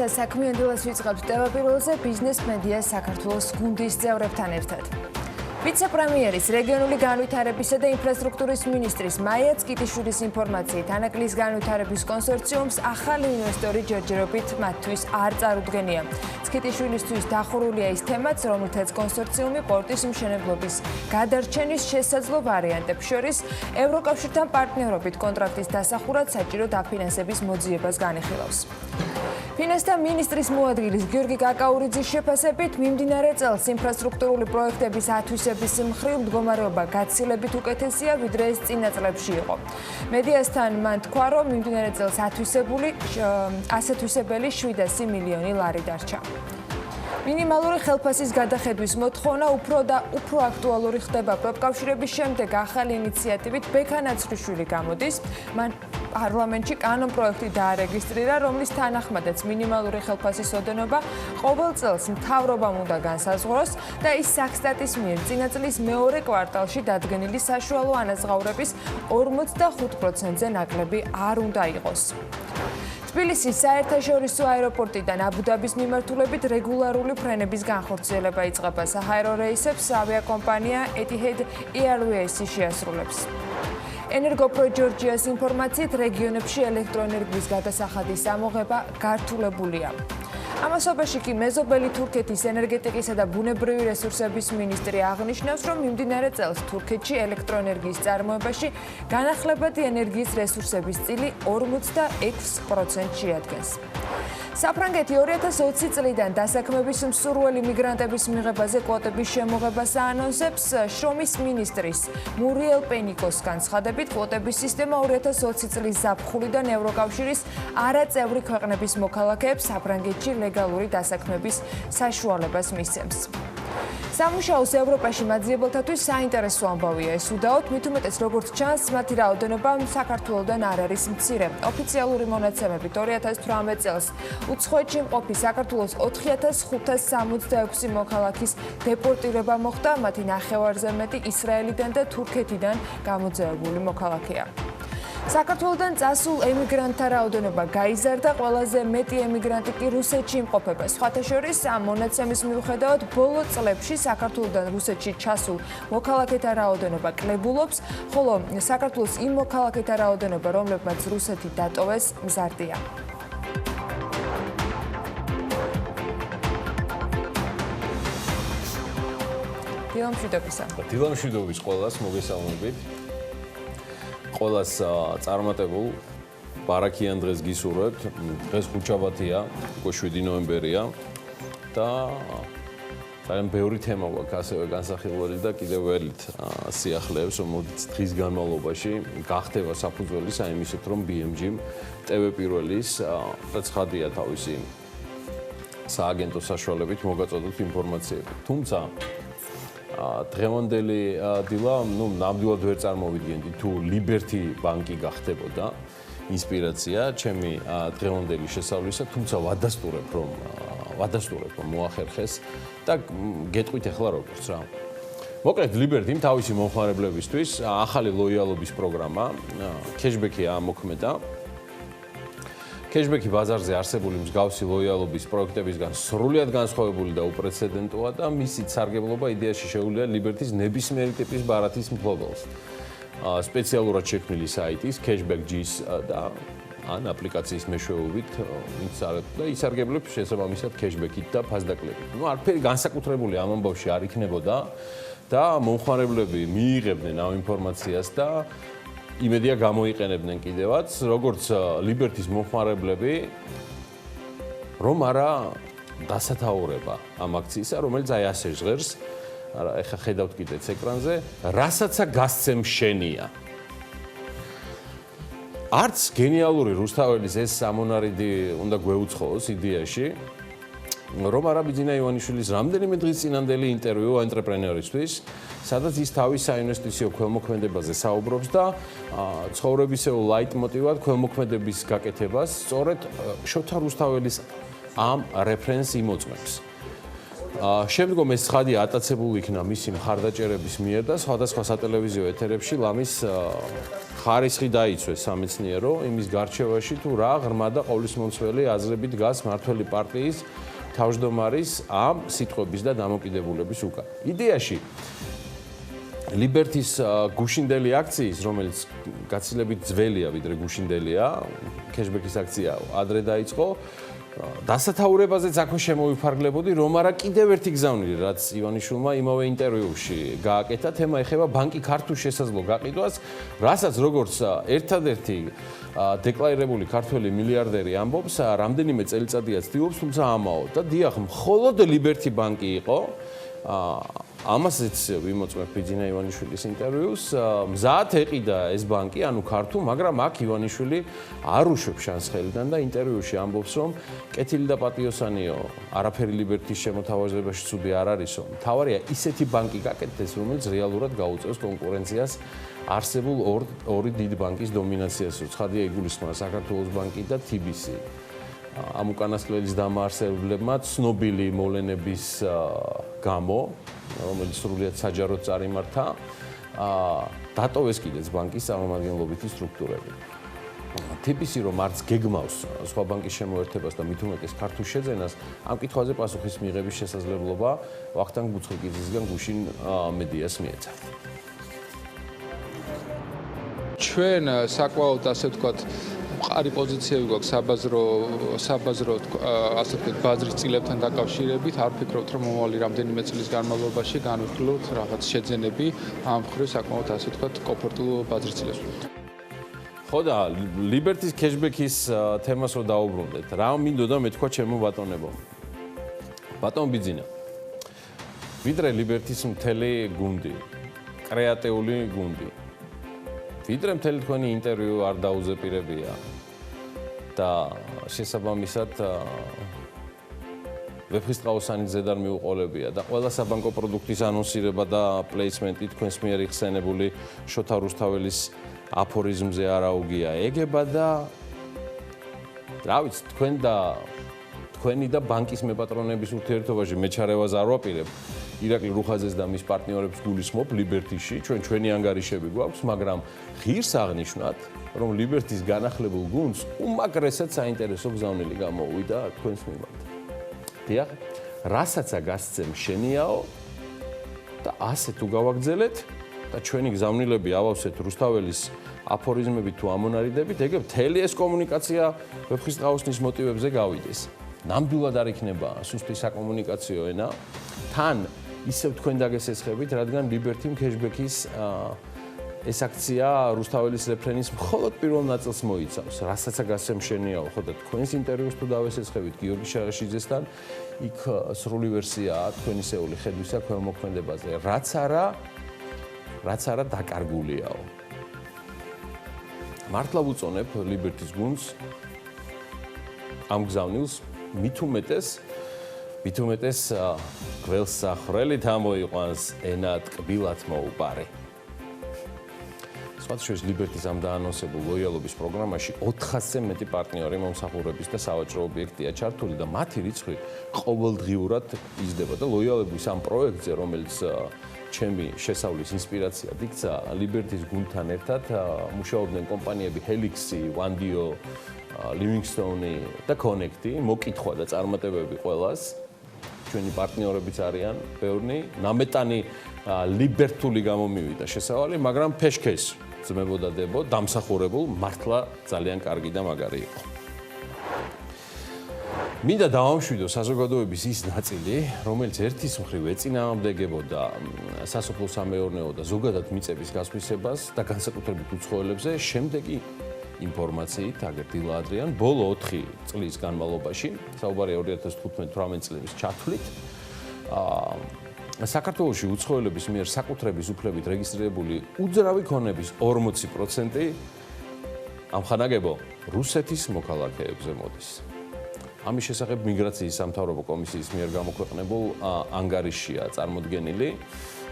საქმიანი დილას ვიწყებთ ტელეპირველზე ბიზნეს მედია საქართველოს გუნდის წევრებთან ერთად. ვიცე-პრემიერის რეგიონული განვითარებისა და ინფრასტრუქტურის მინისტრის მაია წკიტიშვილის ინფორმაციით, ანაკლის განვითარების კონსორციუმს ახალი ინვესტორი ჯერჯერობით მათთვის არ წარუდგენია. წკიტიშვილისთვის დახურულია ის თემაც, რომელთაც კონსორციუმი პორტის მშენებლობის გადარჩენის შესაძლო ვარიანტებს შორის ევროკავშირთან პარტნიორობით კონტრაქტის დასახურად საჭირო დაფინანსების მოძიებას განიხილავს. ფინანსთა მინისტრის მოადგილის გიორგი კაკაურიძის შეფასებით, მიმდინარე წელს ინფრასტრუქტურული პროექტების ათვისების მხრივ მდგომარეობა გაცილებით უკეთესია, ვიდრე ეს წინა წლებში იყო. მედიასთან მან თქვა, რომ მიმდინარე წელს ასათვისებელი 700 მილიონი ლარი დარჩა. მინიმალური ხელფასის გადახედვის მოთხოვნა უფრო აქტუალური ხდება პროფკავშირების შემდეგ ახალი ინიციატივით ბექანაცრიშვილი გამოდის. მან პარლამენტში კანონპროექტი დაარეგისტრირა, რომლის თანახმადაც მინიმალური ხელფასის ოდენობა ყოველ წელს მთავრობამ უნდა განსაზღვროს და ის საქსტატის მიერ წინა წლის მეორე კვარტალში დადგენილი საშუალო ანაზღაურების 45%-ზე ნაკლები არ უნდა იყოს. თბილისის საერთაშორისო აეროპორტიდან აბუ-დაბის მიმართულებით რეგულარული ფრენების განხორციელება იწყება. საჰაერო რეისებს ავიაკომპანია Etihad Airways შეასრულებს. ენერგოპრო ჯორჯიას ინფორმაციით, რეგიონებში ელექტროენერგიის გადასახადის ამოღება გართულებულია. ამასობაში კი მეზობელი თურქეთის ენერგეტიკისა და ბუნებრივი რესურსების მინისტრი აღნიშნავს, რომ მიმდინარე წელს თურქეთში ელექტროენერგიის წარმოებაში განახლებადი ენერგიის რესურსების წილი 46% შეადგენს. საფრანგეთი 2020 წლიდან დასაქმების მსურველი მიგრანტების მიღებაზე კვოტების შემოღებას აანონსებს. შრომის მინისტრის მურიელ პენიკოს განცხადებით, კვოტების სისტემა 2020 წლის ზაფხულიდან ევროკავშირის არაწევრი ქვეყნების მოქალაქეებს საფრანგეთში ლეგალური დასაქმების საშუალებას მისცემს. სამუშაოს ევროპაში მაძიებელთათვის საინტერესო ამბავია ეს უდაოდ, მით უმეტეს როგორც ჩანს, მათი რაოდენობა საქართველოდან არ არის მცირე. ოფიციალური მონაცემებით 2018 წელს უცხოეთში მყოფი საქართველოს 4566 მოქალაქის დეპორტირება მოხდა, მათი ნახევარზე მეტი ისრაელიდან და თურქეთიდან გამოძევებული მოქალაქეა. საქართველოდან წასულ ემიგრანტთა რაოდენობა გაიზარდა, ყველაზე მეტი ემიგრანტი კი რუსეთში იმყოფება. სხვათა შორის, ამ მონაცემის მიუხედავად, ბოლო წლებში საქართველოდან რუსეთში ჩასულ მოქალაქეთა რაოდენობა კლებულობს, ხოლო საქართველოს იმ მოქალაქეთა რაოდენობა, რომლებმაც რუსეთი დატოვეს, მზარდია. დილა მშვიდობისა. დილა მშვიდობის ყველას მოგესალმებით. ყველას წარმატებულ ბარაქიან დღეს გისურვებთ. დღეს ხუთშაბათია, უკვე 7 ნოემბერია და ძალიან ბევრი თემა გვაქვს ასევე განსახილველი და კიდევ ველით სიახლეებს, რომელიც დღის განმავლობაში გახდება საფუძველი საიმისოთ, რომ BMG-მ ტელეპირველის და ცხადია თავისი სააგენტო საშუალებით მოგაწოდოთ ინფორმაციები. თუმცა დღევანდელი დილა, ნამდვილად ვერ წარმოვიდგენდი თუ Liberty ბანკი გახდებოდა ინსპირაცია ჩემი დღევანდელი შესავლისა, თუმცა ვადასტურებ რომ მოახერხეს და გეტყვით ახლა როგორც რა. მოკლედ Liberty-მ თავისი მომხმარებლებისთვის ახალი ლოიალობის პროგრამა, cashback-ი ამოქმედა. Cashback-ი ბაზარზე არსებული მსგავსი ლოიალობის პროექტებისგან სრულიად განსხვავებული და უპრეცედენტოა და მისი სარგებლობა იდეაში შეუძლია Liberty-ის ნებისმიერი ტიპის ბარათის მფლობელს. სპეციალურად შექმნილი საიტის Cashback-G-ის და ან აპლიკაციის მეშვეობით და ისარგებლებს შესაბამისად Cashback-ით და ფასდაკლებით. არაფერი განსაკუთრებული ამ ამბავში არ იქნებოდა და მომხმარებლები მიიღებდნენ ამ ინფორმაციას და იმედია გამოიყენებდნენ კიდევაც, როგორც Liberty-ის მომხმარებლები, რომ არა დასათაურება ამ აქციისა, რომელიც აი ასე ჟღერს, ეხლა ხედავთ კიდეც ეკრანზე, რასაცა გასცემ შენია. არც გენიალური რუსთაველის ეს სამონარიდი უნდა გვეუცხოოს იდეაში, რომ არა ბიძინა ივანიშვილის რამდენიმე დღის წინანდელი ინტერვიუ ანტრეპრენერისთვის, სადაც ის თავის საინვესტიციო ქველმოქმედებაზე საუბრობს და ცხოვრებისეულ ლაიტმოტივად ქველმოქმედების გაკეთებას სწორედ შოთა რუსთაველის ამ რეფერენს იმოწმებს. შემდგომ ეს ცხადი ატაცებული იქნა მისი მხარდაჭერების მიერ და სხვადასხვა სატელევიზიო ეთერებში ლამის ხარისხი დაიცვეს სამეცნიერო იმის გარჩევაში თუ რა ღრმა და ყოვლისმომცველი აზრები დგას მმართველი პარტიის თავმჯდომარის ამ სიტყვების და დამოკიდებულების უკან. იდეაში ლიბერტის გუშინდელი აქციის, რომელიც გაცილებით ძველია ვიდრე გუშინდელია, კეშბექის აქცია ადრე დაიწყო. დასათაურებაზეც აქვე შემოვიფარგლებოდი, რომ არა კიდევ ერთი გზავნილი, რაც ივანიშვილმა იმავე ინტერვიუში გააკეთა, თემა ეხება ბანკი ქართულ შესაძლო გაყიდვას, რასაც როგორც ერთადერთი დეკლარირებული ქართველი მილიარდერი ამბობს, რამდენიმე წელიწადია ცდილობს, თუმცა ამაო და დიახ, მხოლოდ ლიბერტი ბანკი იყო. ამასაც ვიმოწმებ ბიძინა ივანიშვილის ინტერვიუს. მზად ეყიდა ეს ბანკი, ანუ ქართულ, მაგრამ აქ ივანიშვილი არ უშვებს შანსს ხელიდან და ინტერვიუში ამბობს, რომ კეთილი და პატიოსანიო, არაფერი ლიბერტის შემოთავაზებაში ცუდი არ არისო. მთავარია ისეთი ბანკი გაკეთდეს, რომელიც რეალურად გაუწევს კონკურენციას არსებულ ორი დიდ ბანკის დომინაციას. ცხადია იგულისხმება საქართველოს ბანკი და TBC. ამ უკანასკნელის დამაარსებლებმა ცნობილი მოვლენების გამო, რომელიც სრულიად საჯაროდ წარიმართა, დატოვეს კიდეც ბანკის წარმომადგენლობითი სტრუქტურები. TBC რომ არც გეგმავს სხვა ბანკის შემოერთებას და მით უმეტეს ქართულ შეძენას, ამ კითხვაზე პასუხის მიღების შესაძლებლობა ვახტანგ ბუცხიკიძისგან გუშინ მედიას მიეცა. ჩვენ საკმაოდ ასე ვთქვათ მყარი პოზიციები გვაქვს საბაზრო ასე ვთქვათ ბაზრის წილებთან დაკავშირებით. არ ვფიქრობთ, რომ მომავალი რამდენიმე წლის განმავლობაში განვიხილოთ რაღაც შეძენები ამ მხრივ საკმაოდ ასე ვთქვათ კომფორტულ ბაზრის წილებს. ხო და ლიბერტის კეშბექის თემას რო დაუბრუნდეთ, რა მინდოდა მეთქვა ჩემო ბატონებო. ბატონ ბიძინა. ვიდრე ლიბერტის მთელი გუნდი, კრეატიული გუნდი. ვიდრე მთელი თქვენი ინტერვიუ არ დაუზეპირებია და შესაბამისად ვეფხისტყაოსანი ზედარ მიუყოლებია და ყველა საბანკო პროდუქტის ანონსირება და პლეისმენტი თქვენს მიერ იხსენებული შოთა რუსთაველის აფორიზმზე არაუგია ეგება და რა ვიცი თქვენი და ბანკის მეპატრონების ურთიერთობაში მეჩარევას არ ვაპირებ. ირაკლი რუხაძეს და მის პარტნიორებს გულისხმობ ლიბერტიში, ჩვენი ანგარიშები გვაქვს, მაგრამ ღირს აღნიშნათ, რომ ლიბერტის განახლებულ გუნდს უმაგრესად საინტერესო გზავნილი გამოუვიდა თქვენს მიმართ. დიახ, რასაც გასცემ შენიაო და ასე თუ გავაგრძელეთ და ჩვენი გზავნილები ავავსეთ რუსთაველის აფორიზმებით თუ ამონარიდებით, ეგ მთელი ეს კომუნიკაცია ვეფხისტყაოსნის მოტივებზე გავიდეს. ნამდვილად არ იქნება სუსტი საკომუნიკაციო ენა. თან ისევ თქვენ დაგესესხებით, რადგან ლიბერტიმ კეშბექის ეს აქცია რუსთაველის რეფრენის მხოლოდ პირველ ნაწილს მოიცავს. რასაც გასცემ შენიაო, ხო და თქვენს ინტერვიუს თუ დავესესხებით გიორგი შარაშიძესთან, იქ სრული ვერსიაა თქვენისეული ხედვისა ქველმოქმედებაზე. რაც არა დაკარგულიაო. მართლა ვუწონებ ლიბერტის გუნდს ამ გზავნილს მით უმეტეს გველს სახრელით ამოიყვანს ენა ტკბილად მოუპარე. სხვათა შორის ლიბერტის ამ დაანონსებულ ლოიალობის პროგრამაში 400-ზე მეტი პარტნიორი მომსახურების და სავაჭრო ობიექტია ჩართული და მათი რიცხვი ყოველდღიურად იზრდება და ლოიალობის ამ პროექტზე, რომელიც ჩემი შესავლის ინსპირაციად იქცა, ლიბერტის გუნდთან ერთად მუშაობდნენ კომპანიები Helix-ი, Wandio, Livingstone და Connect-ი, მოკითხვა და წარმატებები ყველას. ჩვენი პარტნიორებიც არიან ბევრნი, ნამეტანი ლიბერტული გამომივიდა შესავალი, მაგრამ ფეშქეს ძმებოდა დებო, დამსახურებულ მართლა ძალიან კარგი და მაგარი იყო. მინდა დავამშვიდო საზოგადოების ის ნაწილი, რომელიც ერთის მხრივ ეწინააღმდეგებოდა სასოფლო-სამეურნეო და ზოგადად მიწების გასხვისებას და განსაკუთრებით უცხოელებზე, შემდეგი ინფორმაციით, აგერ დილა ადრიან, ბოლო 4 წლის განმავლობაში, საუბარია 2015-18 წლის ჩათვლით, საქართველოში უცხოელების მიერ საკუთრების უფლებით რეგისტრირებული უძრავი ქონების 40% ამხანაგებო რუსეთის მოქალაქეებზე მოდის. ამის შესახებ მიგრაციის სამთავრობო კომისიის მიერ გამოქვეყნებულ ანგარიშია წარმოდგენილი.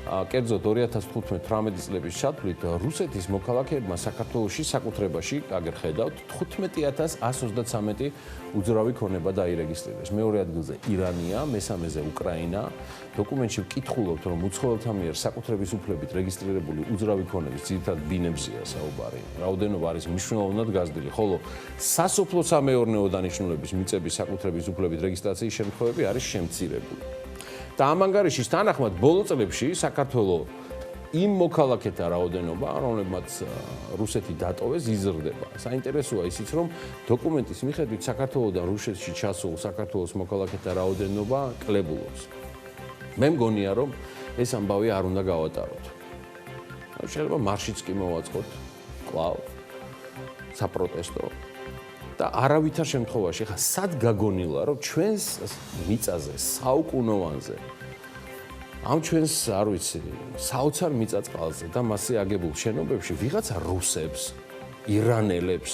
კერძოდ 2015-18 წლების ჩათვლით რუსეთის მოქალაქეებმა საქართველოში საკუთრებაში, აგერ ხედავთ, 15133 უძრავი ქონება დაირეგისტრირეს. მეორე ადგილზე ირანია, მესამეზე უკრაინა. დოკუმენტში ვკითხულობთ, რომ უცხოელთა მიერ საკუთრების უფლებით რეგისტრირებული უძრავი ქონების ძირითადად ბინებზეა საუბარი. რაოდენობა არის მნიშვნელოვნად გაზრდილი, ხოლო სასოფლო-სამეურნეო დანიშნულების მიწების საკუთრების უფლებით რეგისტრაციის შემთხვევები არის შემცირებული. და ამ ანგარიშის თანახმად ბოლო წლებში საქართველოს იმ მოქალაქეთა რაოდენობა, რომლებმაც რუსეთი დატოვეს, იზრდება. საინტერესოა ისიც, რომ დოკუმენტის მიხედვით საქართველოსდან რუსეთში ჩასულ საქართველოს მოქალაქეთა რაოდენობა კლებულობს. მე მგონია, რომ ეს ამბავი არ უნდა გავატაროთ. შეიძლება მარშიც კი მოვაწყოთ კვლავ საპროტესტო და არავითარ შემთხვევაში ხა სად გაგონილა, რომ ჩვენს მიწაზე, საუკუნოვანზე ამ ჩვენს, არ ვიცი, საოცარ მიწა-წყალზე და მასზე აგებულ შენობებში ვიღაცა რუსებს, ირანელებს,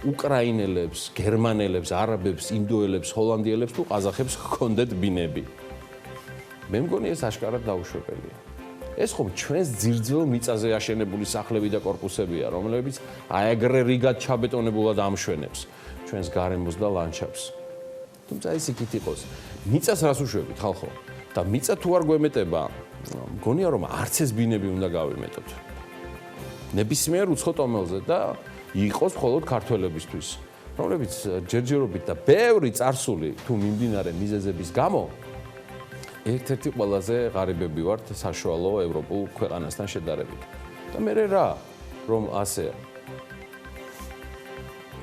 უკრაინელებს, გერმანელებს, არაბებს, ინდოელებს, ჰოლანდიელებს თუ ყაზახებს ჰქონდეთ ბინები. მე მგონი ეს აშკარად დაუშვებელია. ეს ხომ ჩვენს ძირძველ მიწაზე აშენებული სახლები და კორპუსებია, რომლებიც აეგრე რიგად ჩაბეტონებულად ამშვენებს ჩვენს გარემოს და ლანდშაფტს. თუმცა ეს იქით იყოს. მიწას რას უშვებით, ხალხო? და მიწა თუ არ გვემეტება, მგონია რომ არც ეს ბინები უნდა გავიმეტოთ. ნებისმიერ უცხო ტომელზე და იყოს მხოლოდ ქართველებისთვის, რომლებიც ჯერჯერობით და ბევრი წარსული თუ მიმდინარე მიზეზების გამო ერთ-ერთი ყველაზე ღარიბები ვართ საშუალო ევროპულ ქვეყანასთან შედარებით. და მე რა, რომ ასე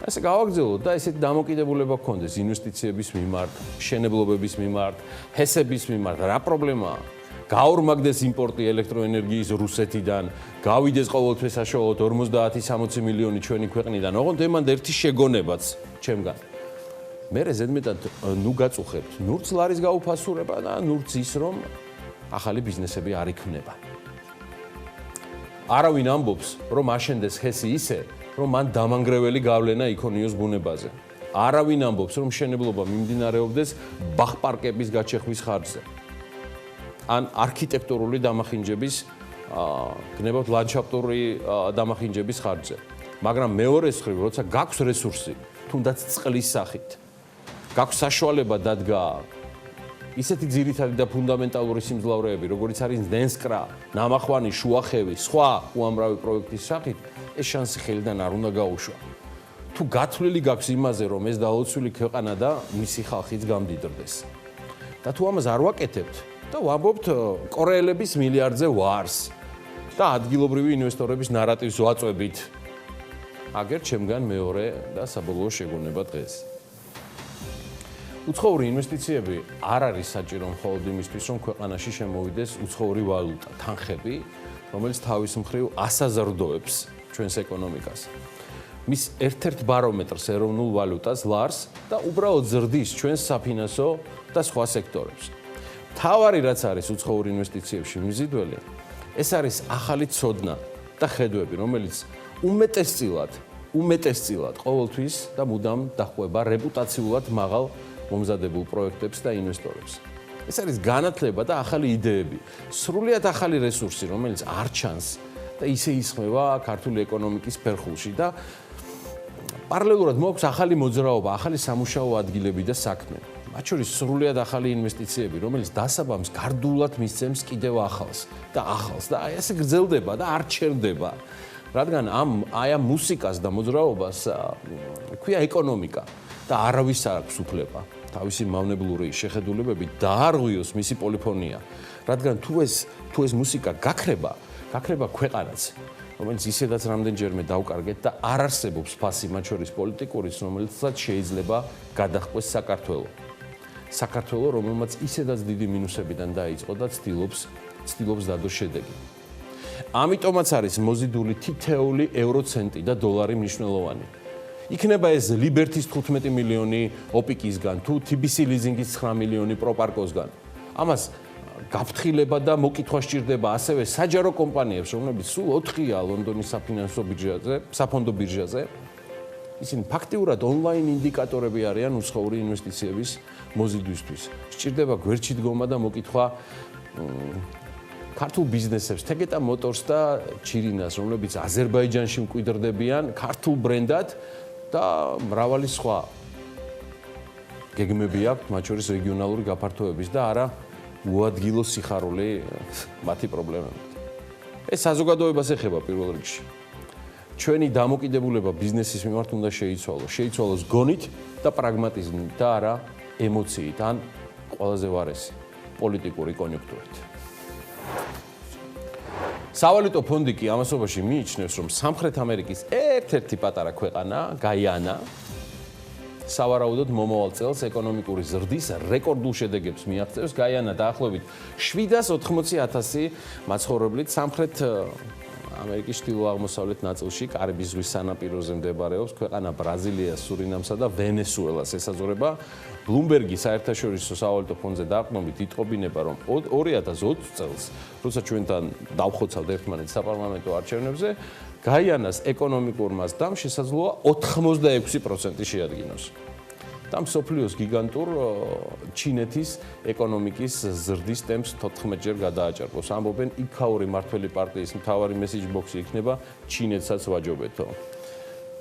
გავაგრძელოთ და ესეთი დამოკიდებულება გქონდეს ინვესტიციების მიმართ, მშენებლობების მიმართ, ჰესების მიმართ, რა პრობლემაა? გაორმაგდეს იმპორტი ელექტროენერგიის რუსეთიდან, გავიდეს ყოველთვის საშუალოდ 50-60 მილიონი ჩვენი ქვეყნიდან. ოღონდ ემანდ ერთი შეგონებაც ჩემგან. მე ზედმეტად ნუ გაწუხებთ, ნურც ლარის გაუფასურება და ნურც ის, რომ ახალი ბიზნესები არ იქმნება. არავინ ამბობს, რომ აშენდეს ჰესი ისე, რომ მან დამანგრეველი გავლენა იქონიოს ბუნებაზე. არავინ ამბობს, რომ მშენებლობა მიმდინარეობდეს ბაღ-პარკების გაჩეხვის ხარჯზე. ან არქიტექტურული დამახინჯების, გნებავთ ლანდშაფტური დამახინჯების ხარჯზე. მაგრამ მეორე მხრივ, როცა გაქვს რესურსი, თუნდაც წყლის სახით, გაქვს საშუალება დადგა ისეთი ძირითადი და ფუნდამენტალური სიმძლავრეები, როგორიც არის ნენსკრა, ნამახვანი, შუახევი, სხვა უამრავი პროექტის სახით, ეს შანსი ხელიდან არ უნდა გაუშვა. თუ გათვლილი გაქვს იმაზე, რომ ეს დაუცველი ქვეყანა და მისი ხალხიც გამდიდრდეს. და თუ ამას არ ვაკეთებთ და ვამბობთ კორეელების მილიარდზე ვარს და ადგილობრივი ინვესტორების ნარატივს ვაწვევით, აგერ ჩემგან მეორე და საბოლოო შეგონება დღეს. უცხოური ინვესტიციები არ არის საჭირო მხოლოდ იმისთვის, რომ ქვეყანაში შემოვიდეს უცხოური ვალუტა, თანხები, რომელიც თავის მხრივ ასაზრდოებს ჩვენს ეკონომიკას. მის ერთ-ერთ ბარომეტრს ეროვნულ ვალუტას ლარს და უბრალოდ ზრდის ჩვენს საფინანსო და სხვა სექტორებს. თავარი რაც არის უცხოურ ინვესტიციებში მიზიდველი, ეს არის ახალი ცოდნა და ხედვები, რომელიც უმეტესწილად ყოველთვის და მუდამ დაჰყვება რეპუტაციულად მაღალ მომზადებულ პროექტებს და ინვესტორებს. ეს არის განათლება და ახალი იდეები, სრულიად ახალი რესურსი, რომელიც არ ჩანს და ისე ისხმება ქართული ეკონომიკის ფერხულში და პარალელურად მოაქვს ახალი მოძრაობა, ახალი სამუშაო ადგილები და საქმე. მათ შორის სრულიად ახალი ინვესტიციები, რომელიც დასაბამს გარდულად მისცემს კიდევ ახალს და აი ასე გრძელდება და არ ჩერდება. რადგან ამ მუსიკას და მოძრაობას ქვია ეკონომიკა და არავის არ აქვს უფლება თავისი მავნებლური შეხედულებებით დაარღვიოს მისი პოლიფონია. რადგან თუ ეს მუსიკა გაქრება ქვეყანაც, რომელიც ისედაც რამდენჯერმე დავკარგეთ და არ არსებობს ფასი მათ შორის პოლიტიკურიც, რომელსაც შეიძლება გადაჰყვეს საქართველო, რომელმაც ისედაც დიდი მინუსებიდან დაიწყო და ცდილობს დადოს შედეგი. ამიტომაც არის მოზიდული თითეული ევროცენტი და დოლარი მნიშვნელოვანი. იქნება ეს ლიბერთის 15 მილიონი ოპიკისგან თუ TBC ლიზინგის 9 მილიონი პროპარკოსგან. ამას გაფრთხილება და მოკითხვა სჭირდება ასევე საჯარო კომპანიებს, რომლებიც სულ 4-ია ლონდონის საფონდო ბირჟაზე. ისინი ფაქტიურად ონლაინ ინდიკატორები არიან უცხოური ინვესტიციების მოზიდვისთვის. სჭირდება გვერდში დგომა და მოკითხვა ქართულ ბიზნესებს, თეგეტა მოტორს და ჩირინას, რომლებიც აზერბაიჯანში მკვიდრდებიან ქართულ ბრენდად და მრავალი სხვა გეგმები აქვთ, მათ შორის რეგიონალური გაფართოების და არა უადგილო სიხარული მათი პრობლემებით. ეს საზოგადოებას ეხება პირველ რიგში. ჩვენი დამოკიდებულება ბიზნესის მიმართ უნდა შეიცვალოს გონით და პრაგმატიზმით და არა ემოციით ან ყველაზე ვარესი პოლიტიკური კონიუნქტურით. სავალუტო ფონდი კი ამასობაში მიიჩნევს, რომ სამხრეთ ამერიკის ერთ-ერთი პატარა ქვეყანა, გაიანა, სავარაუდოდ მომავალ წელს ეკონომიკური ზრდის რეკორდულ შედეგებს მიაღწევს. გაიანა დაახლოებით 780,000 მაცხოვრებლით სამხრეთ ამერიკის ჩრდილო-აღმოსავლეთ ნაწილში, კარიბის ზღვის სანაპიროზე მდებარეობს. ქვეყანა ბრაზილიას, სურინამსა და ვენესუელას ესაზღვრება. ბლუმბერგის საერთაშორისო სავალუტო ფონდზე დაყრდნობით იტყობინება, რომ 2020 წელს, როცა ჩვენთან დავხოცავთ ერთმანეთს საპარლამენტო არჩევნებზე, გაიანას ეკონომიკურმა ზრდამ შესაძლოა 86% შეადგინოს. და მსოფლიოს გიგანტურ ჩინეთის ეკონომიკის ზრდის ტემპს 14-ჯერ გადააჭარბოს. ამბობენ, იქაური მმართველი პარტიის მთავარი მესიჯ ბოქსი იქნება ჩინეთსაც ვაჯობეთო.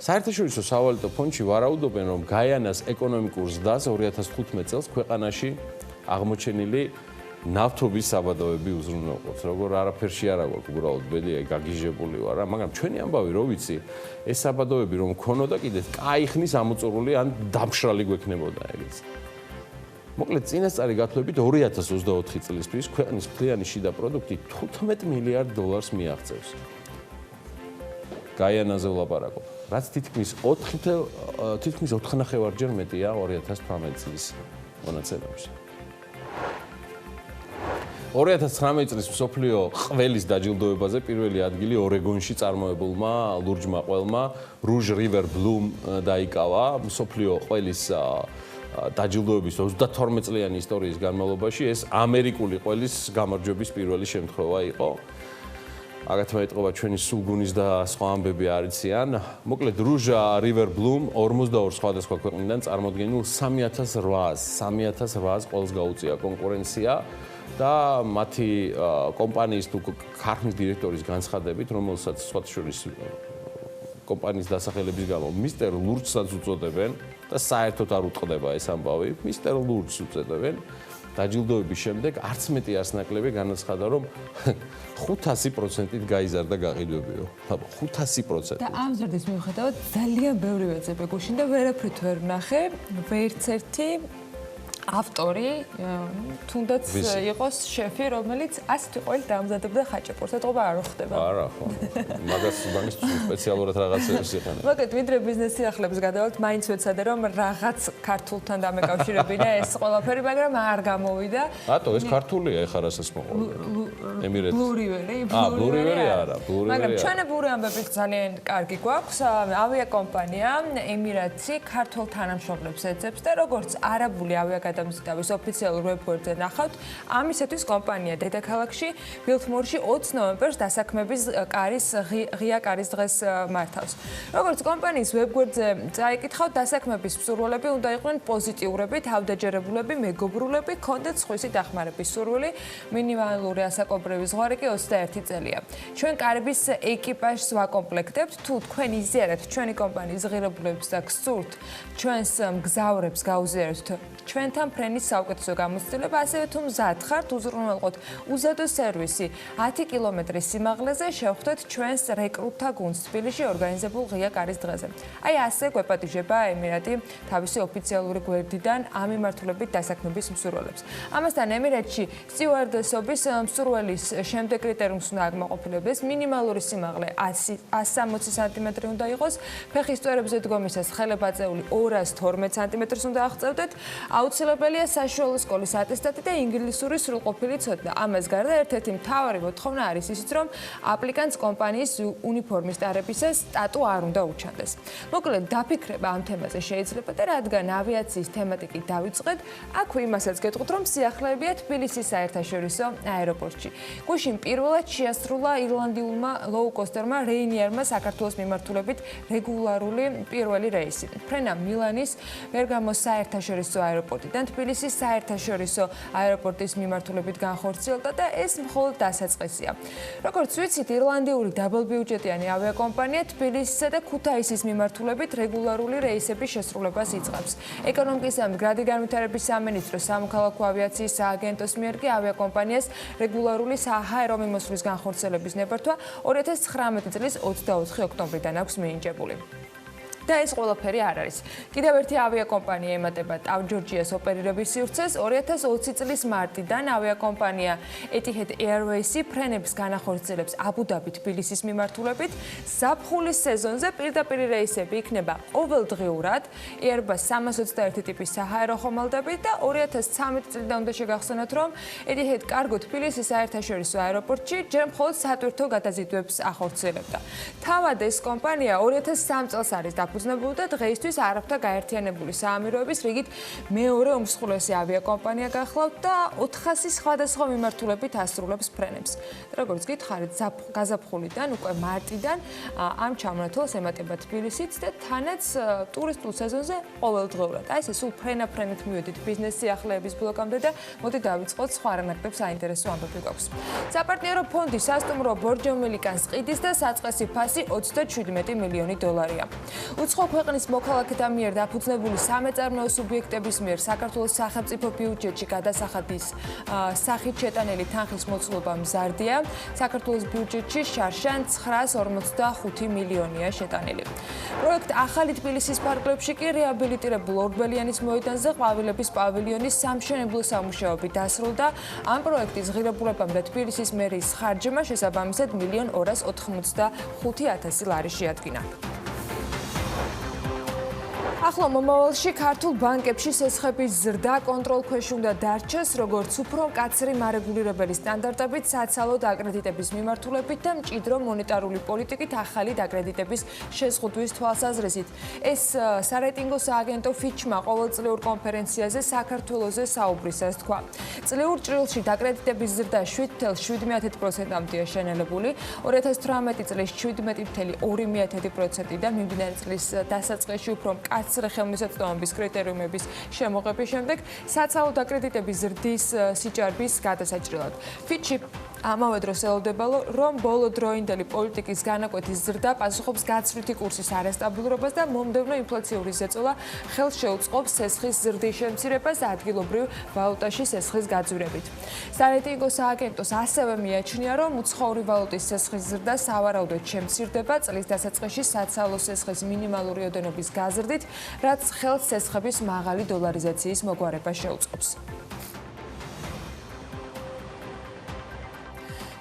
საერთაშორისო სავალუტო ფონდში ვარაუდობენ, რომ გაიანას ეკონომიკურ ზრდას 2015 წელს ქვეყანაში აღმოჩენილი ნავთობის საბადოები უზრუნველყოფს. როგორ არაფერში არ აქვს უბრალოდ ბედია გაგიჟებული ვარ, მაგრამ ჩვენი ამბავი რო ვიცი, ეს საბადოები რომ მქონოდა კიდეც კაი ხნის ამოწურული ან დამშრალი გვექნებოდა ეგეც. მოკლედ წინასწარი გათვლებით 2024 წლისთვის ქვეყნის მთლიანი შიდა პროდუქტი $15 მილიარდ მიაღწევს. გაიანაზე ვლაპარაკობ, რაც თითქმის 4,5-ჯერ მეტია 2018 წლის მონაცემებში. 2019 წლის მსოფლიო ყველის დაჯილდოებაზე პირველი ადგილი ორეგონში წარმოებულმა ლურჯმა ყველმა Rouge River Bloom დაიკავა. მსოფლიო ყველის დაჯილდოების 32 წლიანი ისტორიის განმავლობაში ეს ამერიკული ყველის გამარჯვების პირველი შემთხვევა იყო. აგათმა ეტყობა ჩვენი სულგუნის და სხვა ამბები არ იციან. მოკლედ Rouge River Bloom 42 სხვადასხვა ქვეყნიდან წარმოდგენილ 3,800 ყველს გაუწია კონკურენცია. და მათი კომპანიის თუ ქარხნის დირექტორის განცხადებით, რომელსაც სხვათა შორის კომპანიის დასახელების გამო მისტერ ლურჯსაც უწოდებენ და საერთოდ არ უტყდება ეს ამბავი, მისტერ ლურჯს უწოდებენ. დაჯილდოების შემდეგ არც მეტი არც ნაკლები განაცხადა, რომ 500%-ით გაიზარდა გაყიდვებიო. 500%. და ამ ზრდის მიუხედავად ძალიან ბევრი ვეძებე გუშინ და ვერაფრით ვერ ვნახე, ვერც ერთი ავტორი თუნდაც იყოს შეფი, რომელიც ასეთი ყველით დაამზადებდა ხაჭაპურს. ეთყობა არ ხდება. არა, ხო. მაგას სპეციალურად რაღაცებს იყენებს. მოკლედ, ვიდრე ბიზნეს სიახლეებს გადავალთ, მაინც ვეცადე რომ რაღაც ქართულთან დამეკავშირებინა ეს ყველაფერი, მაგრამ არ გამოვიდა. რატო, ეს ქართულია ეხლა რასაც მოყოლდა. ემირეთს. ბლურივერი, ბლურივერი არა, ბლურივერი. მაგრამ ჩვენებური ამბები ძალიან კარგი გვაქვს. ავიაკომპანია ემირატსი ქართულ თანამშრომლებს ეძებს და როგორც არაბული გადამზიდვის ოფიციალურ ვებგვერდზე ნახავთ, ამისათვის კომპანია დედაქალაქში ბილთმორში 20 ნოემბერს დასაქმების ღია კარის დღეს მართავს. როგორც კომპანიის ვებგვერდზე წაიკითხავთ, დასაქმების მსურველები უნდა იყვნენ პოზიტიურები, თავდაჯერებულები, მეგობრულები, ქონდეთ სხვისი დახმარების სურვილი, მინიმალური ასაკობრივი ზღვარი კი 21 წელია. ჩვენ კარიბის ეკიპაჟს ვაკომპლექტებთ, თუ თქვენ იზიარებთ ჩვენი კომპანიის ღირებულებას და გსურთ ჩვენს მგზავრებს გაუზიარებთ ჩვენთან ფრენის საუკეთესო გამოცდილება, ასევე თუ მზად ხართ უზრუნველყოთ უზადო სერვისი 10 კილომეტრის სიმაღლეზე, შევხვდეთ ჩვენს რეკრუტთა გუნდს თბილისში ორგანიზებულ ღია კარის დღეზე. აი ასე გვეპატიჟება ემირატი თავისი ოფიციალური გვერდიდან ამ მიმართულებით დასაქმების მსურველებს. ამასთან ემირეთში სტიუარდესობის მსურველის შემდეგ კრიტერიუმს უნდა აღმოყოფილდეს, მინიმალური სიმაღლე 160 სანტიმეტრი უნდა იყოს, ფეხის წვერებზე დგომისას ხელებაწეული 212 სანტიმეტრს უნდა აღწევდეთ, აუცილებელია საშუალო სკოლის ატესტატი და ინგლისური სრულყოფილი ცოდნა. ამას გარდა ერთ-ერთი მთავარი მოთხოვნა არის ისიც, რომ აპლიკანტს კომპანიის უნიფორმის ტარებისას სტატუ არ უნდა უჩანდეს. მოკლედ, დაფიქრება ამ თემაზე შეიძლება და რადგან ავიაციის თემატიკით დავიწყეთ, აქვე იმასაც გეტყვით, რომ სიახლეებია თბილისის საერთაშორისო აეროპორტში. გუშინ პირველად შეასრულა ირლანდიულმა ლოუ-კოსტერმა რეინიერმა საქართველოს მიმართულებით რეგულარული პირველი რეისი. ფრენა მილანის ბერგამოს საერთაშორისო აეროპორტიდან თბილისის საერთაშორისო აეროპორტის მიმართულებით განხორციელდა და ეს მხოლოდ დასაწყისია. როგორც ვიცით, ირლანდიური დაბალბიუჯეტიანი ავიაკომპანია თბილისისა და ქუთაისის მიმართულებით რეგულარული რეისების შესრულებას იწყებს. ეკონომიკის და მდგრადი განვითარების სამინისტროს სამოქალაქო ავიაციის სააგენტოს მიერ კი ავიაკომპანიას რეგულარული საჰაერო მიმოსვლის განხორციელების ნებართვა 2019 წლის 24 ოქტომბრიდან აქვს მინიჭებული. და ეს ყველაფერი არ არის. კიდევ ერთი ავიაკომპანია ემატება ტავ-ჯორჯიას ოპერირების სივრცეს. 2020 წლის მარტიდან ავიაკომპანია Etihad Airways-ი ფრენებს განახორციელებს აბუ-დაბი თბილისის მიმართულებით. ზაფხულის სეზონზე პირდაპირ რეისები იქნება ყოველდღიურად Airbus 321 ტიპის საჰაერო ხომალდებით და 2013 წლიდან უნდა შეგახსენოთ, რომ Etihad Cargo თბილისის საერთაშორისო აეროპორტში ჯერ მხოლოდ სატვირთო გადაზიდვებს ახორციელებდა. თავად ეს კომპანია 2003 წელს არის ფუძნებული და დღეისთვის არაბთა გაერთიანებული საამიროების რიგით მეორე უმსხვილესი ავიაკომპანია გახლავთ და 400 სხვადასხვა მიმართულებით ასრულებს ფრენებს. როგორც გითხარით, გაზაფხულიდან უკვე მარტიდან ამ ჩამონათვალს ემატება თბილისიც და თანაც ტურისტულ სეზონზე ყოველდღიურად. აი ესე სულ ფრენით მივედით ბიზნეს სიახლეების ბლოკამდე და მოდი დავიწყოთ სხვა არანაკლებ საინტერესო ამბები გვაქვს. საპარტნიორო ფონდი სასტუმრო ბორჯომილიკანს ყიდის და საწყისი ფასი 27 მილიონი დოლარია. უცხო ქვეყნის მოქალაქეთა მიერ დაფუძნებული სამეწარმეო სუბიექტების მიერ საქართველოს სახელმწიფო ბიუჯეტში გადასახადის სახით შეტანილი თანხის მოცულობა მზარდია. საქართველოს ბიუჯეტში შარშან 945 მილიონია შეტანილი. პროექტ ახალი თბილისის პარკლებში კი რეაბილიტირებულ ორბელიანის მოედანზე ყვავილების პავილიონის სამშენებლო სამუშაოები დასრულდა. ამ პროექტის ღირებულებამდე თბილისის მერიის ხარჯმა შესაბამისად 1,285,000 ლარი შეადგინა. ახლა მომავალში ქართულ ბანკებში სესხების ზრდა კონტროლქვეშ უნდა დარჩეს, როგორც უფრო მკაცრი მარეგულირებელი სტანდარტებით, საცალო აკრედიტების მიმართულებით და მჭიდრო მონეტარული პოლიტიკით ახალი აკრედიტების შეზღუდვის თვალსაზრისით. ეს სარეიტინგო სააგენტო Fitch-მა ყოველწლიურ კონფერენციაზე საქართველოზე საუბრისას თქვა. წლიურ ჭრილში აკრედიტების ზრდა 7,7%-მდეა შენელებული, 2018 წლის 17,2% და მიმდინარე წლის დასაწყისში უფრო მკაცრი ხელმისაწვდომობის კრიტერიუმების შემოღების შემდეგ საცალო აკრედიტების ზრდის სიჭარბის გადასაჭრელად. Fitch ამავე დროს ელოდება, რომ ბოლო დროინდელი პოლიტიკის განაკვეთის ზრდა პასუხობს გაცვლითი კურსის არასტაბილურობას და მომდევნო ინფლაციური ზეწოლა ხელს შეუწყობს სესხის ზრდის შემცირებას ადგილობრივ ვალუტაში სესხის გაძვირებით. სარეიტინგო სააგენტოს ასევე მიაჩნია, რომ უცხოური ვალუტის სესხის ზრდა სავარაუდოდ შემცირდება წლის დასაწყისში საცალო სესხის მინიმალური ოდენობის გაზრდით, რაც ხელს სესხების მაღალი დოლარიზაციის მოგვარებას შეუწყობს.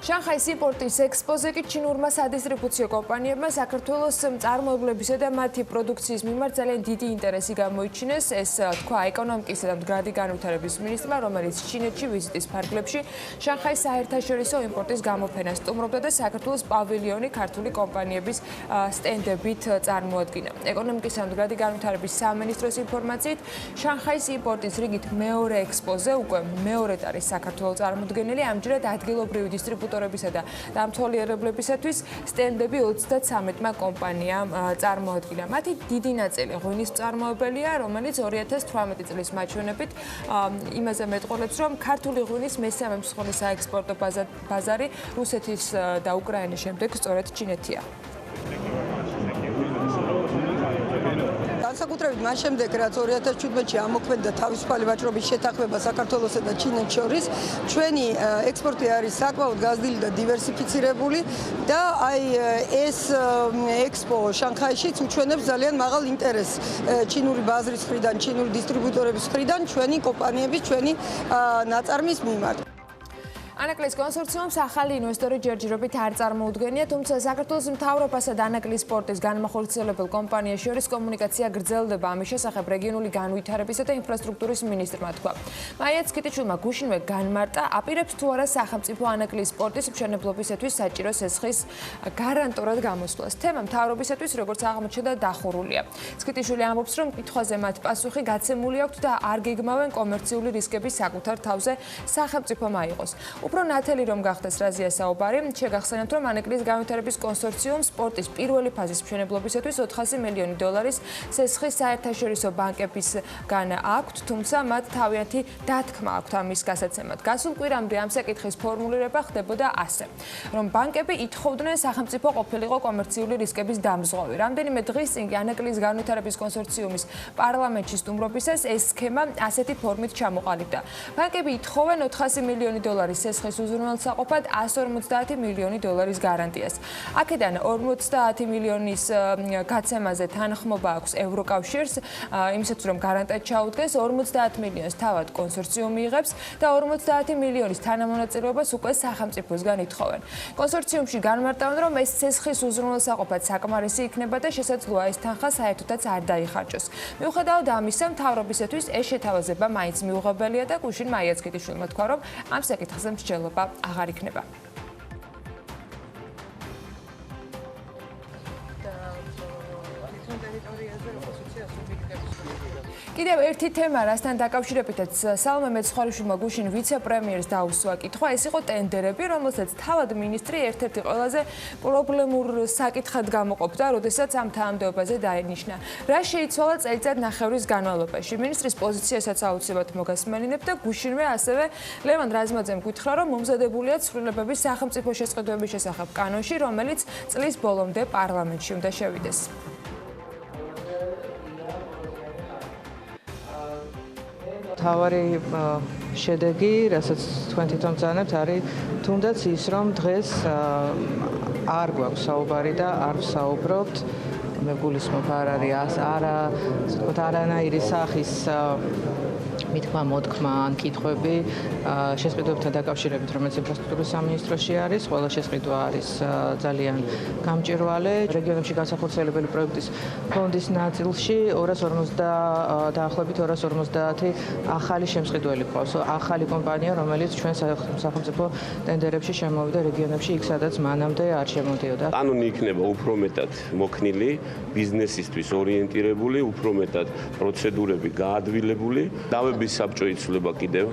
შანხაის იმპორტის ექსპოზე კი ჩინურმა სადისტრიბუციო კომპანიებმა საქართველოს მწარმოებლებისა და მათი პროდუქციის მიმართ ძალიან დიდი ინტერესი გამოიჩინეს. ეს თქვა ეკონომიკისა და მდგრადი განვითარების მინისტრმა, რომელიც ჩინეთში ვიზიტის ფარგლებში შანხაის საერთაშორისო იმპორტის გამოფენას სტუმრობდა და საქართველოს პავილიონი ქართული კომპანიების სტენდებით წარმოადგინა. ეკონომიკისა და მდგრადი განვითარების სამინისტროს ინფორმაციით, შანხაის იმპორტის რიგით მეორე ექსპოზე უკვე მეორედ არის საქართველოს წარმოდგენილი, ამჯერად ადგილობრივი დისტრიბუტორებისა და დამთვალიერებლებისათვის სტენდები 33 კომპანიამ წარმოადგინა. მათი დიდი ნაწილი ღვინის მწარმოებელია, რომელიც 2018 წლის მაჩვენებით იმაზე მეტყოლებს, რომ ქართული ღვინის მესამე მსხვილი საექსპორტო ბაზარი რუსეთის და უკრაინის შემდეგ სწორედ ჩინეთია. განსაკუთრებით მას შემდეგ, რაც 2017-ში ამოქმედდა თავისუფალი ვაჭრობის შეთანხმება საქართველოსა და ჩინეთს შორის, ჩვენი ექსპორტი არის საკმაოდ გაზრდილი და დივერსიფიცირებული და აი ეს ექსპო შანხაიშიც უჩვენებს ძალიან მაღალ ინტერესს ჩინური ბაზრის მხრიდან, ჩინური დისტრიბუტორების მხრიდან ჩვენი კომპანიების, ჩვენი ნაწარმის მიმართ. ანაკლის კონსორციუმს ახალი ინვესტორი ჯერჯერობით არ წარმოუდგენია, თუმცა საქართველოს მთავრობასა და ანაკლის სპორტის განმახორციელებელ კომპანიას შორის კომუნიკაცია გრძელდება. ამის შესახებ რეგიონული განვითარებისა და ინფრასტრუქტურის მინისტრმა თქვა. მაია ცკიტიჩვილმა გუშინვე განმარტა, აპირებს თუ არა სახელმწიფო ანაკლის სპორტის მშენებლობისათვის საჭირო სესხის გარანტულად გამოსვლას. თემა მთავრობისათვის, როგორც აღმოჩნდა, დახურულია. ცკიტიშვილი ამბობს, რომ კითხვაზე მათ პასუხი გაცემული აქვთ და არ გეგმავენ კომერციული რისკების საკუთარ თავზე სახელმწიფომ აიღოს. უფრო ნათელი რომ გახდეს რაზეა საუბარი, შეგახსენებთ, რომ ანეკლიის განვითარების კონსორციუმს სპორტის პირველი ფაზის მშენებლობისათვის 400 მილიონი დოლარის სესხის საერთაშორისო ბანკებისგან აქვთ, თუმცა მათ თავიანთი დათქმა აქვთ ამის გასაცემად. გასულ კვირამდე ამ საკითხის ფორმულირება ხდებოდა ასე, რომ ბანკები ითხოვდნენ სახელმწიფო ყოფილიყო კომერციული რისკების დამზღვევი. რამდენიმე დღის წინ ანეკლიის განვითარების კონსორციუმის პარლამენტში სტუმრობისას ეს სქემა ასეთი ფორმით ჩამოყალიბდა. ბანკები ითხოვენ 400 მილიონი დოლარის სესხის უზრუნველსაყოფად 150 მილიონი დოლარის გარანტიას. აქედან 50 მილიონის გაცემაზე თანხმობა აქვს ევროკავშირს, იმისათვის რომ გარანტიად ჩაუდგეს, 50 მილიონს თავად კონსორციუმი იღებს და 50 მილიონის თანამონაწილეობას უკვე სახელმწიფოსგან ითხოვენ. კონსორციუმში განმარტავენ, რომ ეს სესხის უზრუნველსაყოფად საკმარისი იქნება და შესაძლოა ეს თანხა საერთოდაც არ დაიხარჯოს. მიუხედავად ამისა, მთავრობისათვის ეს შეთავაზება მაინც მიუღებელია და გუშინ მაიაცკიტიშვილმა თქვა, რომ ამ საკითხზე მსჯელობა აღარ იქნება. კიდევ ერთი თემა, რასთან დაკავშირებითაც სალომე მეცხვარიშვილმა გუშინ ვიცე-პრემიერს დაუსვა კითხვა, ეს იყო ტენდერები, რომელსაც თავად მინისტრი ერთ-ერთი ყველაზე პრობლემურ საკითხად გამოყოფდა, როდესაც ამ თანამდებობაზე დაენიშნა. რა შეიცვალა წელიწად-ნახევრის განმავლობაში? მინისტრის პოზიციასაც აუცილებლად მოგასმენინებ და გუშინვე ასევე ლევან რაზმაძემ გითხრა, რომ მომზადებულია ცვლილებების სახელმწიფო შესყიდვების შესახებ კანონში, რომელიც წლის ბოლომდე პარლამენტში უნდა შევიდეს. თავარი შედეგი, რასაც თქვენ თვითონ ბრძანებთ, არის თუნდაც ის, რომ დღეს არ გვაქვს საუბარი და არ ვსაუბრობთ. მე გულისხმობ არ არის არა, ასე ვთქვათ, არანაირი სახის მითქმა, მოთქმა ან კითხვები შესყიდვებთან დაკავშირებით, რომელიც ინფრასტრუქტურის სამინისტროში არის. ყველა შესყიდვა არის ძალიან გამჭვირვალე. რეგიონებში განსახორციელებელი პროექტის ფონდის ნაწილში 250 დაახლოებით 250 ახალი შემსყიდველი ყავს. ახალი კომპანია, რომელიც ჩვენ სახელმწიფო ტენდერებში შემოვიდა რეგიონებში, იქ სადაც მანამდე არ შემოდიოდა. კანონი იქნება უფრო მეტად მოქნილი, ბიზნესისთვის ორიენტირებული, უფრო მეტად პროცედურები გაადვილებული. დავების საბჭო იცვლება კიდევ,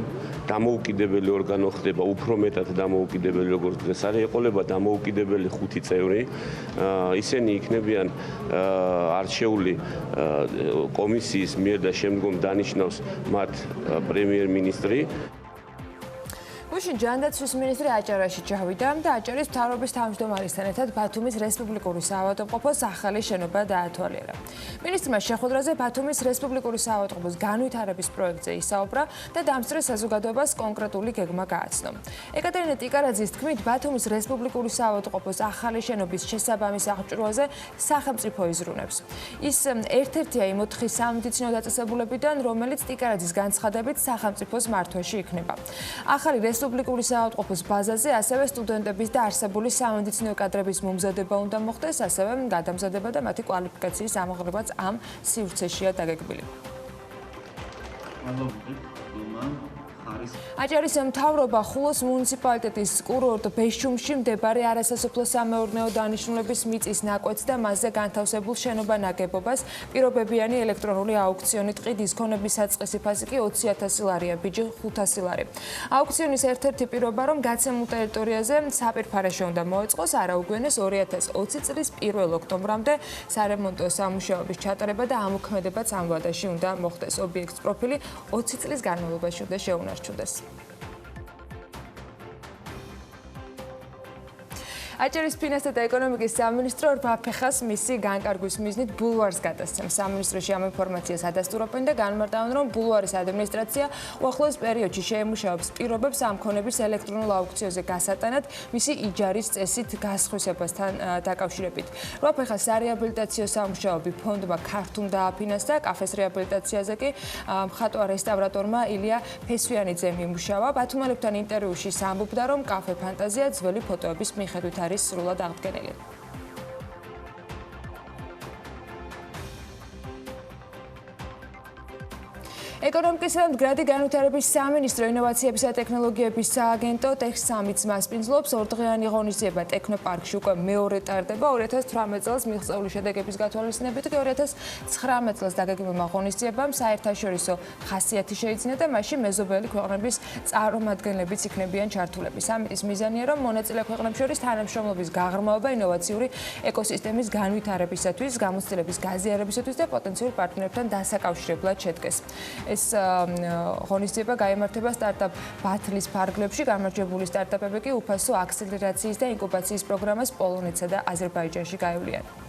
დამოუკიდებელი ორგანო ხდება, უფრო მეტად დამოუკიდებელი, როგორც დღეს არის, ეყოლება დამოუკიდებელი 5 წევრი. ისინი იქნებიან არჩეული კომისიის მიერ და შემდგომ დანიშნავს მათ პრემიერ-მინისტრი. გუშინ ჯანდაცვის მინისტრი აჭარაში ჩავიდა და აჭარის მთავრობის თავმჯდომარესთან ერთად ბათუმის რესპუბლიკური საავადმყოფოს ახალი შენობა დაათვალიერა. მინისტრმა შეხვედრაზე ბათუმის რესპუბლიკური საავადმყოფოს განვითარების პროექტზე ისაუბრა და დამსწრე საზოგადოებას კონკრეტული გეგმა გააცნო. ეკატერინე ტიკარაძის თქმით, ბათუმის რესპუბლიკური საავადმყოფოს ახალი შენობის შესაბამის აღჭურვაზე სახელმწიფო იზრუნებს. ის ერთ-ერთია იმ 4 სამედიცინო დაწესებულებიდან, რომელიც ტიკარაძის განცხადებით სახელმწიფოს მართვაში იქნება. ახალი რესპუბლიკური საავადმყოფოს ბაზაზე ასევე სტუდენტების და არსებული სამედიცინო კადრების მომზადება უნდა მოხდეს, ასევე გადამზადება და მათი კვალიფიკაციის ამაღლებაც ამ სივრცეშია დაგეგმილი. აჭარის მთავრობა ხულოს მუნიციპალიტეტის კურორტ ბეშუმში მდებარე არასასოფლო-სამეურნეო დანიშნულების მიწის ნაკვეთს და მასზე განთავსებულ შენობა-ნაგებობას პირობებიანი ელექტრონული აუქციონით ყიდის ქონების საწყისი ფასი კი 20,000 ლარია, ბიჯი 500 ლარი. აუქციონის ერთ-ერთი პირობა, რომ გაცემულ ტერიტორიაზე საპირფარეშო უნდა მოეწყოს, არაუგვიანეს 2020 წლის 1 ოქტომბრამდე სარემონტო სამუშაოების ჩატარება და ამოქმედებაც ამ ვადაში უნდა მოხდეს. ობიექტს პროფილი 20 წლის განმავლობაში უნდა შეუნარჩუნდეს. აჭარის ფინანსთა და ეკონომიკის სამინისტრო რვაფეხას მისი განკარგვის მიზნით ბულვარს გადასცემს. სამინისტროში ამ ინფორმაციას ადასტურებენ და განმარტავენ, რომ ბულვარის ადმინისტრაცია უახლოეს პერიოდში შეემუშავებს პირობებს ამ ქონების ელექტრონულ აუქციონზე გასატანად მისი იჯარის წესით გასხვისებასთან დაკავშირებით. რვაფეხას სარეაბილიტაციო სამუშაოები ფონდმა ქართულ დააფინანსდა, კაფეს რეაბილიტაციაზე კი მხატვარ რესტავრატორმა ილია ფესვიანიძემ იმუშავა. ბათუმელებთან ინტერვიუში ამბობდა, რომ კაფე ფანტაზია ძველი ფოტოების მიხედვით არის სრულად აღდგენილი. ეკონომიკისა და მდგრადი განვითარების სამინისტრო ინოვაციებისა და ტექნოლოგიების სააგენტო ტექ-3-ს მასპინძლობს ორდღიანი ღონისძიება ტექნოპარკში უკვე მეორე ტარდება 2018 წელს მიღწეული შედეგების გათვალისწინებით კი 2019 წელს დაგეგმებულმა ღონისძიებამ საერთაშორისო ხასიათი შეიძინა და მასში მეზობელი ქვეყნების წარმომადგენლებიც იქნებიან ჩართულები. სამიტის მიზანია რომ მონაწილე ქვეყნებს შორის თანამშრომლობის გაღრმავება ინოვაციური ეკოსისტემის განვითარებისათვის, გამოცდილების გაზიარებისათვის და პოტენციურ პარტნიორებთან დასაკავშირებლად შედგეს. ეს ღონისძიება გაიმართება სტარტაპ ბათლის ფარგლებში, გამარჯვებული სტარტაპები კი უფასო აქსელერაციის და ინკუბაციის პროგრამას პოლონეთსა და აზერბაიჯანში გაევლიან.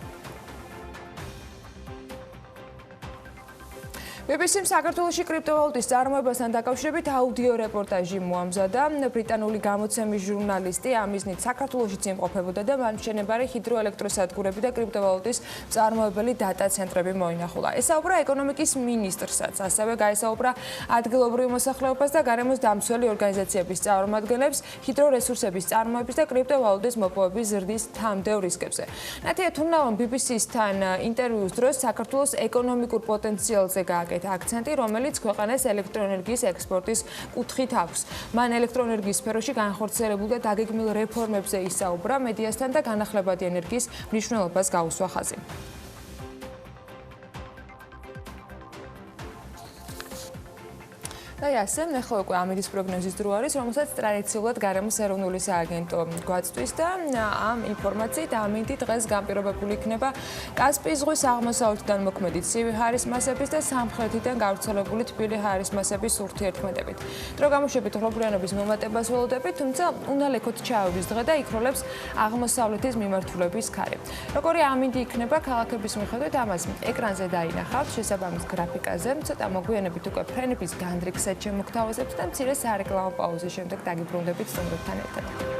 BBC-მ საქართველოში კრიპტოვალუტის წარმოებასთან დაკავშირებით აუდიო რეპორტაჟი მოამზადა. ბრიტანული გამოცემის ჟურნალისტი ამ მიზნით საქართველოშიც იმყოფებოდა და მან მშენებარე ჰიდროელექტროსადგურები და კრიპტოვალუტის წარმოებელი დატა ცენტრები მოინახულა. ესაუბრა ეკონომიკის ministrსაც, ასევე გაესაუბრა ადგილობრივ მოსახლეობას და გარემოს დამცველი ორგანიზაციების წარმომადგენლებს ჰიდრორესურსების წარმოების და კრიპტოვალუტის მოპოვების ზრდის თამდევ რისკებზე. ნათია თუნაუამ BBC-სთან ინტერვიუს დროს საქართველოს ეკონომიკურ პოტენციალზე გააკეთა აქცენტი, რომელიც ქვეყანას ელექტროენერგიის ექსპორტის კუთხით აქვს. მან ელექტროენერგიის სფეროში განხორციელებულ და დაგეგმილ რეფორმებზე ისაუბრა, მედიასთან და განახლებადი ენერგიის მნიშვნელობას გაუსვა ხაზი. და ასე ნახო უკვე ამინდის პროგნოზის დრო არის, რომელსაც ტრადიციულად გარემოს ეროვნული სააგენტო გვაწვდის და ამ ინფორმაციით ამინდი დღეს განპირობებული იქნება კასპიის ზღვის აღმოსავლეთიდან მოქმედი ცივი ჰარის მასების და სამხრეთიდან გავრცელებული თბილი ჰარის მასების ურთიერთქმედებით. დრო გამოშვებით ღრუბლიანობის მომატებას ველოდებით, თუმცა უნალექოთ ჩაევის დღე და იქროლებს აღმოსავლეთის მიმართულების ქარი. როგორი ამინდი იქნება ქალაქების მიხედვით, ამას ეკრანზე დაინახავთ შესაბამის გრაფიკაზე, ცოტა მოგვიანებით უკვე ფრენების განდრიგს შემოგთავაზებთ და მცირე სარეკლამო პაუზის შემდეგ დაგიბრუნდებით სტუმრებთან ერთად.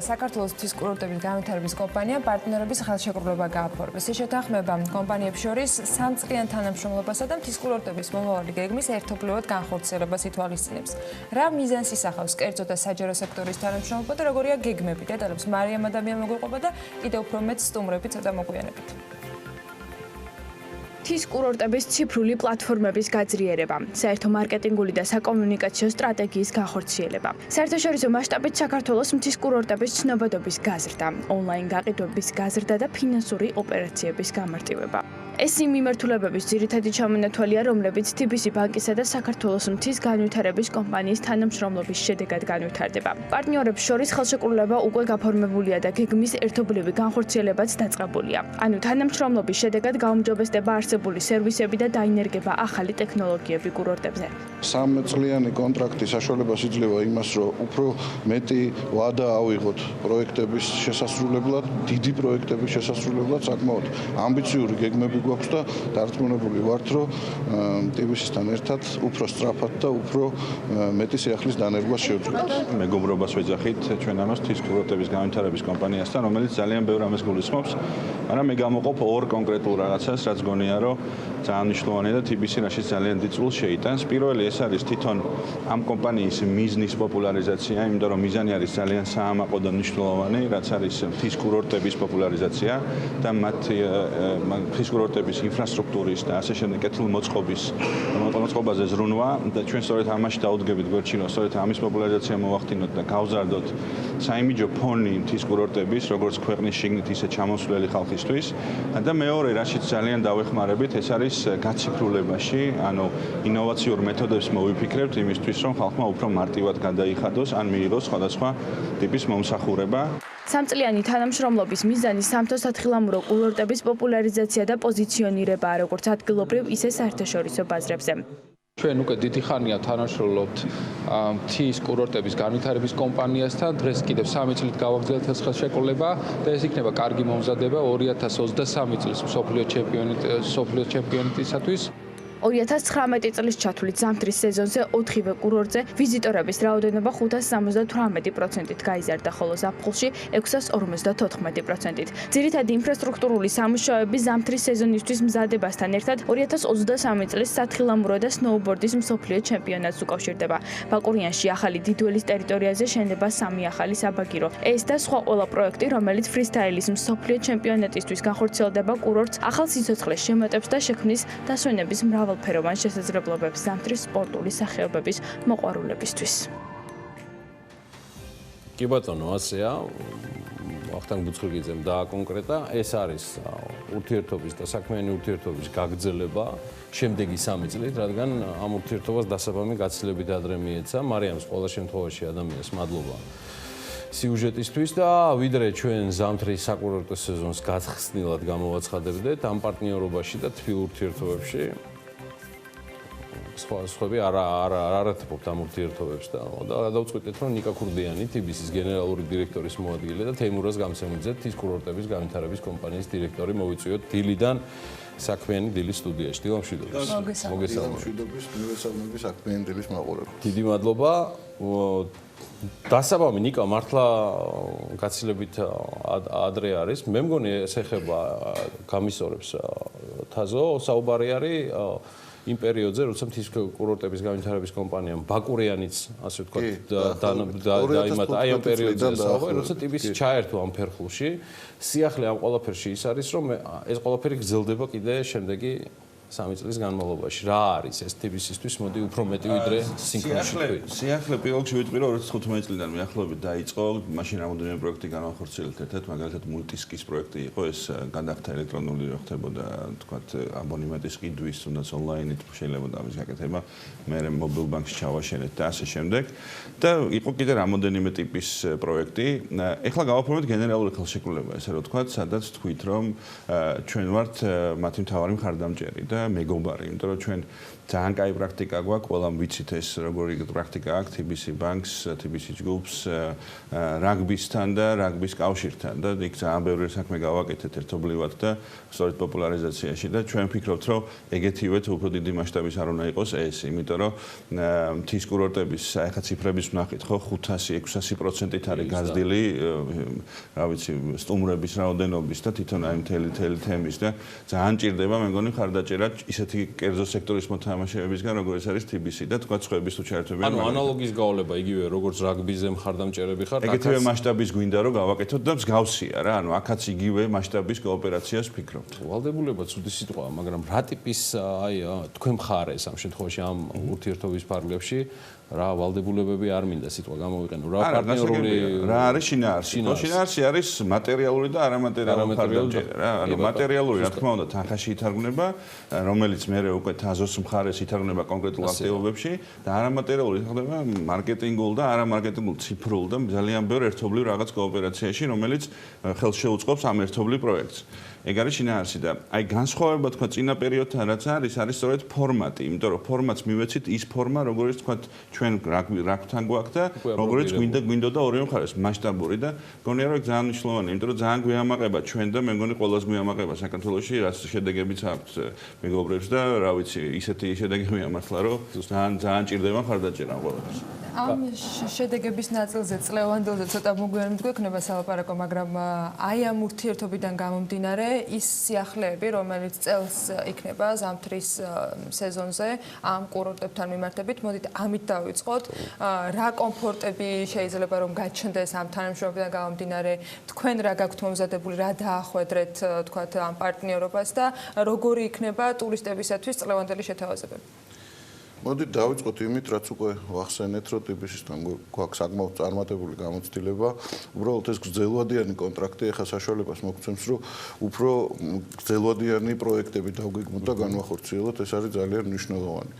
საქართველოს მთის კურორტების განვითარების კომპანიამ პარტნიორების ხელშეკრულება გააფორმეს. ეს შეთანხმება კომპანიებს შორის სამწყიან თანამშრომლობასა და მთის კურორტების მომავალი გეგმის ერთობლივად განხორციელებას ითვალისწინებს. რა მიზანს ისახავს კერძო და საჯარო სექტორის თანამშრომლობა და როგორია გეგმები? დეტალებს მარიამ ადამიანი მოგვიყვება და კიდევ უფრო მეტ სტუმრები ცოტა მოგვიანებით. მთის კურორტების ციფრული პლატფორმების გაძლიერება, საერთო მარკეტინგული და საკომუნიკაციო სტრატეგიის განხორციელება, საერთაშორისო მასშტაბით საქართველოს მთის კურორტების ცნობადობის გაზრდა, ონლაინ გაყიდვების გაზრდა და ფინანსური ოპერაციების გამარტივება. ეს იმ მიმართულებების ძირითადი ჩამონათვალია, რომლებიც TBC ბანკისა და საქართველოს მთის განვითარების კომპანიის თანამშრომლობის შედეგად განვითარდება. პარტნიორებს შორის ხელშეკრულება უკვე გაფორმებულია და გეგმის ერთობლივი განხორციელებაც დაწყებულია. ანუ თანამშრომლობის შედეგად გაუმჯობესდება არსებული სერვისები და დაინერგება ახალი ტექნოლოგიები კურორტებზე. 3 წლიანი კონტრაქტი საშუალებას იძლევა იმას, რომ უფრო მეტი ვადა ავიღოთ პროექტების შესასრულებლად, დიდი პროექტების შესასრულებლად, საკმაოდ ამბიციური გეგმები გვაქვს და დარწმუნებული ვართ, რომ TBC-სთან ერთად უფრო სწრაფად და უფრო მეტი სიახლის დანერგვას შევძლებთ. მეგობრობას ვეძახით ჩვენ ამას თის კურორტების განვითარების კომპანიასთან, რომელიც ძალიან ბევრ ამას გულისხმობს, მაგრამ მე გამოყოფ ორ კონკრეტულ რაღაცას, რაც გონია, რომ ძალიან მნიშვნელოვანია და TBC რაშიც ძალიან დიდ წვლილს შეიტანს. პირველი ეს არის თვითონ ამ კომპანიის მიზნის პოპულარიზაცია, იმიტომ რომ მიზანი არის ძალიან საამაყო და მნიშვნელოვანი, რაც არის თის კურორტების პოპულარიზაცია და მათი თის კურორტების ინფრასტრუქტურის და ასე შემდეგ კეთილმოწყობაზე ზრუნვა და ჩვენ სწორედ ამაში დაუდგებით გვერდში, რომ სწორედ ამის პოპულარიზაცია მოვახდინოთ და გავზარდოთ საიმიჯო ფონი თის კურორტების, როგორც ქვეყნის შიგნით, ისე ჩამოსვლელი ხალხისთვის და მეორე, რაშიც ძალიან დავეხმარებით, ეს არის გაციფრულებაში, ანუ ინოვაციურ მეთოდებს მოვიფიქრებთ იმისთვის, რომ ხალხმა უფრო მარტივად გადაიხადოს ან მიიღოს სხვადასხვა ტიპის მომსახურება. 3 წლიანი თანამშრომლობის მიზანი სამთო სათხილამურო კურორტების პოპულარიზაცია და პოზიციონირებაა, როგორც ადგილობრივ, ისე საერთაშორისო ბაზრებზე. ჩვენ უკვე დიდი ხანია თანამშრომლობთ მთის კურორტების განვითარების კომპანიასთან. დღეს კიდევ 3 წლით გავაგრძელებთ ეს ხელშეკრულება და ეს იქნება კარგი მომზადება 2023 წლის მსოფლიო ჩემპიონატისათვის. 2019 წლის ჩათვლით ზამთრის სეზონზე 4-ვე კურორტზე ვიზიტორების რაოდენობა 578%-ით გაიზარდა, ხოლო ზაფხულში 654%-ით. ძირითადი ინფრასტრუქტურული სამუშაოები ზამთრის სეზონისთვის მზადებასთან ერთად 2023 წლის სათხილამურო და სნოუბორდის მსოფლიო ჩემპიონატს უკავშირდება. ბაკურიანში ახალი დიდველის ტერიტორიაზე შენდება 3 ახალი საბაგირო. ეს და სხვა ყველა პროექტი, რომელიც ფრისტაილის მსოფლიო ჩემპიონატისთვის განხორციელდება კურორტს, ახალ სიცოცხლეს შემატებს და შექმნის დასვენების მრავალფეროვან შესაძლებლობებს ზამთრის სპორტული სახეობების მოყვარულებისთვის. კი ბატონო, ასეა. ვახტანგ ბუცხვიგიძემ დააკონკრეტა, ეს არის ურთიერთობის და საქმიანი ურთიერთობის გაგრძელება შემდეგი 3 წლით, რადგან ამ ურთიერთობას დასაბამი გაცილებით ადრე მიეცა. მარიამს ყოველ შემთხვევაში ადამიანს მადლობა სიუჟეტისთვის და ვიდრე ჩვენ ზამთრის საკურორტო სეზონს გახსნილად გამოვაცხადებდეთ ამ პარტნიორობაში და თბილ ურთიერთობებში სხვები არათებობთ ამ ურთიერთობებს და გადავწყვიტეთ, რომ ნიკა ქურდიანი, TBC-ის გენერალური დირექტორის მოადგილე და თეიმურაზ გამსემიძე, თის კურორტების განვითარების კომპანიის დირექტორი მოვიწვიოთ დილიდან საქმიანი დილის სტუდიაში. დილა მშვიდობის. მშვიდობის საქმიანი დილის მაყურებელს. დიდი მადლობა. დასაბამი ნიკა მართლა გაცილებით ადრე არის. მე მგონი ეს ეხება გამისწორებს თაზო საუბარი არის იმ პერიოდზე, როცა მთის კურორტების განვითარების კომპანიამ ბაკურიანიც, ასე ვთქვათ, დაიმატა აი ამ პერიოდზე, როცა TBC ჩაერთო ამ ფერხულში. სიახლე ამ ყველაფერში ის არის, რომ ეს ყველაფერი გრძელდება კიდე შემდეგი 3 წლის განმავლობაში. რა არის ეს TBC-ისთვის? მოდი უფრო მეტი ვიდრე სინქრონში თქვი. სიახლე პირველში ვიტყვი, რომ 2015 წლიდან მიახლოებით დაიწყო, მაშინ რამოდენიმე პროექტი განახორციელეთ ერთად, მაგალითად მულტისკის პროექტი იყო, ეს გადახდა ელექტრონული რო ხდებოდა, თქვათ, აბონემენტის ყიდვის, თუნდაც ონლაინით შეიძლება ამის გაკეთება, მე მობილ ბანკში ჩავაშენეთ და ასე შემდეგ. და იყო კიდე რამოდენიმე ტიპის პროექტი. ეხლა გავაფორმეთ გენერალური ხელშეკრულება, ესე რომ თქვათ, სადაც თქვით, რომ ჩვენ ვართ მათი მთავარი მხარდამჭერი და მეგობარი, იმიტომ რომ ჩვენ ძალიან კაი პრაქტიკა გვაქვს, ყველამ ვიცით ეს როგორი პრაქტიკა აქვს TBC ბანკს, TBC ჯგუფს, რაგბისთან და რაგბის კავშირთან და იქ ძალიან ბევრი საქმე გავაკეთეთ ერთობლივად და სწორედ პოპულარიზაციაში და ჩვენ ვფიქრობთ, რომ ეგეთივე თუ უფრო დიდი მასშტაბის არ უნდა იყოს ეს, იმიტომ რომ მთის კურორტების ეხა ციფრების ვნახით, ხო 500-600%-ით არის გაზრდილი, რა ვიცი, სტუმრების რაოდენობის და თვითონ აი მთელი თემის და ძალიან ჭირდება მე მგონი ხარდაჭერა ისეთი კერძო სექტორის მოთამაშეებისგან, როგორც არის TBC და თქვა სხვების თუ ჩაერთვებიან. ანუ ანალოგის გავლება იგივე როგორც რაგბიზე მხარდამჭერები ხარ, ეგეთივე მასშტაბის გვინდა რომ გავაკეთოთ და მსგავსია რა, ანუ აქაც იგივე მასშტაბის კოოპერაციას ვფიქრობთ. ვალდებულება ცუდი სიტყვაა, მაგრამ რა ტიპის აი თქვენ მხარეს ამ შემთხვევაში ამ ურთიერთობის ფარგლებში რა ვალდებულებები არ მინდა სიტყვა გამოვიყენო რა პარტნიორული რა არის შინაარსი? შინაარსი არის მატერიალური და არამატერიალური ხარჯები რა. ანუ მატერიალური რა თქმა უნდა თანხაში ითარგმნება, რომელიც მე უკვე თაზოს მხარეს ითარგმნება კონკრეტულ აქტივობებში და არამატერიალური ხდება მარკეტინგულ და არამარკეტინგულ ციფრულ და ძალიან ბევრ ერთობლივ რაღაც კოოპერაციაში, რომელიც ხელს შეუწყობს ამ ერთობლივ პროექტს. ეგ არის შინაარსი და აი განსხვავება თქვა წინა პერიოდთან რაც არის სწორედ ფორმატი, იმიტომ რომ ფორმატს მივეცით ის ფორმა, როგორც თქვა ჩვენ რაკთან გვაქვს და როგორც გვინდოდა ორივე მხარეს მასშტაბური და მგონია რომ ეგ ძალიან მნიშვნელოვანია, იმიტომ რომ ძალიან გვიამაყება ჩვენ და მე მგონი ყველას გვიამაყება საქართველოში რაც შედეგებიც აქვს მეგობრებს და რა ვიცი, ისეთი შედეგები ამართლა რომ ძალიან ჭირდება მხარდაჭერა ყველას. ამ შედეგების ნაწილზე წლევანდელზე ცოტა მოგვიანებით გვექნება სალაპარაკო, მაგრამ აი ამ ურთიერთობიდან გამომდინარე ის სიახლეები, რომელიც წელს იქნება ზამთრის სეზონზე ამ კურორტებთან მიმართებით, მოდით ამით დავიწყოთ. რა კომფორტები შეიძლება რომ გაჩნდეს ამ თანამშრომლობიდან გამომდინარე, თქვენ რა გაქვთ მომზადებული, რა დაახვედრეთ თქვათ ამ პარტნიორობას და როგორი იქნება ტურისტებისათვის წლევანდელი შეთავაზებები? მოდით დავიწყოთ იმით, რაც უკვე ვახსენეთ, რომ ტიბისისთან გვაქვს საკმაოდ წარმატებული გამოცდილება. უბრალოდ ეს გრძელვადიანი კონტრაქტი ეხა საშუალებას მოგცემს, რომ უფრო გრძელვადიანი პროექტები დავგეგმოთ და განვახორციელოთ, ეს არის ძალიან მნიშვნელოვანი.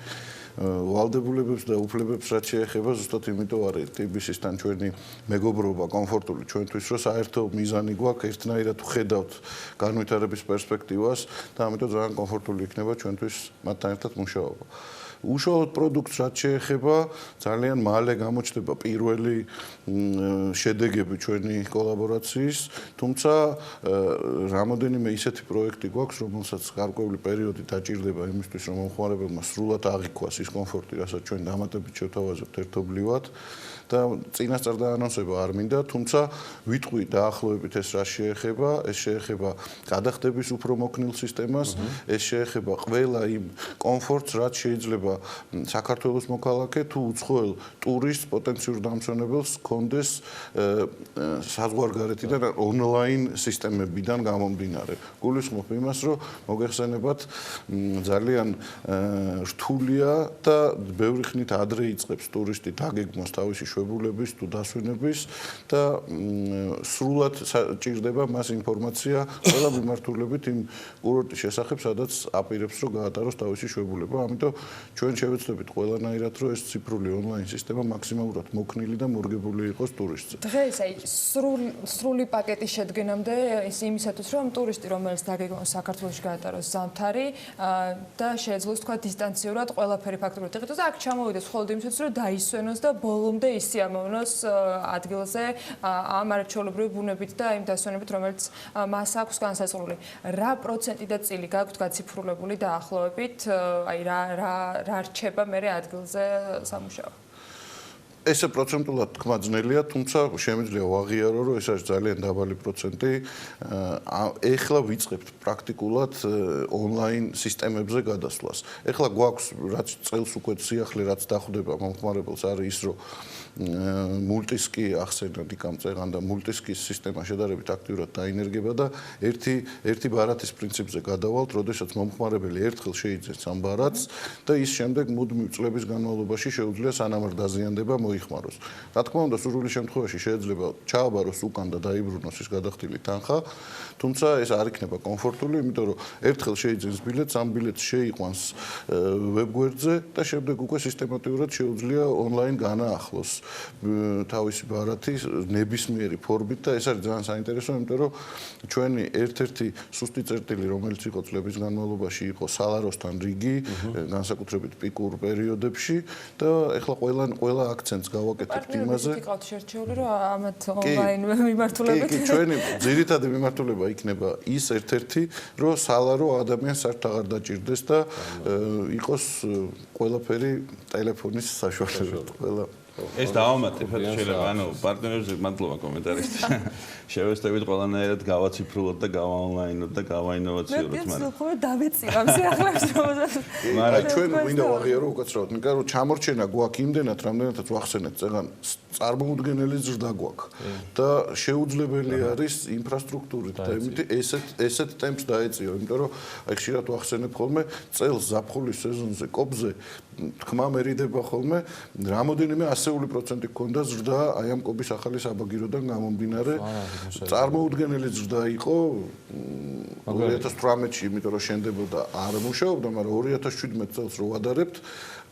ვალდებულებებს და უფლებებს რაც შეეხება, ზუსტად იმიტომ არის ტიბისისთან ჩვენი მეგობრობა კომფორტული ჩვენთვის, რომ საერთო მიზანი გვაქვს, ერთნაირად ვხედავთ განვითარების პერსპექტივას და ამიტომ ძალიან კომფორტული იქნება ჩვენთვის მათთან ერთად მუშაობა. უშუალოდ პროდუქტს რაც შეეხება, ძალიან მალე გამოჩნდება პირველი შედეგები ჩვენი კოლაბორაციის, თუმცა რამოდენიმე ისეთი პროექტი გვაქვს, რომელსაც გარკვეული პერიოდი დაჭირდება იმისთვის, რომ მომხმარებელმა სრულად აღიქვას ის კომფორტი, რასაც ჩვენ დამატებით შევთავაზებთ ერთობლივად. და წინასწარ დაანონსება არ მინდა, თუმცა ვიტყვი დაახლოებით ეს რა შეეხება, ეს შეეხება გადახდების უფრო მოქნილ სისტემას, ეს შეეხება ყველა იმ კომფორტს, რაც შეიძლება საქართველოს მოქალაქე თუ უცხოელ ტურისტს, პოტენციურ დამსვენებელს ჰქონდეს საზღვარგარეთიდან ონლაინ სისტემებიდან გამომდინარე. გულისხმობ იმას, რომ მოგეხსენებათ ძალიან რთულია და ბევრი ხნით ადრე იწყებს ტურისტი დაგეგმოს თავისი შვებულების თუ დასვენების და სრულად ჭირდება მას ინფორმაცია ყველა მიმართულებით იმ კურორტის შესახებ, სადაც აპირებს რომ გაატაროს თავისი შვებულება. ამიტომ ჩვენ შევეცდებით ყველანაირად, რომ ეს ციფრული ონლაინ სისტემა მაქსიმალურად მოქნილი და მორგებული იყოს ტურისტზე. დღეს აი სრული პაკეტის შედგენამდე ის იმისათვის, რომ ტურისტი, რომელიც დაგეგმოს საქართველოში გაატაროს ზამთარი და შეეძლოს თქვა დისტანციურად ყველაფერი ფაქტობრივად იღოს და აქ ჩამოვიდეს მხოლოდ იმისათვის, რომ დაისვენოს და ბოლომდე ისიამოვნოს ადგილზე ამ არაჩვეულებრივი ბუნებით და იმ დასვენებით, რომელიც მას აქვს განსაზღვრული. რა პროცენტი და წილი გაქვთ გაციფრულებული დაახლოებით, აი რა რჩება მერე ადგილზე სამუშაო? ესე პროცენტულად თქმა ძნელია, თუმცა შემიძლია ვაღიარო, რომ ეს არის ძალიან დაბალი პროცენტი. ეხლა ვიწყებთ პრაქტიკულად ონლაინ სისტემებზე გადასვლას. ეხლა გვაქვს რაც წელს უკვე სიახლე რაც დახვდება მომხმარებელს არის ის, რომ მულტისკი ახსენა დიკამ წეღან და მულტისკის სისტემა შედარებით აქტიურად დაინერგება და ერთი ბარათის პრინციპზე გადავალთ, როდესაც მომხმარებელი ერთხელ შეიძენს ამ ბარათს და ის შემდეგ მუდმივ წლების განმავლობაში შეუძლია სანამ არ დაზიანდება მოიხმაროს. რა თქმა უნდა, სრული შემთხვევაში შეიძლება ჩააბაროს უკან და დაიბრუნოს ის გადახდილი თანხა, თუმცა ეს არ იქნება კომფორტული, იმიტომ რომ ერთხელ შეიძენს ბილეთს, ამ ბილეთს შეიყვანს ვებგვერდზე და შემდეგ უკვე სისტემატურად შეუძლია ონლაინ განაახლოს თავისი ბარათი ნებისმიერი ფორმით და ეს არის ძალიან საინტერესო, იმიტომ რომ ჩვენი ერთ-ერთი სუსტი წერტილი, რომელიც იყო წლების განმავლობაში, იყო სალაროსთან რიგი, განსაკუთრებით პიკურ პერიოდებში და ეხლა ყველა აქცენტს გავაკეთებთ იმაზე. იყავთ შერჩეული, რომ ამათ ონლაინ მიმართულებით. კი, ჩვენი ძირითადი მიმართულება იქნება ის ერთ-ერთი, რომ სალარო ადამიანს საერთოდ აღარ დაჭირდეს და იყოს ყველაფერი ტელეფონის საშუალებით, ყველა ეს დავამატებ შეიძლება ანუ პარტნიორებზე მადლობა კომენტარისთვის. შევესწრებით ყველანაირად გავაციფრულოთ და გავაონლაინოთ და გავაინოვაციუროთ, მაგრამ მე დავეწირავ სიახლეებს რომელზეც. მაგრამ ჩვენ მინდა ვაღიარო უკაცრავად, იმიტომ რომ ჩამორჩენა გვაქვს იმდენად, რამდენადაც ვახსენეთ, წეგან წარმოუდგენელი ზრდა გვაქვს და შეუძლებელი არის ინფრასტრუქტურით და იმით ესეთ ტემპს დაეწიო, იმიტომ რომ აი ხშირად ვახსენებ ხოლმე წელს ზაფხულის სეზონზე კობზე თქმა მერიდება ხოლმე რამოდენიმე ასეული პროცენტი გქონდა ზრდა აი ამ კობის ახალი საბაგიროდან გამომდინარე წარმოუდგენელი ზრდა იყო 2018-ში, იმიტომ რომ შენდებოდა არ მუშაობდა, მაგრამ 2017 წელს რო ვადარებთ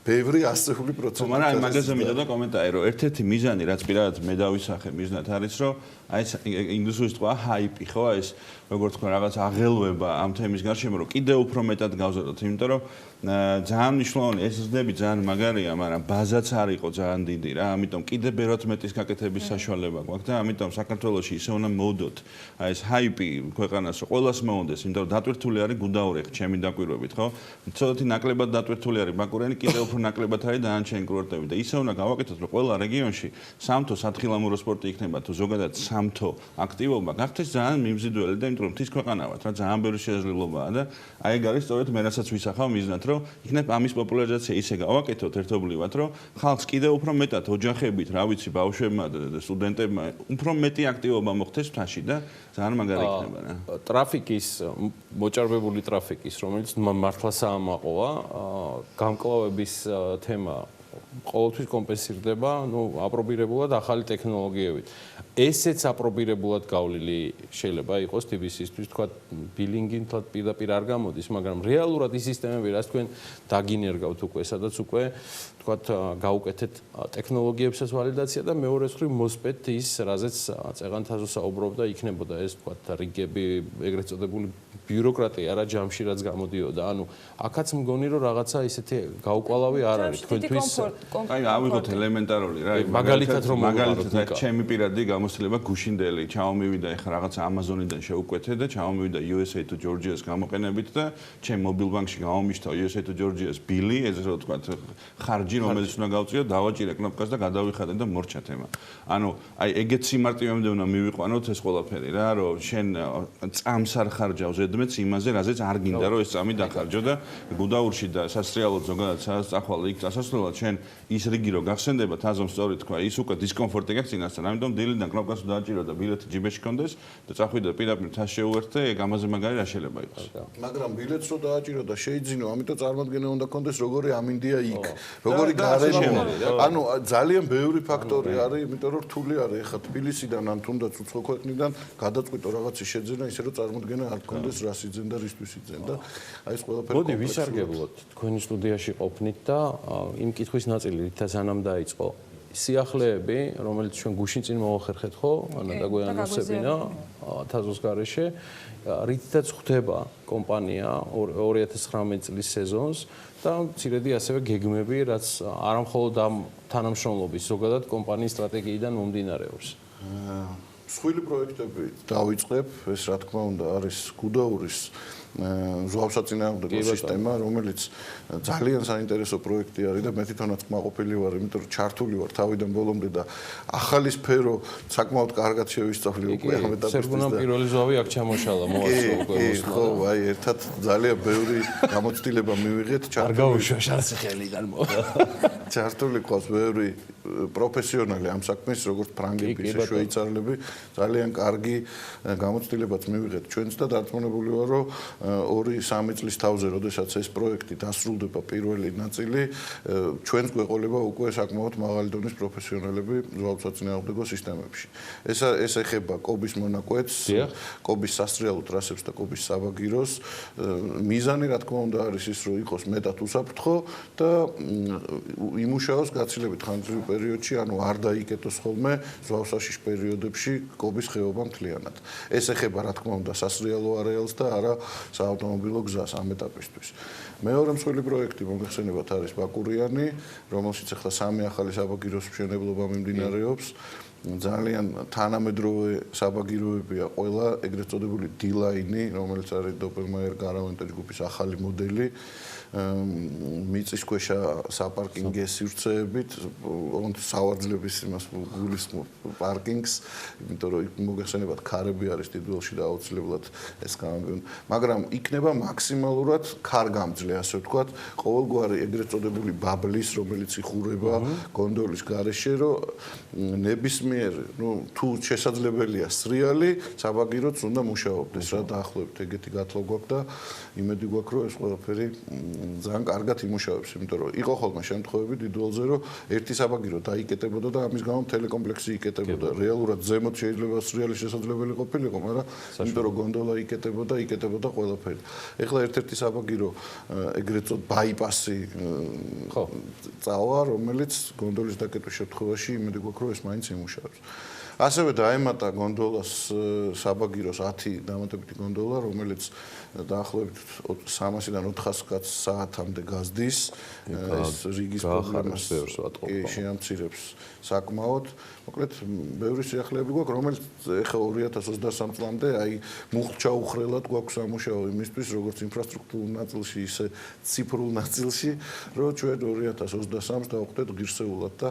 ბევრი ასეული პროცენტი. მაგრამ მაგაზე მინდოდა კომენტარი, რომ ერთ-ერთი მიზანი, რაც პირადად მე დავისახე მიზნად არის, რომ აი ეს ინდუსტრიის თქვა ჰაიპი, ხო, ეს როგორც თქვა რაღაც აღელვება ამ თემის გარშემო, რომ კიდევ უფრო მეტად გავზადოთ, იმიტომ რომ ძალიან მნიშვნელოვანი ეს ზრდები ძალიან მაგარია, მაგრამ ბაზაც არ იყო ძალიან დიდი რა, ამიტომ კიდევ ბევრად მეტის გაკეთების საშუალება გვაქვს და ამიტომ საქართველოში ისე უნდა მოვდოთ აი ეს ჰაიპი ქვეყანას, რომ ყველას მოუნდეს, იმიტომ რომ დატვირთული არის გუდაური, ჩემი დაკვირვებით, ხო? ცოტათი ნაკლებად დატვირთული არის ბაკურიანი, კიდევ უფრო ნაკლებად არის დანარჩენი კურორტები და ისე უნდა გავაკეთოთ, რომ ყველა რეგიონში სამთო სათხილამურო სპორტი იქნება თუ ზოგადად სამთო აქტივობა გახდეს ძალიან მიმზიდველი და იმიტომ რომ მთის ქვეყანა ვართ რა, ძალიან ბევრი შესაძლებლობაა და აი ეგ არის სწორედ მე რასაც ვისახავ მიზნად, რომ იქნებ ამის პოპულარიზაცია ისე გავაკეთოთ ერთობლივად, რომ ხალხს კიდევ უფრო მეტად ოჯახებით, რა ვიცი, ბავშვებმა და სტუდენტებმა უფრო მეტი აქტივობა მოხდეს მთაში და ძალიან მაგარი იქნება რა. ტრაფიკის, მოჭარბებული ტრაფიკის, რომელიც მართლა საამაყოა, გამკლავების თემა ყოველთვის კომპენსირდება, აპრობირებულად ახალი ტექნოლოგიებით. ესეც აპრობირებულად გავლილი შეიძლება იყოს TBC-ისთვის, თქვა ბილინგი თლად პირდაპირ არ გამოდის, მაგრამ რეალურად ის სისტემები, რაც თქვენ დაგინერგავთ უკვე, სადაც უკვე თქვა გაუკეთეთ ტექნოლოგიებსაც ვალიდაცია და მეორე მხრივ მოსპეთ ის, რაზეც წეღანთაზო საუბრობდა, იქნებოდა ეს თქვა რიგები, ეგრეთ წოდებული ბიუროკრატია რა ჯამში რაც გამოდიოდა. ანუ აქაც მგონი რომ რაღაცა ისეთი გაუკვალავი არ არის თქვენთვის. აი ავიღოთ ელემენტარული რა, მაგალითად რომ მაგალითად ჩემი პირადი გამოცდილება გუშინდელი ჩამოვიდა ეხლა რაღაც Amazon-იდან შევუკვეთე და ჩამოვიდა USA to Georgia-ს გამოყენებით და ჩემ მობილ ბანკში გამომიშთა USA to Georgia-ს ბილი, ეს რო თქვა ხარჯი რომელიც უნდა გავწიო, დავაჭირე კნოპკას და გადავიხადე და მორჩა თემა. ანუ აი ეგეთ სიმარტივემდე უნდა მივიყვანოთ ეს ყველაფერი რა, რომ შენ წამს არ ხარჯავს ზედმეტს იმაზე, რაზეც არ გინდა რომ ეს წამი დახარჯო და გუდაურში და სასწრიალოდ ზოგადად სადაც წახვალ იქ წასასვლელად შენ ის რიგი რო გახსენდება თაზომ სწორი თქვა, ის უკვე დისკომფორტი გაქვს წინასწარ, ამიტომ დილიდან კნოპკას დააჭირო და ბილეთი ჯიბეში კონდეს და წახვიდე პირდაპირ თას შეუერთდე, ეგ ამაზე მაგარი რა შეიძლება იყოს. მაგრამ ბილეთს რო დააჭირო და შეიძინო, ამიტომ წარმოადგენა უნდა კონდეს როგორი ამინდია იქ, როგორი გარეშე. ანუ ძალიან ბევრი ფაქტორი არის, იმიტომ რომ რთული არის ეხლა თბილისიდან ან თუნდაც უცხო ქვეყნიდან გადაწყვიტო რაღაცის შეძენა, ისე რომ წარმოადგენა არ კონდეს რას იძენ და რისთვის იძენ და აი ეს ყველაფერი. მოდი ვისარგებლოთ თქვენი სტუდიაში ყოფნით და იმ კითხვის ნაწილი რითაც ანამ დაიწყო. სიახლეები, რომელიც ჩვენ გუშინ წინ მოვახერხეთ, ხო? ანა დაგვეანონსებინა თაზოს გარეშე, რითაც ხვდება კომპანია 2019 წლის სეზონს და მცირედი ასევე გეგმები, რაც არამხოლოდ ამ თანამშრომლობის ზოგადად კომპანიის სტრატეგიიდან მომდინარეობს. მსხვილი პროექტები დავიწყებ, ეს რა თქმა უნდა არის გუდაურის ზღვავსაწინააღმდეგო სისტემა, რომელიც ძალიან საინტერესო პროექტი არის და მე თვითონაც კმაყოფილი ვარ, იმიტომ რომ ჩართული ვარ თავიდან ბოლომდე და ახალი სფერო საკმაოდ კარგად შევისწავლე უკვე ამ ეტაპზე. სერგუნამ პირველი ზვავი აქ ჩამოშალა, მოასწრო უკვე. ხო, აი ერთად ძალიან ბევრი გამოცდილება მივიღეთ, არ გაუშვა შანსი ხელიდან მოვა. ჩართული ყავს ბევრი პროფესიონალი ამ საქმის, როგორც ფრანგები, ისე შვეიცარიელები, ძალიან კარგი გამოცდილებაც მივიღეთ ჩვენც და დარწმუნებული ვარ, რომ 2-3 წლის თავზე, როდესაც ეს პროექტი დასრულდება პირველი ნაწილი, ჩვენს გვეყოლება უკვე საკმაოდ მაღალი დონის პროფესიონალები ზღვავსაწინააღმდეგო სისტემებში. ეს ეხება კობის მონაკვეთს, კობის სასრიალო ტრასებს და კობის საბაგიროს. მიზანი, რა თქმა უნდა, არის ის, რომ იყოს მეტად უსაფრთხო და იმუშაოს გაცილებით ხანგრძლივ პერიოდში, ანუ არ დაიკეტოს ხოლმე ზღვავსაშიშ პერიოდებში კობის ხეობა მთლიანად. ეს ეხება, რა თქმა უნდა, სასრიალო არეალს და არა საავტომობილო გზას ამ ეტაპისთვის. მეორე მსხვილი პროექტი მომიხსენებათ არის ბაკურიანი, რომელშიც ახლა 3 ახალი საბაგიროს მშენებლობა მიმდინარეობს. ძალიან თანამედროვე საბაგიროებია ყველა ეგრეთ წოდებული დილაინი, რომელიც არის დოპელმაიერ გარავენტაჯ ჯგუფის ახალი მოდელი. მიწისქვეშა საპარკინგის სივრცეებით, სავარძლების იმას გულისხმობ პარკინგს, იმიტომ რომ მოგეხსენებათ ქარები არის დიდველში და აუცილებლად ეს გამომგონ. მაგრამ იქნება მაქსიმალურად ქარგამძლე, ასე ვთქვათ, ყოველგვარი ეგრეთ წოდებული ბაბლის, რომელიც იხურება გონდოლის გარეშე, რომ ნებისმიერ, თუ შესაძლებელია სრიალი, საბაგიროც უნდა მუშაობდეს, რა დაახლოებით ეგეთი გათვლა გვაქვს და იმედი გვაქვს, რომ ეს ყველაფერი ძალიან კარგად იმუშავებს, იმიტომ რომ იყო ხოლმე შემთხვევები დიდველზე, რომ ერთი საბაგირო დაიკეტებოდა და ამის გამო ტელეკომპლექსი იკეტებოდა. რეალურად ზემოთ შეიძლება სრიალი შესაძლებელი ყოფილიყო, მაგრამ იმიტომ რომ გონდოლა იკეტებოდა ყველაფერი. ეხლა ერთ-ერთი საბაგირო ეგრეთ წოდ ბაიპასი წავა, რომელიც გონდოლის დაკეტვის შემთხვევაში იმედი გვაქვს, რომ ეს მაინც იმუშავებს. ასევე დაემატა გონდოლას საბაგიროს 10 დამატებითი გონდოლა, რომელიც დაახლოებით 300-დან 400 საათამდე გაზდის. ეს რიგის პრობლემას შეამცირებს საკმაოდ. მოკლედ, ბევრი სიახლეები გვაქვს, რომელიც ეხლა 2023 წლამდე აი მუხტჩაუხრელად გვაქვს სამუშაო იმისთვის, როგორც ინფრასტრუქტურულ ნაწილში, ისე ციფრულ ნაწილში, რომ ჩვენ 2023-ს დავხვდეთ ღირსეულად და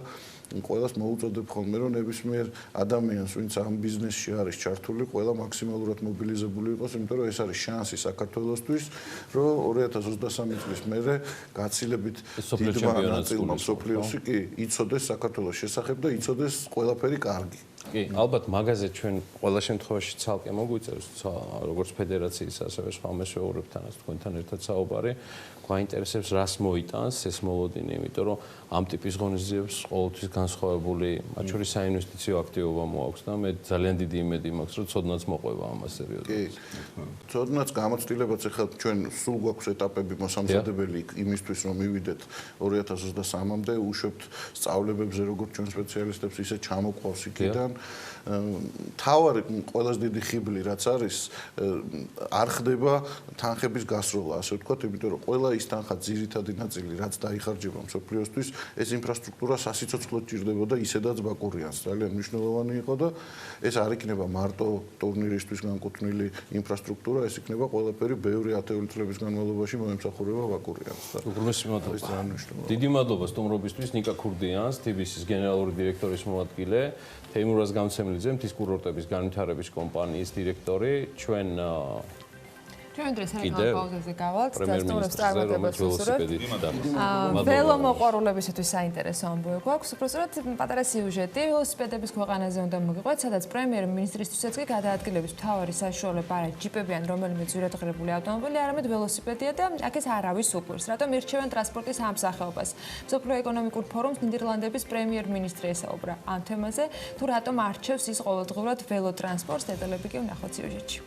ყველას მოუწოდებ ხოლმე, რომ ნებისმიერ ადამიანს, ვინც ამ ბიზნესში არის ჩართული, ყველა მაქსიმალურად მობილიზებული იყოს, იმიტომ რომ ეს არის შანსი საქართველოსთვის, რომ 2023 წლის მერე გაცილებით დიდმა ნაწილმა მსოფლიოსი კი იცოდეს საქართველოს შესახებ და იცოდეს ყველაფერი კარგი. კი, ალბათ მაგაზე ჩვენ ყველა შემთხვევაში ცალკე მოგვიწერს, როგორც ფედერაციის, ასევე სხვა მესვეურებთანაც თქვენთან ერთად საუბარი. გვაინტერესებს რას მოიტანს ეს მოლოდინი, იმიტომ რომ ამ ტიპის ღონისძიებებს ყოველთვის განსხვავებული, მათ შორის საინვესტიციო აქტივობა მოაქვს და მე ძალიან დიდი იმედი მაქვს, რომ ცოდნაც მოყვება ამას სერიოზულად. კი. ცოდნაც გამოცდილებაც ახლა ჩვენ სულ გვაქვს ეტაპები მოსამზადებელი იმისთვის, რომ მივიდეთ 2023-მდე, უშვებთ სწავლებებზე, როგორც ჩვენ სპეციალისტებს, ისე ჩამოყვავს იქიდან. თავარი ყველაზე დიდი ხიბლი რაც არის, არ ხდება თანხების გასროლა, ასე ვთქვათ, იმიტომ რომ ყველა ის თანხა ძირითადი ნაწილი, რაც დაიხარჯება მსოფლიოსთვის, ეს ინფრასტრუქტურა სასიცოცხლოდ ჭირდებოდა ისედაც ბაკურიანს. ძალიან მნიშვნელოვანი იყო და ეს არ იქნება მარტო ტურნირისთვის განკუთვნილი ინფრასტრუქტურა, ეს იქნება ყველაფერი ბევრი ათეული წლების განმავლობაში მოემსახურება ბაკურიანს. უგრმესი მადლობა. დიდი მადლობა სტუმრობისთვის ნიკა ქურდიანს, TBC-ის გენერალური დირექტორის მოადგილე, თეიმურაზ გამცემლიძე, მთის კურორტების განვითარების კომპანიის დირექტორი, ჩვენ დღეს რეკლამ პაუზაზე გავალთ და სტუმრებს წარმატებას ვუსურვებთ. მადლობა. ველომოყვარულებისათვის საინტერესო ამბავი გვაქვს. უბრალოდ პატარა სიუჟეტი ველოსიპედების ქვეყანაზე უნდა მოგიყვეთ, სადაც პრემიერ-მინისტრისთვისაც კი გადაადგილების მთავარი საშუალება არა ჯიპები ან რომელიმე ძვირადღირებული ავტომობილი, არამედ ველოსიპედია და აქ ეს არავის უყვირს. რატომ ირჩევენ ტრანსპორტის ამ სახეობას? მსოფლიო ეკონომიკურ ფორუმს ნიდერლანდების პრემიერ-მინისტრი ესაუბრა ამ თემაზე, თუ რატომ არჩევს ის ყოველდღიურად ველოტრანსპორტს, დეტალები კი ვნახოთ სიუჟეტში.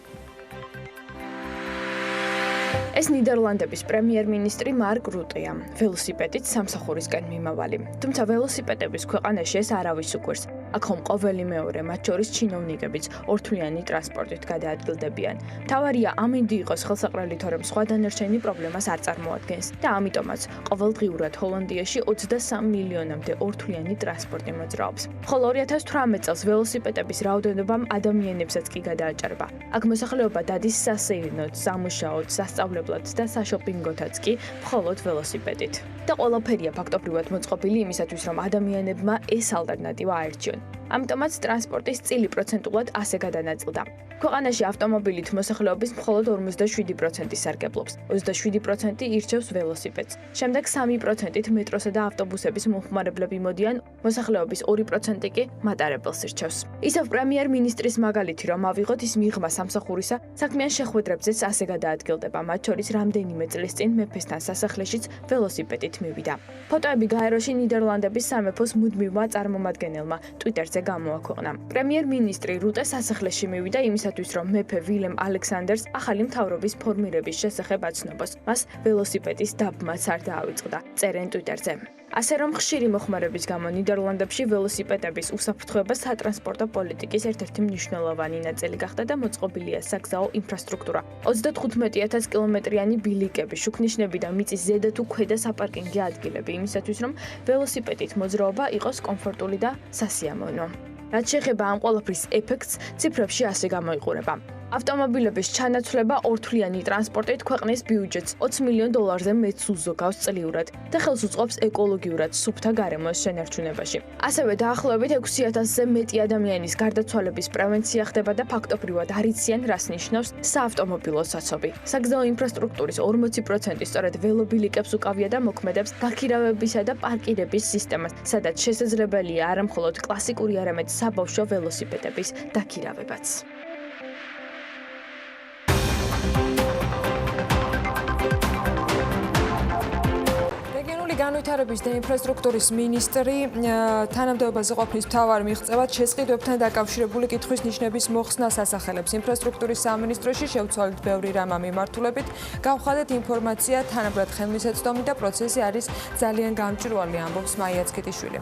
ეს ნიდერლანდების პრემიერ-მინისტრი მარკ რუტეა. ველოსიპედით სამსახურისკენ მიმავალი. თუმცა ველოსიპედების ქვეყანაში ეს არავის უყვირს. აქ ხომ ყოველი მეორე, მათ შორის ჩინოვნიკებიც ორთვლიანი ტრანსპორტით გადაადგილდებიან. მთავარია ამინდი იყოს ხელსაყრელი, თორემ სხვა დანარჩენი პრობლემას არ წარმოადგენს და ამიტომაც ყოველდღიურად ჰოლანდიაში 23 მილიონამდე ორთვლიანი ტრანსპორტი მოძრაობს. ხოლო 2018 წელს ველოსიპედების რაოდენობამ ადამიანებსაც კი გადააჭარბა. აქ მოსახლეობა დადის სასეირნოდ, სამუშაოდ, სასწავლებლად და საშოპინგოთაც კი მხოლოდ ველოსიპედით. და ყველაფერია ფაქტობრივად მოწყობილი იმისათვის, რომ ადამიანებმა ეს ალტერნატივა აერჩიონ. ამიტომაც ტრანსპორტის წილი პროცენტულად ასე გადანაწილდა. ქვეყანაში ავტომობილით მოსახლეობის მხოლოდ 47% სარგებლობს, 27% ირჩევს ველოსიპედს. შემდეგ 3%-ით მეტროსა და ავტობუსების მომხმარებლები მოდიან, მოსახლეობის 2% კი მატარებელს ირჩევს. ისევ პრემიერ-მინისტრის მაგალითი რომ ავიღოთ, ის მიღმა სამსახურისა საქმიან შეხვედრებზეც ასე გადაადგილდება, მათ შორის რამდენიმე წლის წინ მეფესთან სასახლეშიც ველოსიპედით მივიდა. ფოტოები გაეროში ნიდერლანდების სამეფოს მუდმივმა წარმომადგენელმა ტვიტერზე გამოაქვეყნა. პრემიერ-მინისტრი რუტე სასახლეში მივიდა იმისათვის, რომ მეფე ვილემ ალექსანდერს ახალი მთავრობის ფორმირების შესახებ აცნობას. მას ველოსიპედის დაბმაც არ დაავიწყდა. წერენ ტვიტერზე. ასე რომ ხშირი მოხმარების გამო ნიდერლანდებში ველოსიპედების უსაფრთხოება სატრანსპორტო პოლიტიკის ერთ-ერთი მნიშვნელოვანი ნაწილი გახდა და მოწყობილია საგზაო ინფრასტრუქტურა. 35,000 კილომეტრიანი ბილიკები, შუქნიშნები და მიწის ზედა თუ ქვედა საპარკინგი ადგილები იმისათვის, რომ ველოსიპედით მოძრაობა იყოს კომფორტული და სასიამოვნო. რაც შეეხება ამ ყველაფრის ეფექტს, ციფრებში ასე გამოიყურება. ავტომობილების ჩანაცვლება ორთვლიანი ტრანსპორტით ქვეყნის ბიუჯეტს $20 მილიონზე მეტს უზოგავს წლიურად და ხელს უწყობს ეკოლოგიურად სუფთა გარემოს შენარჩუნებაში. ასევე დაახლოებით 6,000-ზე მეტი ადამიანის გარდაცვალების პრევენცია ხდება და ფაქტობრივად არ იციან, რას ნიშნავს საავტომობილო საცობი. საგზაო ინფრასტრუქტურის 40% სწორედ ველობილიკებს უკავია და მოქმედებს გაქირავებისა და პარკირების სისტემას, სადაც შესაძლებელია არა მხოლოდ კლასიკური, არამედ საბავშვო ველოსიპედების დაქირავებაც. განვითარების და ინფრასტრუქტურის მინისტრი თანამდებობაზე ყოფნის მთავარ მიღწევად შესყიდვებთან დაკავშირებული კითხვის ნიშნების მოხსნას ასახელებს. ინფრასტრუქტურის სამინისტროში შევცვალეთ ბევრი რამ მიმართულებით, გავხადეთ ინფორმაცია თანაბრად ხელმისაწვდომი და პროცესი არის ძალიან გამჭვირვალე, ამბობს მაია ცქიტიშვილი.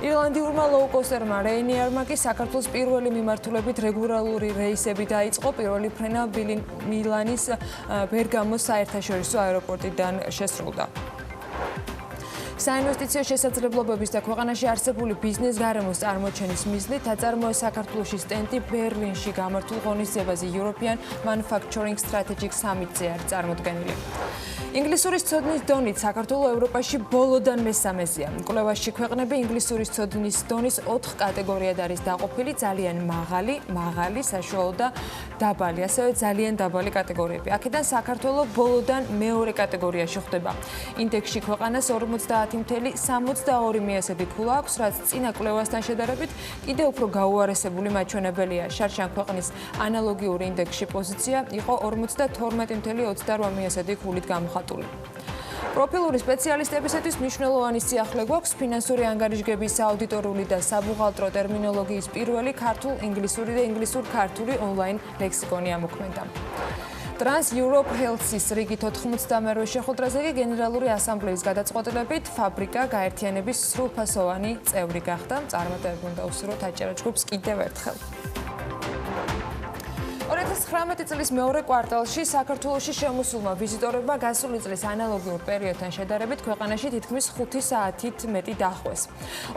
ირლანდიურმა ლოუკოსტერმა რეინეარმა კი საქართველოს პირველი მიმართულებით რეგულარული რეისები დაიწყო. პირველი ფრენა მილანის ბერგამოს საერთაშორისო აეროპორტიდან შესრულდა. საინვესტიციო შესაძლებლობების და ქვეყანაში არსებული ბიზნეს გარემოს წარმოჩენის მიზნით აწარმოეს საქართველოში სტენდი ბერლინში გამართულ ღონისძიებაზე European Manufacturing Strategic Summit-ზე არის წარმოდგენილი. ინგლისურის ცოდნის დონით საქართველო ევროპაში ბოლოდან მესამეზეა. კვლევაში ქვეყნები ინგლისურის ცოდნის დონის 4 კატეგორიად არის დაყოფილი: ძალიან მაღალი, საშუალო და დაბალი, ასევე ძალიან დაბალი კატეგორიები. აქედან საქართველო ბოლოდან მეორე კატეგორიაში ხვდება. ინდექსში ქვეყანას 50.72 ქულა აქვს, რაც წინა კვლევასთან შედარებით კიდევ უფრო გაუარესებული მაჩვენებელია. შარშან ქვეყნის ანალოგიური ინდექსში პოზიცია იყო 52.28 ქულით გამოხატული. პროფილური სპეციალისტებისათვის მნიშვნელოვანი სიახლე გვაქვს ფინანსური ანგარიშგების აუდიტორული და საბუღალტრო ტერმინოლოგიის პირველი ქართულ-ინგლისური და ინგლისურ-ქართული ონლაინ ლექსიკონი ამოქმედა. Trans Europe Health-ის რიგით 92 შეხვედრაზე კი გენერალური ასამბლეის გადაწყვეტილებით ფაბრიკა გაერთიანების სრულფასოვანი წევრი გახდა. წარმატებები უნდა უსურვოთ აჭარა ჯგუფს კიდევ ერთხელ. 2019 წლის მეორე კვარტალში საქართველოში შემოსულმა ვიზიტორებმა გასული წლის ანალოგიურ პერიოდთან შედარებით ქვეყანაში თითქმის 5 საათით მეტი დაჰყვეს.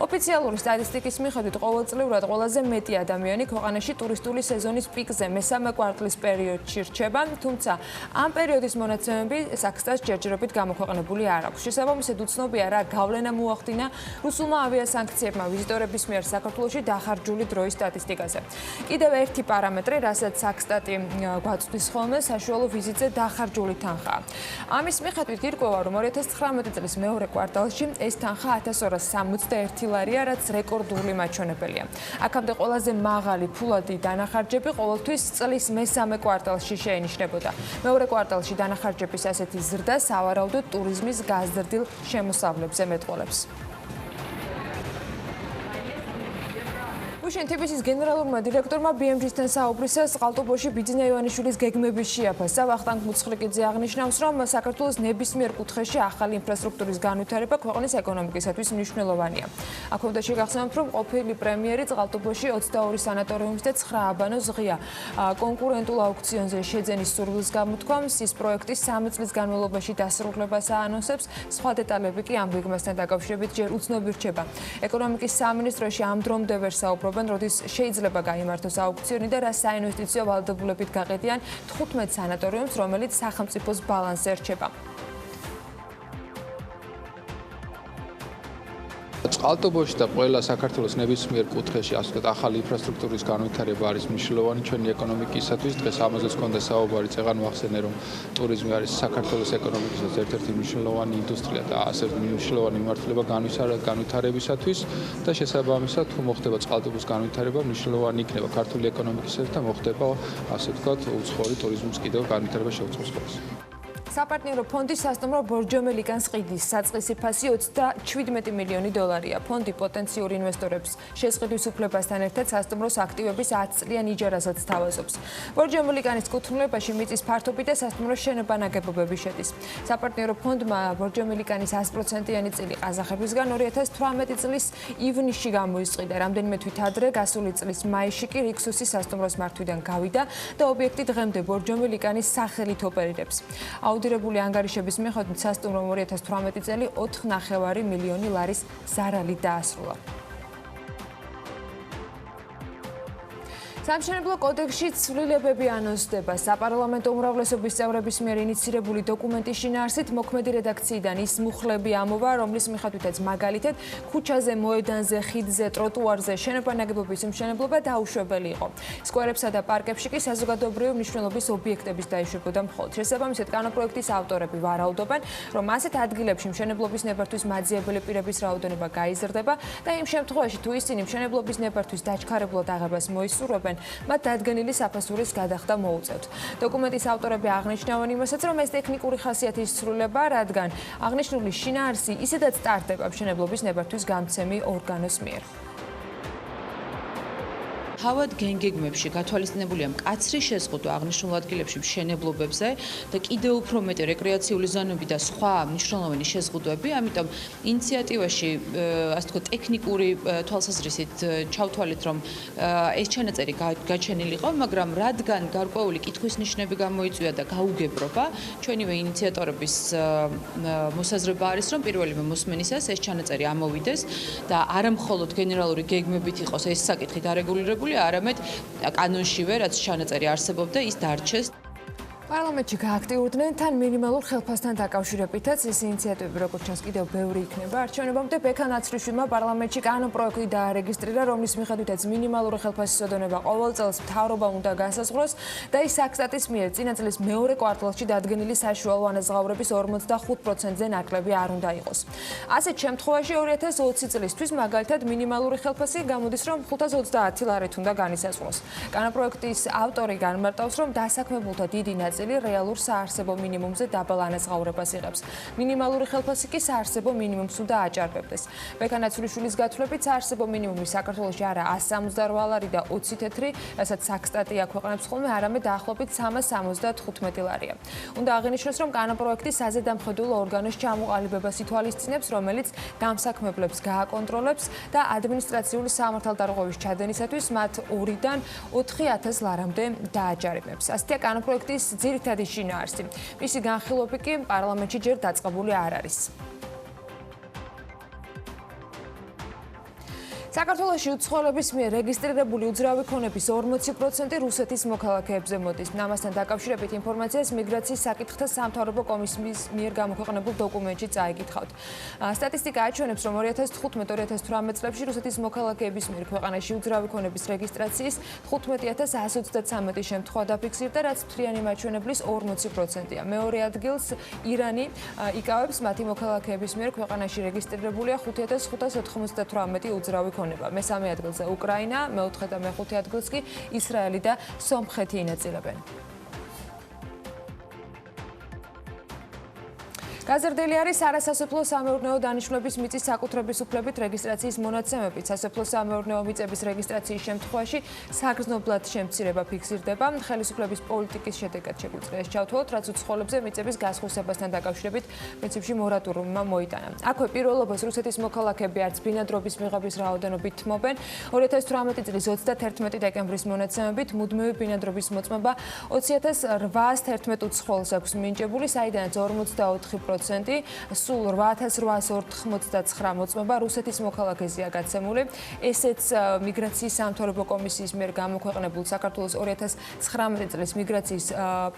ოფიციალური სტატისტიკის მიხედვით ყოველწლიურად ყველაზე მეტი ადამიანი ქვეყანაში ტურისტული სეზონის პიკზე მესამე კვარტლის პერიოდში რჩება, თუმცა ამ პერიოდის მონაცემები საქსტას ჯერჯერობით გამოქვეყნებული არ აქვს. შესაბამისად უცნობია რა გავლენა მოახდინა რუსულმა ავიასანქციებმა ვიზიტორების მიერ საქართველოში დახარჯული დროის სტატისტიკაზე. კიდევ ერთი პარამეტრი, რასაც საქსტატი გვაწვდის ხოლმე საშუალო ვიზიტზე დახარჯული თანხაა. ამის მიხედვით ირკვევა, რომ 2019 წლის მეორე კვარტალში ეს თანხა 1261 ლარია, რაც რეკორდული მაჩვენებელია. აქამდე ყველაზე მაღალი ფულადი დანახარჯები ყოველთვის წლის მესამე კვარტალში შეინიშნებოდა. მეორე კვარტალში დანახარჯების ასეთი ზრდა სავარაუდოდ ტურიზმის გაზრდილ შემოსავლებზე მეტყველებს. TBC-ის გენერალურმა დირექტორმა BMG-თან საუბრისას ყალტობოში ბიძინა ივანიშვილის გეგმების შეაფასა. ვახტანგ მუცხლიკიძე აღნიშნავს, რომ საქართველოს ნებისმიერ კუთხეში ახალი ინფრასტრუქტურის განვითარება ქვეყნის ეკონომიკისათვის მნიშვნელოვანია. აქ უნდა შეგახსენოთ, რომ ყოფილი პრემიერი ყალტობოში 22 სანატორიუმის და 9 აბანოს ღია კონკურენტულ აუქციონზე შეძენის სურვილს გამოთქვამს. ის პროექტის 3 წლის განმავლობაში დასრულებას აანონსებს. სხვა დეტალები კი ამ გეგმასთან დაკავშირებით ჯერ უცნობი რჩება. ეკონომიკის სამინისტროში ამ დრომდე ვერ საუბრობენ, როდის შეიძლება გაიმართოს აუქციონი და რა საინვესტიციო ვალდებულებით გაყიდიან 15 სანატორიუმს, რომელიც სახელმწიფოს ბალანსზე რჩება. წყალტუბოში და ყველა საქართველოს ნებისმიერ კუთხეში ასე ვთქვათ ახალი ინფრასტრუქტურის განვითარება არის მნიშვნელოვანი ჩვენი ეკონომიკისათვის. დღეს ამაზეც გქონდა საუბარი, წეგან ვახსენე, რომ ტურიზმი არის საქართველოს ეკონომიკისათვის ერთ-ერთი მნიშვნელოვანი ინდუსტრია და ასე მნიშვნელოვანი მიმართულება განვითარებისათვის და შესაბამისად თუ მოხდება წყალტუბოს განვითარება, მნიშვნელოვანი იქნება ქართული ეკონომიკისათვის და მოხდება ასე ვთქვათ უცხოური ტურიზმის კიდევ განვითარება შეუწყოს ხოლმე. საპარტნიორო ფონდის სასტუმრო ბორჯომელიკანს ყიდის საწყისი ფასი 37 მილიონი დოლარია. ფონდი პოტენციურ ინვესტორებს შესყიდვის უფლებასთან ერთად სასტუმროს აქტივების 10 წლიან იჯარასაც თავაზობს. ბორჯომელიკანის კუთვნილებაში მიწის ფართობი და სასტუმროს შენობა ნაგებობები შედის. საპარტნიორო ფონდმა ბორჯომელიკანის 100%-იანი წილი ყაზახებისგან 2018 წლის ივნისში გამოისყიდა. რამდენიმე თვით ადრე გასული წლის მაისში კი რიქსუსის სასტუმროს მართვიდან გავიდა და ობიექტი დღემდე ბორჯომელიკანის სახელით ოპერირებს. აუდირებული ანგარიშების მიხედვით სასტუმრომ 2018 წელი 4,9 მილიონი ლარის ზარალით დაასრულა. სამშენებლო კოდექსში ცვლილებები ანონსდება. საპარლამენტო უმრავლესობის წევრების მიერ ინიცირებული დოკუმენტის შინაარსით მოქმედი რედაქციიდან ის მუხლები ამოვა, რომლის მიხედვითაც მაგალითად ქუჩაზე, მოედანზე, ხიდზე, ტროტუარზე შენობა ნაგებობის მშენებლობა დაუშვებელი იყო. სკვერებსა და პარკებში კი საზოგადოებრივი მნიშვნელობის ობიექტების დაიშვებოდა მხოლოდ. შესაბამისად, კანონპროექტის ავტორები ვარაუდობენ, რომ ასეთ ადგილებში მშენებლობის ნებართვის მაძიებელი პირების რაოდენობა გაიზრდება და იმ შემთხვევაში, თუ ისინი მშენებლობის ნებართვის დაჩქარებლად აღებას მოისურვებენ, მათ დადგენილი საფასურის გადახდა მოუწევთ. დოკუმენტის ავტორები აღნიშნავენ იმასაც, რომ ეს ტექნიკური ხასიათის ცვლილება, რადგან აღნიშნული შინაარსი ისედაც ტარდება მშენებლობის ნებართვის გამცემი ორგანოს მიერ. თავად გენგეგმებში გათვალისწინებულია მკაცრი შეზღუდვა აღნიშნულ ადგილებში მშენებლობებზე და კიდევ უფრო მეტი რეკრეაციული ზონები და სხვა მნიშვნელოვანი შეზღუდვები, ამიტომ ინიციატივაში, ასე ვთქვათ, ტექნიკური თვალსაზრისით ჩავთვალეთ, რომ ეს ჩანაწერი გაჩენილიყო, მაგრამ რადგან გარკვეული კითხვის ნიშნები გამოიწვია და გაუგებრობა, ჩვენივე ინიციატორების მოსაზრება არის, რომ პირველივე მოსმენისას ეს ჩანაწერი ამოვიდეს და არა მხოლოდ გენერალური გეგმებით იყოს ეს საკითხი დარეგულირებული, არამედ კანონშივე, რაც ჩანაწერი არსებობდა, ის დარჩეს. პარლამენტში გააქტიურდნენ თან მინიმალურ ხელფასთან დაკავშირებითაც ეს ინიციატივები როგორც ჩანს კიდევ ბევრი იქნება. არჩევნებამდე ბექან აცრიშვილმა პარლამენტში კანონპროექტი დაარეგისტრირა, რომლის მიხედვითაც მინიმალური ხელფასის ოდენება ყოველ წელს მთავრობამ უნდა განსაზღვროს და ის საქსტატის მიერ წინა წლის მეორე კვარტალში დადგენილი საშუალო ანაზღაურების 45%-ზე ნაკლები არ უნდა იყოს. ასეთ შემთხვევაში 2020 წლისთვის მაგალითად მინიმალური ხელფასი გამოდის, რომ 530 ლარით უნდა განისაზღვროს. კანონპროექტის ავტორი განმარტავს, რომ დასაქმებულთა დიდი ნაწილი რეალურ საარსებო მინიმუმზე დაბალ ანაზღაურებას იღებს. მინიმალური ხელფასი კი საარსებო მინიმუმს უნდა აჭარბებდეს. ბექან აცრიშვილის გათვლებით საარსებო მინიმუმი საქართველოში არა 168 ლარი და 20 თეთრი, რასაც საქსტატი აქვეყნებს ხოლმე, არამედ დაახლოებით 375 ლარია. უნდა აღინიშნოს, რომ კანონპროექტი საზედამხედველო ორგანოს ჩამოყალიბებას ითვალისწინებს, რომელიც დამსაქმებლებს გააკონტროლებს და ადმინისტრაციული სამართალდარღვევის ჩადენისათვის მათ 2-დან 4000 ლარამდე დააჯარიმებს. ასეთია კანონპროექტის ძირითადი შინაარსი. მისი განხილვები კი პარლამენტში ჯერ დაწყებული არ არის. საქართველოში უცხოელების მიერ რეგისტრირებული უძრავი ქონების 40% რუსეთის მოქალაქეებზე მოდის. ამასთან დაკავშირებით ინფორმაციას მიგრაციის საკითხთა სამთავრობო კომისიის მიერ გამოქვეყნებულ დოკუმენტში წაიკითხავთ. სტატისტიკა აჩვენებს, რომ 2015-2018 წლებში რუსეთის მოქალაქეების მიერ ქვეყანაში უძრავი ქონების რეგისტრაციის 15133 შემთხვევა დაფიქსირდა, რაც მთლიანი მაჩვენებლის 40%-ია. მეორე ადგილს ირანი იკავებს, მათი მოქალაქეების მიერ ქვეყანაში რეგისტრირებულია 5598 უძრავი ქონება. მესამე ადგილზე უკრაინა, მეოთხე და მეხუთე ადგილს კი ისრაელი და სომხეთი ინაწილებენ. გაზრდილი არის არასასოფლო სამეურნეო დანიშნულების მიწის საკუთრების უფლებით რეგისტრაციის მონაცემებით. სასოფლო სამეურნეო მიწების რეგისტრაციის შემთხვევაში საგრძნობლად შემცირება ფიქსირდება. ხელისუფლების პოლიტიკის შედეგად შეგვიძლია ეს ჩავთვალოთ, რაც უცხოელებზე მიწების გასხვისებასთან დაკავშირებით პრინციპში მორატურუმმა მოიტანა. აქვე პირველობას რუსეთის მოქალაქეები არც ბინადრობის მიღების რაოდენობით თმობენ. 2018 წლის 31 დეკემბრის მონაცემებით მუდმივი ბინადრობის მოწმობა 20811 უცხოელს აქვს მინიჭებული, საიდანაც 44% სულ 8889 მოწმობა რუსეთის მოქალაქეზეა გაცემული. ესეც მიგრაციის სამთავრობო კომისიის მიერ გამოქვეყნებულ საქართველოს 2019 წლის მიგრაციის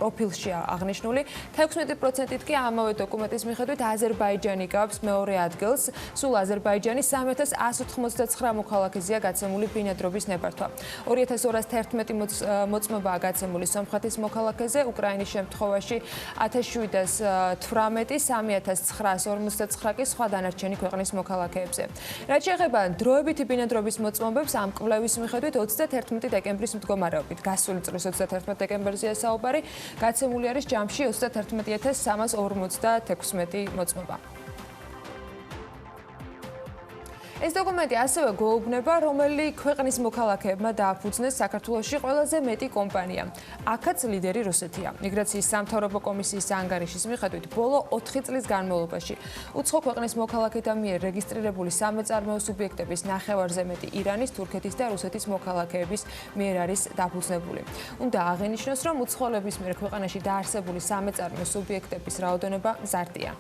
პროფილშია აღნიშნული. 16%-ით კი ამავე დოკუმენტის მიხედვით აზერბაიჯანი იკავებს მეორე ადგილს. სულ აზერბაიჯანის 3189 მოქალაქეზეა გაცემული ბინადრობის ნებართვა. 2211 მოწმობაა გაცემული სომხეთის მოქალაქეზე, უკრაინის შემთხვევაში 1718 3959 კი სხვა დანარჩენი ქვეყნის მოქალაქეებზე. რაც შეეხება დროებითი ბინადრობის მოწმობებს, ამ კვლევის მიხედვით 31 დეკემბრის მდგომარეობით, გასული წლის 31 დეკემბერზეა საუბარი, გაცემული არის ჯამში 31346 მოწმობა. ეს დოკუმენტი ასევე გვეუბნება, რომელი ქვეყნის მოქალაქეებმა დააფუძნეს საქართველოში ყველაზე მეტი კომპანია. აქაც ლიდერი რუსეთია. მიგრაციის სამთავრობო კომისიის ანგარიშის მიხედვით, ბოლო 4 წლის განმავლობაში უცხო ქვეყნის მოქალაქეთა მიერ რეგისტრირებული სამეწარმეო სუბიექტების ნახევარზე მეტი ირანის, თურქეთის და რუსეთის მოქალაქეების მიერ არის დაფუძნებული. უნდა აღინიშნოს, რომ უცხოელების მიერ ქვეყანაში დაარსებული სამეწარმეო სუბიექტების რაოდენობა მზარდია.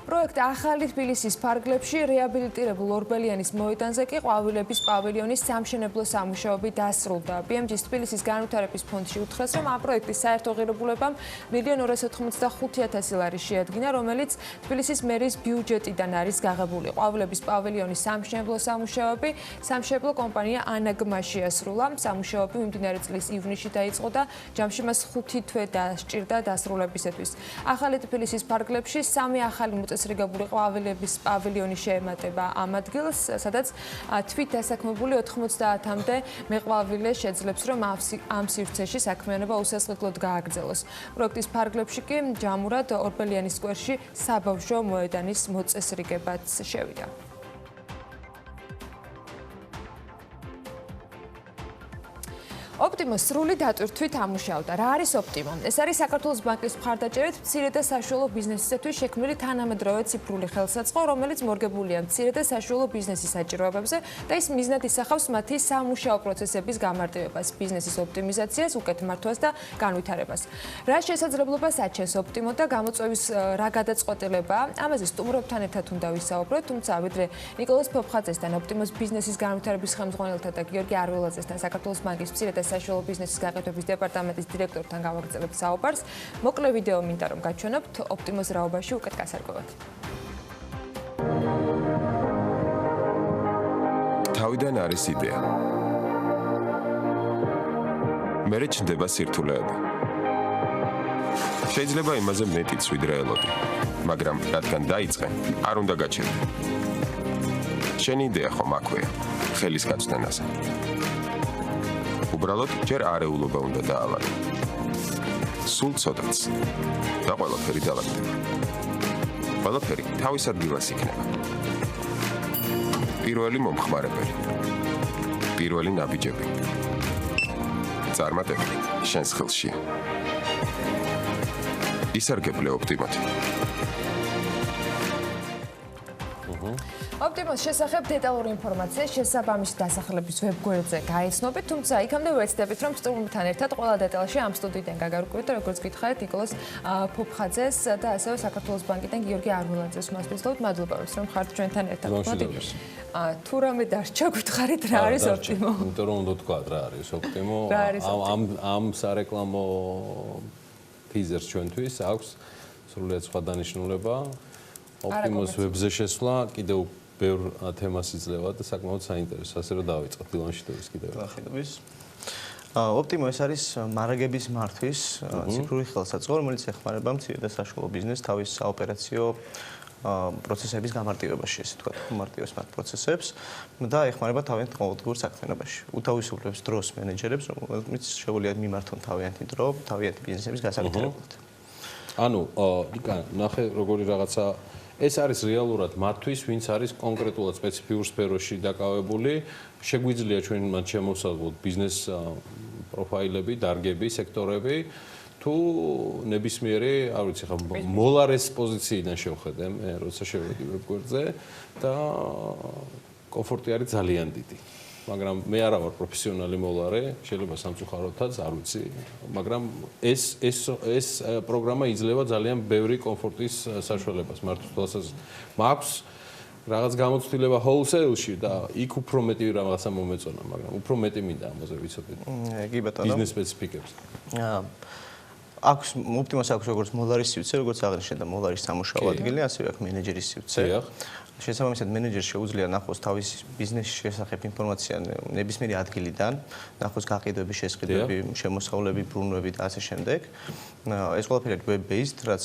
პროექტ ახალი თბილისის ფარგლებში რეაბილიტირებულ ორბელიანის მოედანზე კი ყვავილების პავილიონის სამშენებლო სამუშაოები დასრულდა. BMG-ის თბილისის განვითარების ფონდში უთხრეს, რომ ამ პროექტის საერთო ღირებულებამ 1.285.000 ლარი შეადგინა, რომელიც თბილისის მერის ბიუჯეტიდან არის გაღებული. ყვავილების პავილიონის სამშენებლო სამუშაოები სამშენებლო კომპანია ანაგმა შეასრულა. სამუშაოები მიმდინარე წლის ივნისში დაიწყო და ჯამში მას 5 თვე დასჭირდა დასრულებისათვის. ახალი თბილისის ფარგლებში 3 ახალი მოწესრიგებული ყვავილების პავილიონი შეემატება ამ ადგილს, სადაც თვით დასაქმებული 90-მდე მეყვავილე შეძლებს, რომ ამ სივრცეში საქმიანობა უსასყიდლოდ გააგრძელოს. პროექტის ფარგლებში კი ჯამურად ორბელიანის სკვერში საბავშვო მოედანის მოწესრიგებაც შევიდა. ოპტიმოს სრული დატვირთვით ამუშავდა. რა არის ოპტიმო? ეს არის საქართველოს ბანკის მხარდაჭერით მცირე და საშუალო ბიზნესისათვის შექმნილი თანამედროვე ციფრული ხელსაწყო, რომელიც მორგებულია მცირე და საშუალო ბიზნესის საჭიროებებზე და ის მიზნად ისახავს მათი სამუშაო პროცესების გამარტივებას, ბიზნესის ოპტიმიზაციას, უკეთ მართვას და განვითარებას. რა შესაძლებლობას აჩენს ოპტიმო და გამოწვევის რა გადაწყვეტილებაა? ამაზე სტუმრებთან ერთად უნდა ვისაუბროთ, თუმცა ვიდრე ნიკოლოზ ფოფხაძესთან, ოპტიმოს ბიზნესის განვითარების ხელმძღვანელთან და გიორგი არველაძესთან, საქართველოს ბანკის მცირე და საშუალო ბიზნესის გაყიდვების დეპარტამენტის დირექტორთან გავაგრძელებთ საუბარს. მოკლე ვიდეო მინდა რომ გაჩვენოთ ოპტიმოს რაობაში უკეთ გასარკვევად. თავიდან არის იდეა. მერე ჩნდება სირთულეები. შეიძლება იმაზე მეტიც ვიდრე ელოდი, მაგრამ რადგან დაიწყე, არ უნდა გაჩერდე. შენი იდეა ხომ აქვეა, ხელის გაწვდენაზე. უბრალოდ ჯერ არეულობა უნდა დაალაგო. სულ ცოტაც და ყველაფერი დავაგდება. ყველაფერი თავის ადგილას იქნება. პირველი მომხმარებელი. პირველი ნაბიჯები. წარმატებული შენს ხელშია. ისარგებლე ოპტიმოთი. ოპტიმოს შესახებ დეტალური ინფორმაცია შესაბამის დასახლების ვებგვერდზე გაიცნობით, თუმცა იქამდე ვეცდებით, რომ სტუმრთან ერთად ყველა დეტალში ამ სტუდიიდან გაგარკვიოთ, როგორც გითხარით ნიკოლოზ ფოფხაძეს და ასევე საქართველოს ბანკიდან გიორგი არველაძეს მასპინძლობთ. მადლობა, რომ ხართ ჩვენთან ერთად. თუ რამე დარჩა გითხარით, რა არის ოპტიმო? იმიტომ რომ უნდა თქვა რა არის ოპტიმო. ამ სარეკლამო ტიზერს ჩვენთვის აქვს სრულად სხვა დანიშნულება. ოპტიმოს ვებზე შესვლა კიდევ ბევრ თემას იძლევა და საკმაოდ საინტერესო, ასე რომ დავიწყოთ დილანშიტოვის კიდევ. ოპტიმო ეს არის მარაგების მართვის ციფრული ხელსაწყო, რომელიც ეხმარება მცირე და საშუალო ბიზნესს თავის საოპერაციო პროცესების გამარტივებაში, ესე ვთქვათ, მარტივებს მათ პროცესებს და ეხმარება თავიანთ ყოველდღიურ საქმიანობაში. უთავისუფლებს დროს მენეჯერებს, რომლებიც შეუძლიათ მიმართონ თავიანთი დრო, თავიანთი ბიზნესების გასაკეთებლად. ანუ, ნახე როგორი რაღაცა ეს არის რეალურად მათთვის, ვინც არის კონკრეტულად სპეციფიურ სფეროში დაკავებული, შეგვიძლია ჩვენ მათ შემოვსაუბროთ ბიზნეს პროფაილები, დარგები, სექტორები, თუ ნებისმიერი, არ ვიცი, ხა მოლარეს პოზიციიდან შევხედე, მე როცა შევედი ვებგვერდზე და კომფორტი არის ძალიან დიდი. მაგრამ მე არა ვარ პროფესიონალი მოლარე, შეიძლება სამწუხაროდაც, არ ვიცი, მაგრამ ეს პროგრამა იძლევა ძალიან ბევრი კომფორტის საშუალებას მართლაც. მაქვს რაღაც გამოცდილება wholesale-ში და იქ უფრო მეტი რაღაცა მომეწონა, მაგრამ უფრო მეტი მინდა ამაზე ვიცოდეთ. კი ბატონო. ბიზნეს სპეციფიკებს. აქვს ოპტიმოს აქვს როგორც მოლარის სივრცე, როგორც აღნიშნეთ და მოლარის სამუშაო ადგილი, ასევე აქვს მენეჯერის სივრცე. შესაბამისად მენეჯერს შეუძლია ნახოს თავის ბიზნესის შესახებ ინფორმაცია ნებისმიერი ადგილიდან, ნახოს გაყიდვების შესყიდვები, შემოსავლები, ბრუნვები და ასე შემდეგ. ეს ყველაფერი არის web-based, რაც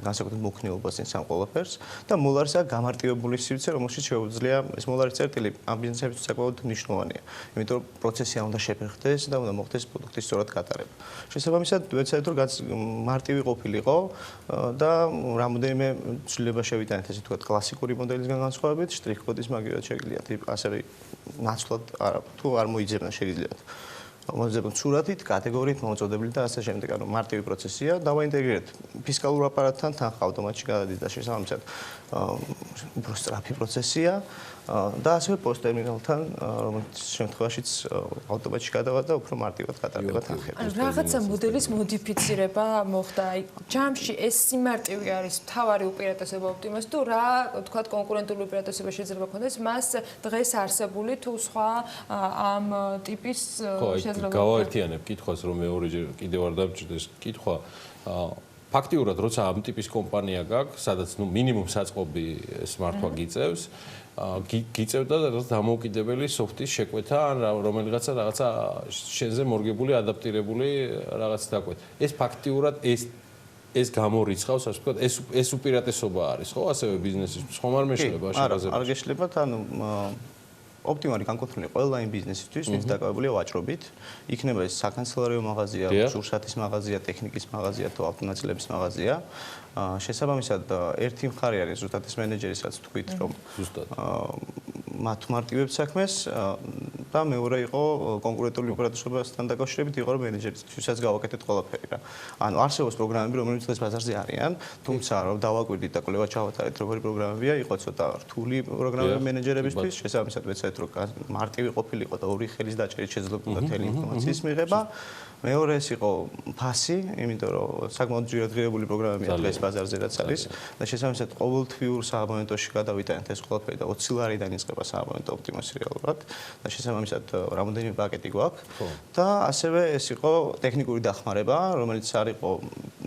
განსაკუთრებით მოქნილობას წინს ამ ყველაფერს და მოლარის აქვს გამარტივებული სივრცე, რომელშიც შეუძლია ეს მოლარის წერტილი ამ ბიზნესებისთვის საკმაოდ მნიშვნელოვანია. იმიტომ რომ პროცესი არ უნდა შეფერხდეს და უნდა მოხდეს პროდუქტის სწორად გატარება. შესაბამისად ვეცადეთ რომ მარტივი ყოფილიყო და რამოდენიმე ცვლილება შევიტანეთ, ესე ვთქვათ, კლასიკური მოდელისგან განსხვავებით, შტრიხ-კოდის მაგივრად შეგიძლიათ ასევე ნაცვლად თუ არ მოიძებნა შეგიძლიათ მოძებნ სურათით, კატეგორიით, მოუწოდებლით და ასე შემდეგ. ანუ მარტივი პროცესია, დავაინტეგრირეთ ფისკალურ აპარატთან, თანხა ავტომატში გადადის და შესაბამისად უფრო სწრაფი პროცესია და ასევე პოსტერმინალთან, რომელიც შემთხვევაშიც ავტომატში გადავა და უფრო მარტივად გატარდება თანხები. ანუ რაღაცა მოდელის მოდიფიცირება მოხდა. აი, ჯამში ეს სიმარტივი არის მთავარი უპირატესობა ოპტიმას თუ რა, თქვათ, კონკურენტული უპირატესობა შეიძლება ქონდეს მას დღეს არსებული თუ სხვა ამ ტიპის შეიძლება გავაერთიანებ კითხვას, რომ მეორეჯერ კიდევ არ დამჭირდეს კითხვა. ფაქტიურად, როცა ამ ტიპის კომპანია გაქვს, სადაც მინიმუმ საწყობი ეს მართვა გიწევს, გიწევდა დამოუკიდებელი სოფტის შეკვეთა ან რომელიღაცა რაღაცა შენზე მორგებული, ადაპტირებული რაღაც დაკვეთა. ეს ფაქტიურად ეს გამორიცხავს, ასე ვთქვათ, ეს უპირატესობა არის, ხო, ასევე ბიზნესის ხომ არ მეშლება შეფასება. არ გეშლებათ, ანუ ოპტიმარი განკუთვნილი ყველა იმ ბიზნესისთვის, ვინც დაკავებულია ვაჭრობით, იქნება ეს საკანცელარიო მაღაზია, სურსათის მაღაზია, ტექნიკის მაღაზია თუ ავტონაწილების მაღაზია. შესაბამისად, ერთი მხარე არის ზუსტად ეს მენეჯერი, სადაც თქვით, რომ მათ მარტივებს საქმეს და მეორე იყო კონკურენტული უპირატესობასთან დაკავშირებით იყო რომ მენეჯერისთვისაც გავაკეთეთ ყველაფერი რა. ანუ არსებობს პროგრამები, რომლებიც დღეს ბაზარზე არიან, თუმცა რომ დავაკვირდით და კვლევა ჩავატარეთ, როგორი პროგრამებია, იყო ცოტა რთული პროგრამები მენეჯერებისთვის, შესაბამისად ვეცადეთ რომ მარტივი ყოფილიყო და ორი ხელის დაჭერით შეძლებოდა მთელი ინფორმაციის მიღება. მეორე ეს იყო ფასი, იმიტომ რომ საკმაოდ ძვირადღირებული პროგრამებია დღეს ბაზარზე რაც არის და შესაბამისად ყოველთვიურ სააბონენტოში გადავიტანეთ ეს ყველაფერი და 20 ლარიდან იწყება სააბონენტო ოპტიმასი რეალურად და შესაბამისად რამოდენიმე პაკეტი გვაქვს და ასევე ეს იყო ტექნიკური დახმარება, რომელიც არ იყო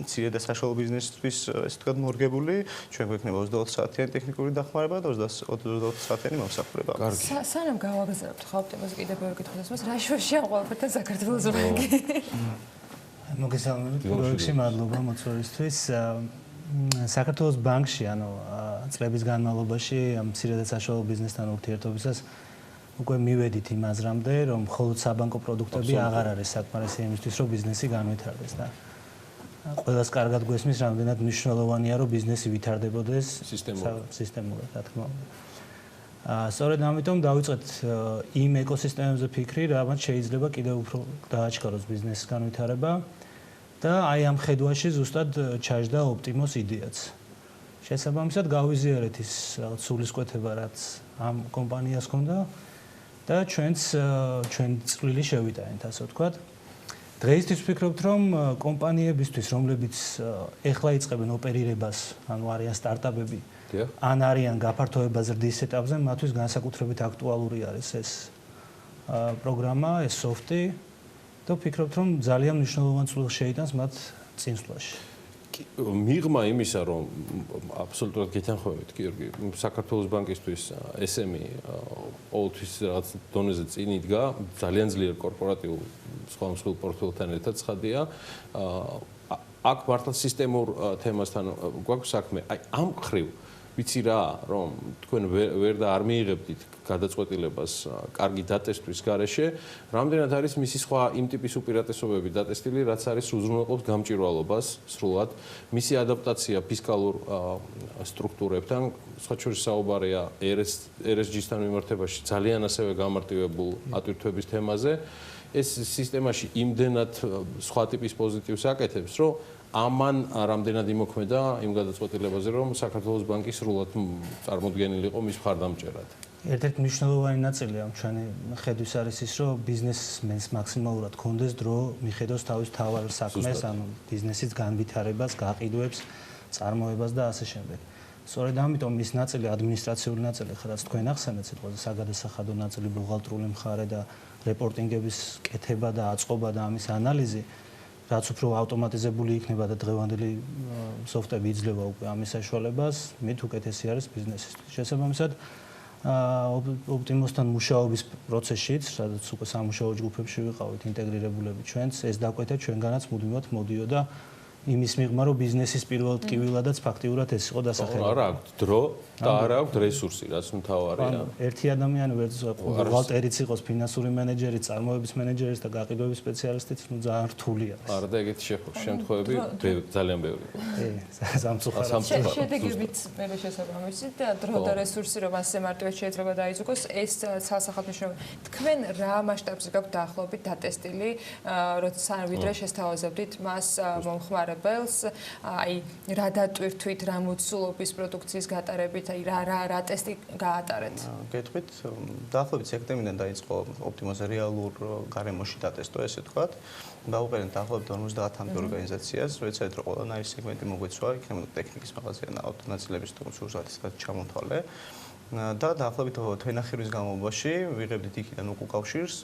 მცირე და საშუალო ბიზნესისთვის ესე ვთქვათ მორგებული, ჩვენ გვექნება 24 საათიანი ტექნიკური დახმარება და 24 საათიანი მომსახურება. სანამ გავაგზავნებთ ხო ოპტიმაზე კიდევ ბევრი კითხვა დასმას, რა შუაშია ყველაფერთან საქართველოს რანგი? მოგესალმებით პროექტში, მადლობა მოწვევისთვის. საქართველოს ბანკში, ანუ წლების განმავლობაში ამ მცირე და საშუალო ბიზნესთან ურთიერთობისას უკვე მივედით იმ აზრამდე, რომ მხოლოდ საბანკო პროდუქტები აღარ არის საკმარისი იმისთვის, რომ ბიზნესი განვითარდეს და ყველას კარგად გვესმის, რამდენად მნიშვნელოვანია, რომ ბიზნესი ვითარდებოდეს სისტემურად, რა თქმა უნდა. სწორედ ამიტომ დავიწყეთ იმ ეკოსისტემებზე ფიქრი, რამაც შეიძლება კიდევ უფრო დააჩქაროს ბიზნესის განვითარება და აი ამ ხედვაში ზუსტად ჩაჯდა ოპტიმოს იდეაც. შესაბამისად გავიზიარეთ ის რაღაც სულისკვეთება, რაც ამ კომპანიას ჰქონდა და ჩვენ წვლილი შევიტანეთ, ასე ვთქვათ. დღეისთვის ვფიქრობთ, რომ კომპანიებისთვის, რომლებიც ეხლა იწყებენ ოპერირებას, ანუ არიან სტარტაპები, ან არიან გაფართოება ზრდის ეტაპზე, მათთვის განსაკუთრებით აქტუალური არის ეს პროგრამა, ეს სოფტი და ვფიქრობთ, რომ ძალიან მნიშვნელოვან წვლილს შეიტანს მათ წინსვლაში. მიღმა იმისა, რომ აბსოლუტურად გეთანხმებით, გიორგი, საქართველოს ბანკისთვის SME ყოველთვის რაღაც დონეზე წინ იდგა, ძალიან ძლიერ კორპორატიულ სხვა მსხვილ პორტფელთან ერთად ცხადია. აქ მართლა სისტემურ თემასთან გვაქვს საქმე. აი ამ ხრივ ვიცი რა, რომ თქვენ ვერ და არ მიიღებდით გადაწყვეტილებას კარგი დატესტვის გარეშე, რამდენად არის მისი სხვა იმ ტიპის უპირატესობები დატესტილი, რაც არის უზრუნველყოფს გამჭვირვალობას სრულად, მისი ადაპტაცია ფისკალურ სტრუქტურებთან, სხვა შორის საუბარია ESG-სთან მიმართებაში ძალიან ასევე გამარტივებულ ატვირთვების თემაზე. ეს სისტემაში იმდენად სხვა ტიპის პოზიტივს აკეთებს, რომ ამან რამდენად იმოქმედა იმ გადაწყვეტილებაზე, რომ საქართველოს ბანკი სრულად წარმოდგენილი იყო მის მხარდამჭერად. ერთ-ერთი მნიშვნელოვანი ნაწილი ამ ჩვენი ხედვის არის ის, რომ ბიზნესმენს მაქსიმალურად კონდეს დრო მიხედოს თავის თავარ საქმეს, ანუ ბიზნესის განვითარებას, გაყიდვებს, წარმოებას და ასე შემდეგ. სწორედ ამიტომ ის ნაწილი, ადმინისტრაციული ნაწილი, ხადაც თქვენ ახსენეთ, სიტყვაზე საგადასახადო ნაწილი, ბუღალტრული მხარე და რეპორტინგების კეთება და აწყობა და ამის ანალიზი, რაც უფრო ავტომატიზებული იქნება და დღევანდელი სოფტები იძლევა უკვე ამის საშუალებას, მით უკეთესი არის ბიზნესისთვის. შესაბამისად, ოპტიმოსთან მუშაობის პროცესშიც, სადაც უკვე სამუშაო ჯგუფებში ვიყავით ინტეგრირებულები ჩვენც, ეს დაკვეთა ჩვენგანაც მუდმივად მოდიოდა იმის მიღმა, რომ ბიზნესის პირველ ტკივილადაც ფაქტიურად ეს იყო დასახელებული. არა აქვს დრო და არა აქვს რესურსი, რაც მთავარია. ერთი ადამიანი ვერც ბუღალტერიც იყოს, ფინანსური menedžeri, წარმოების menedžeris და გაყიდვების სპეციალისტიც, ну ძალიან რთულია. არა და ეგეთი შემთხვევები ძალიან ბევრი. სამწუხაროდ. შედეგებით მე შესაბამისით და დრო და რესურსი რომ ასე მარტივად შეიძლება დაიზოგოს, ეს სასახალ მნიშვნელობა. თქვენ რა მასშტაბზე გაქვთ დაახლოებით დატესტილი, როცა ვიდრე შესთავაზებდით მას მომხმარებელს, აი რა დატვირთვით, რა მოცულობის პროდუქციის გატარებით, აი რა ტესტი გაატარეთ? გეტყვით, დაახლოებით სექტემბრიდან დაიწყო ოპტიმოზე რეალურ გარემოში დატესტო, ესე ვთქვათ. დავუყენეთ დაახლოებით 50-მდე ორგანიზაციას, ვეცადეთ რომ ყველანაირი სეგმენტი მოგვეცვა, იქნება ტექნიკის მაღაზია, ავტონაცილების თუმცურსათის ჩამოთვალე. და დაახლოებით თვენახევრის განმავლობაში ვიღებდით იქიდან უკავშირს,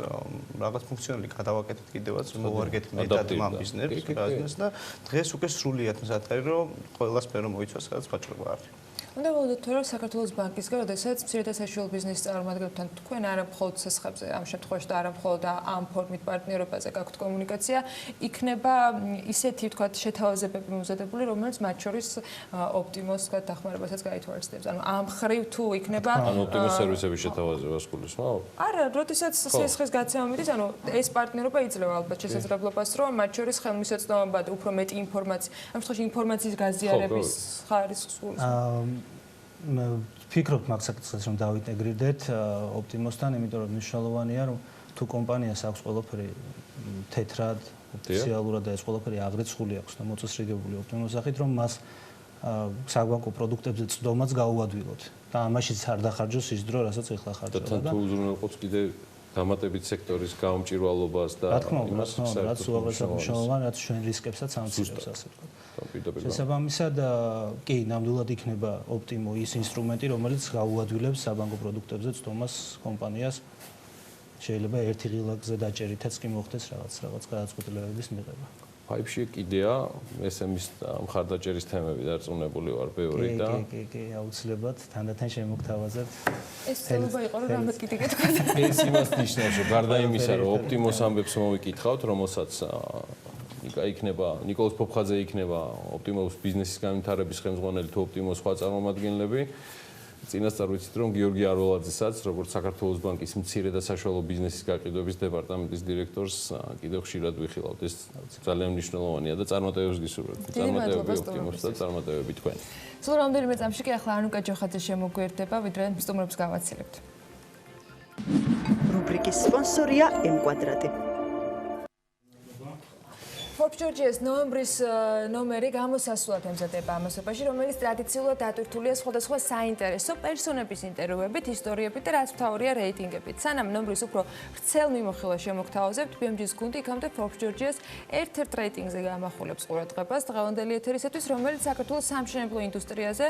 რაღაც ფუნქციონალი გადავაკეთეთ კიდევაც, მოვარგეთ მეტად ამ ბიზნესს და დღეს უკვე სრულიად მზად არის, რომ ყველა სფერო მოიცვა, სადაც ვაჭრობა არის. უნდა ველოდოთ რომ საქართველოს ბანკისგან, როდესაც მცირე და საშუალო ბიზნესის წარმომადგენლებთან თქვენ არა მხოლოდ სესხებზე, ამ შემთხვევაში და არა მხოლოდ ამ ფორმით პარტნიორობაზე გაქვთ კომუნიკაცია, იქნება ისეთი ვთქვათ შეთავაზებები მომზადებული, რომელიც მათ შორის ოპტიმოს დახმარებასაც გაითვალისწინებს. ანუ ამ ხრივ თუ იქნება ოპტიმოს სერვისების შეთავაზებას გულისხმობ? არა, როდესაც სესხის გაცემა მიდის, ანუ ეს პარტნიორობა იძლევა ალბათ შესაძლებლობას, რომ მათ შორის ხელმისაწვდომობა და უფრო მეტი ინფორმაცია, ამ შემთხვევაში ინფორმაციის გაზიარების ხარისხს გულისხმობ. ვფიქრობ მაგ საკითხს რომ დავინტეგრირდეთ ოპტიმოსთან, იმიტომ რომ მნიშვნელოვანია რომ თუ კომპანიას აქვს ყველაფერი თეთრად, ოფიციალურად და ეს ყველაფერი აღრიცხული აქვს და მოწესრიგებული ოპტიმოს სახით, რომ მას საგვანკო პროდუქტებზე წვდომაც გაუადვილოთ და ამაშიც არ დახარჯოს ის დრო, რასაც ეხლა ხარჯავდა. და თუ უზრუნველყოფს კიდე დამატებით სექტორის გაუმჭირვალობას და იმას რაც უაღრესად მნიშვნელოვანია, რაც ჩვენ რისკებსაც ამცირებს ასე ვთქვათ. შესაბამისად, კი, ნამდვილად იქნება ოპტიმო ის ინსტრუმენტი, რომელიც გაუადვილებს საბანკო პროდუქტებზე წვდომას კომპანიას. შეიძლება ერთი ღილაკზე დაჭერითაც კი მოხდეს რაღაც გადაწყვეტილებების მიღება. ფაიფში კიდეა SME-ის მხარდაჭერის თემები დარწმუნებული ვარ ბევრი და კი, აუცილებლად თანდათან შემოგთავაზებთ. ეს ცდილობა იყო რომ რამაც კიდე გეთქვათ. ეს იმას ნიშნავს, რომ გარდა იმისა, რომ ოპტიმოს ამბებს მოვიკითხავთ, რომელსაც იქნება ნიკოლოზ ფოფხაძე იქნება ოპტიმოს ბიზნესის განვითარების ხელმძღვანელი თუ ოპტიმოს სხვა წარმომადგენლები. წინასწარ ვიცით რომ გიორგი არველაძესაც, როგორც საქართველოს ბანკის მცირე და საშუალო ბიზნესის გაყიდვების დეპარტამენტის დირექტორს კიდევ ხშირად ვიხილავთ. ეს ძალიან მნიშვნელოვანია და წარმატებებს გისურვებთ. წარმატებები ოპტიმოს და წარმატებები თქვენ. სულ რამდენიმე წამში კი ახლა ანუკა ჯოხაძე შემოგვერდება, ვიდრე სტუმრებს გავაცილებთ. რუბრიკის სპონსორია M-კვადრატი. Forbes Georgia's ნოემბრის ნომერი გამოსასვლელად ემზადება ამასობაში, რომელიც ტრადიციულად დატვირთულია სხვადასხვა საინტერესო პერსონების ინტერვიუებით, ისტორიებით და რაც მთავარია რეიტინგებით. სანამ ნომბრის უფრო ვრცელ მიმოხილვას შემოგთავაზებთ, BMG-ს გუნდი იქამდე Forbes Georgia's ერთ-ერთ რეიტინგზე გამახულებს ყურადღებას დღევანდელი ეთერისათვის, რომელიც საქართველოს სამშენებლო ინდუსტრიაზე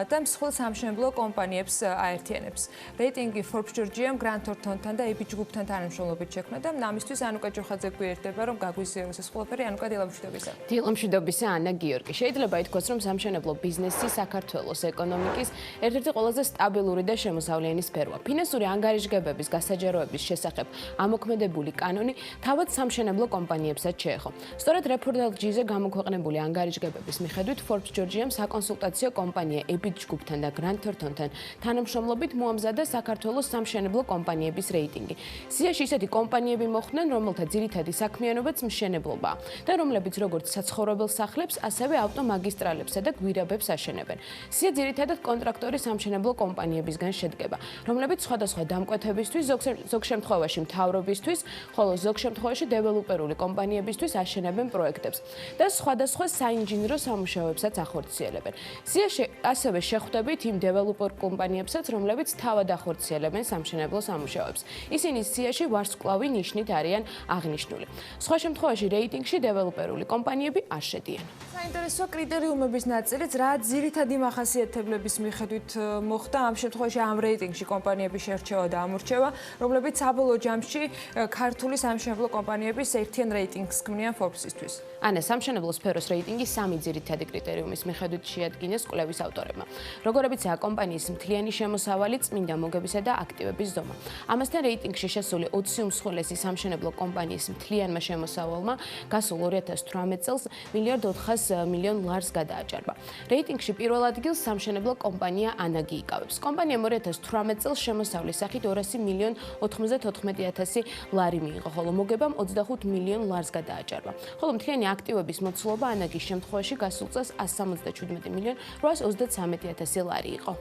და მსხვილ სამშენებლო კომპანიებს აერთიანებს. რეიტინგი Forbes Georgia-მ Grant Thornton-თან და AB ჯგუფთან თანამშრომლობით შექმნა და ამისთვის ანუკა ჯოხაძე გვერდება, რომ გაგვიზიაროს ეს ყველაფერი. ანუკა დილამშვიდობისა. დილამშვიდობისა ანა გიორგი. შეიძლება ითქვას, რომ სამშენებლო ბიზნესი საქართველოს ეკონომიკის ერთ-ერთი ყველაზე სტაბილური და შემოსავლიანი სფეროა. ფინანსური ანგარიშგებების გასაჯაროების შესახებ ამოქმედებული კანონი თავად სამშენებლო კომპანიებსაც შეეხო. სწორედ რეპორტაჟზე გამოქვეყნებული ანგარიშგებების მიხედვით Forbes Georgia-მ საკონსულტაციო კომპანია AB ჯგუფთან და Grant Thornton-თან თანამშრომლობით მოამზადა საქართველოს სამშენებლო კომპანიების რეიტინგი. სიაში ისეთი კომპანიები მოხვდნენ, რომელთა ძირითადი საქმიანობაც მშენებლობაა. და რომლებიც როგორც საცხოვრებელ სახლებს, ასევე ავტომაგისტრალებსა და გვირაბებს აშენებენ. სია ძირითადად კონტრაქტორი სამშენებლო კომპანიებისგან შედგება, რომლებიც სხვადასხვა დამკვეთებისთვის, ზოგ შემთხვევაში მთავრობისთვის, ხოლო ზოგ შემთხვევაში დეველოპერული კომპანიებისთვის აშენებენ პროექტებს და სხვადასხვა საინჟინრო სამუშაოებსაც ახორციელებენ. სიაში ასევე შეხვდებით იმ დეველოპერ კომპანიებსაც, რომლებიც თავად ახორციელებენ სამშენებლო სამუშაოებს. ისინი სიაში ვარსკვლავი ნიშნით არიან აღნიშნული. სხვა შემთხვევაში რეიტინგში დეველოპერული კომპანიები არ შედიან. საინტერესო კრიტერიუმების ნაწილიც რა ძირითადი მახასიათებლების მიხედვით მოხდა ამ შემთხვევაში ამ რეიტინგში კომპანიების შერჩევა და ამორჩევა, რომლებიც საბოლოო ჯამში ქართული სამშენებლო კომპანიების ერთიან რეიტინგს ქმნიან Forbes-ისთვის. ანა, სამშენებლო სფეროს რეიტინგი სამი ძირითადი კრიტერიუმის მიხედვით შეადგინეს კვლევის ავტორებმა. როგორებიცაა კომპანიის მთლიანი შემოსავალი, წმინდა მოგებისა და აქტივების ზომა. ამასთან რეიტინგში შესული 20 უმსხვილესი სამშენებლო კომპანიის მთლიანმა შემოსავალმა გასულ წარსულ 2018 წელს 1.4 მილიარდ გადააჭარბა. რეიტინგში პირველ ადგილს სამშენებლო კომპანია ანაგი იკავებს. კომპანიამ 2018 წელს შემოსავლის სახით 294,000 ლარი მიიღო, ხოლო მოგებამ 25 მილიონ ლარს გადააჭარბა. ხოლო მთლიანი აქტივების მოცულობა ანაგის შემთხვევაში გასულ წელს 177 მილიონ 833,000 ლარი იყო.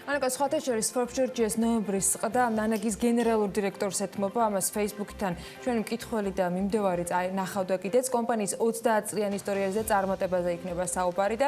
ანაკა სხვათა შორის Forbes-ს ნოემბრის ყდა ანაგის გენერალურ დირექტორს ეთმობა, ამას Facebook-თან ჩვენი მკითხველი და მიმდევარი ნახავდა კიდეც კომპანიის 30 წლიან ისტორიაზე წარმატებაზე იქნება საუბარი და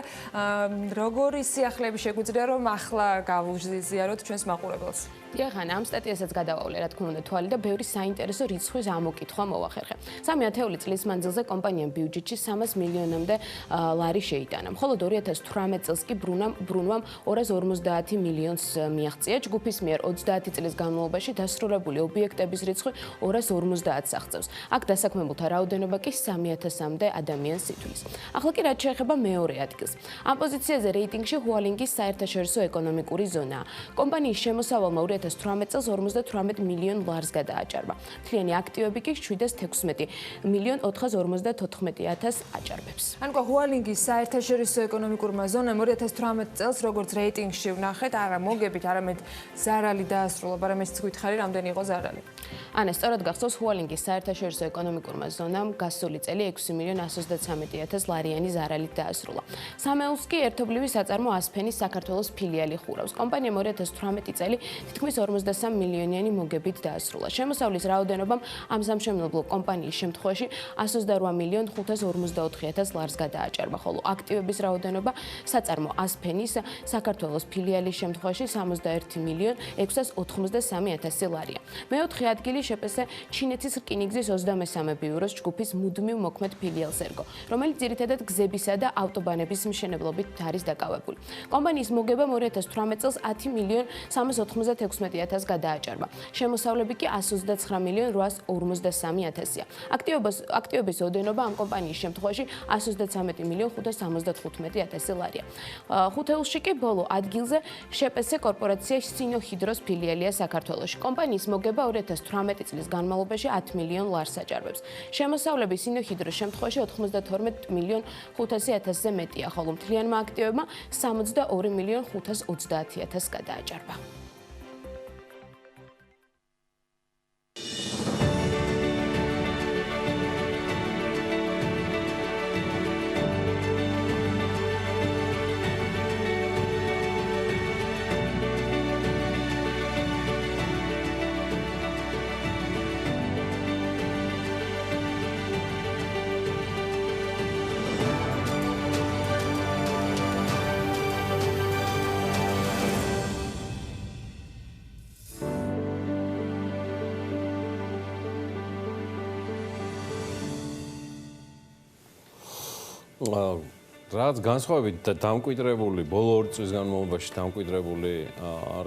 როგორი სიახლეები შეგვიძლია რომ ახლა გავუზიაროთ ჩვენს მაყურებელს. დიახ, ამ სტატიასაც გადავავლე, რა თქმა უნდა, თვალი და ბევრი საინტერესო რიცხვის ამოკითხვა მოვახერხე. 3 წლის მანძილზე კომპანიამ ბიუჯეტში 300 მილიონამდე ლარი შეიტანა. მხოლოდ 2018 წელს კი ბრუნვამ 250 მილიონს მიაღწია. ჯგუფის მიერ 30 წლის განმავლობაში დასრულებული ობიექტების რიცხვი 250-ს აღწევს. აქ დასაქმებულთა რაოდენობა კი 3000-მდე ადამიანს ითვლის. ახლა კი რაც შეეხება მეორე ადგილს. ამ პოზიციაზე რეიტინგში ჰუალინგის საერთაშორისო ეკონომიკური ზონაა. კომპანიის შემოსავალმა 2018 წელს 58 მილიონ ლარს გადააჭარბა. მთლიანი აქტივები კი 716 მილიონ 454,000 აჭარბებს. ანკო ჰუალინგის საერთაშორისო ეკონომიკურმა ზონამ 2018 წელს როგორც რეიტინგში ვნახეთ, არა მოგებით, არამედ ზარალი დაასრულა, მაგრამ ეს გითხარი, რამდენი იყო ზარალი? ანა, სწორად გახსოვს, ჰუალინგის საერთაშორისო ეკონომიკურმა ზონამ გასული წელი 6 მილიონ 133,000 ლარიანი ზარალით დაასრულა. სამეულს კი ერთობლივი საწარმო ასფენის საქართველოს ფილიალი ხურავს. კომპანიამ 2018 წელი თითქმის 53 მილიონიანი მოგებით დაასრულა. შემოსავლის რაოდენობამ ამ სამშენებლო კომპანიის შემთხვევაში 128 მილიონ 554,000 ლარს გადააჭარბა, ხოლო აქტივების რაოდენობა საწარმო ასფენის საქართველოს ფილიალის შემთხვევაში 61 მილიონ 683,000 ლარია. მეოთხე ადგილი შეპესე ჩინეთის რკინიგზის 23 ბიუროს ჯგუფის მუდმივ მოქმედ ფილიალს ერგო, რომელიც ძირითადად გზებისა და ავტობანების მშენებლობით არის დაკავებული. კომპანიის მოგებამ 2018 წელს 10 მილიონ 396,000 გადააჭარბა. შემოსავლები კი 129 მილიონ 853,000-ია. აქტივების ოდენობა ამ კომპანიის შემთხვევაში 133 მილიონ 575,000 ლარია. ხუთეულში კი ბოლო ადგილზე შეპესე კორპორაცია სინოჰიდროს ფილიალია საქართველოში. კომპანიის მოგება 2018 წლის განმავლობაში 10 მილიონ ლარს აჭარბებს. შემოსავლები სინოჰიდროს შემთხვევაში 92 მილიონ 500,000-ზე მეტია, ხოლო მთლიანმა აქტივებმა 62 მილიონ 530,000 გადააჭარბა. რაც განსხვავებით და დამკვიდრებული ბოლო 2 წლის განმავლობაში დამკვიდრებული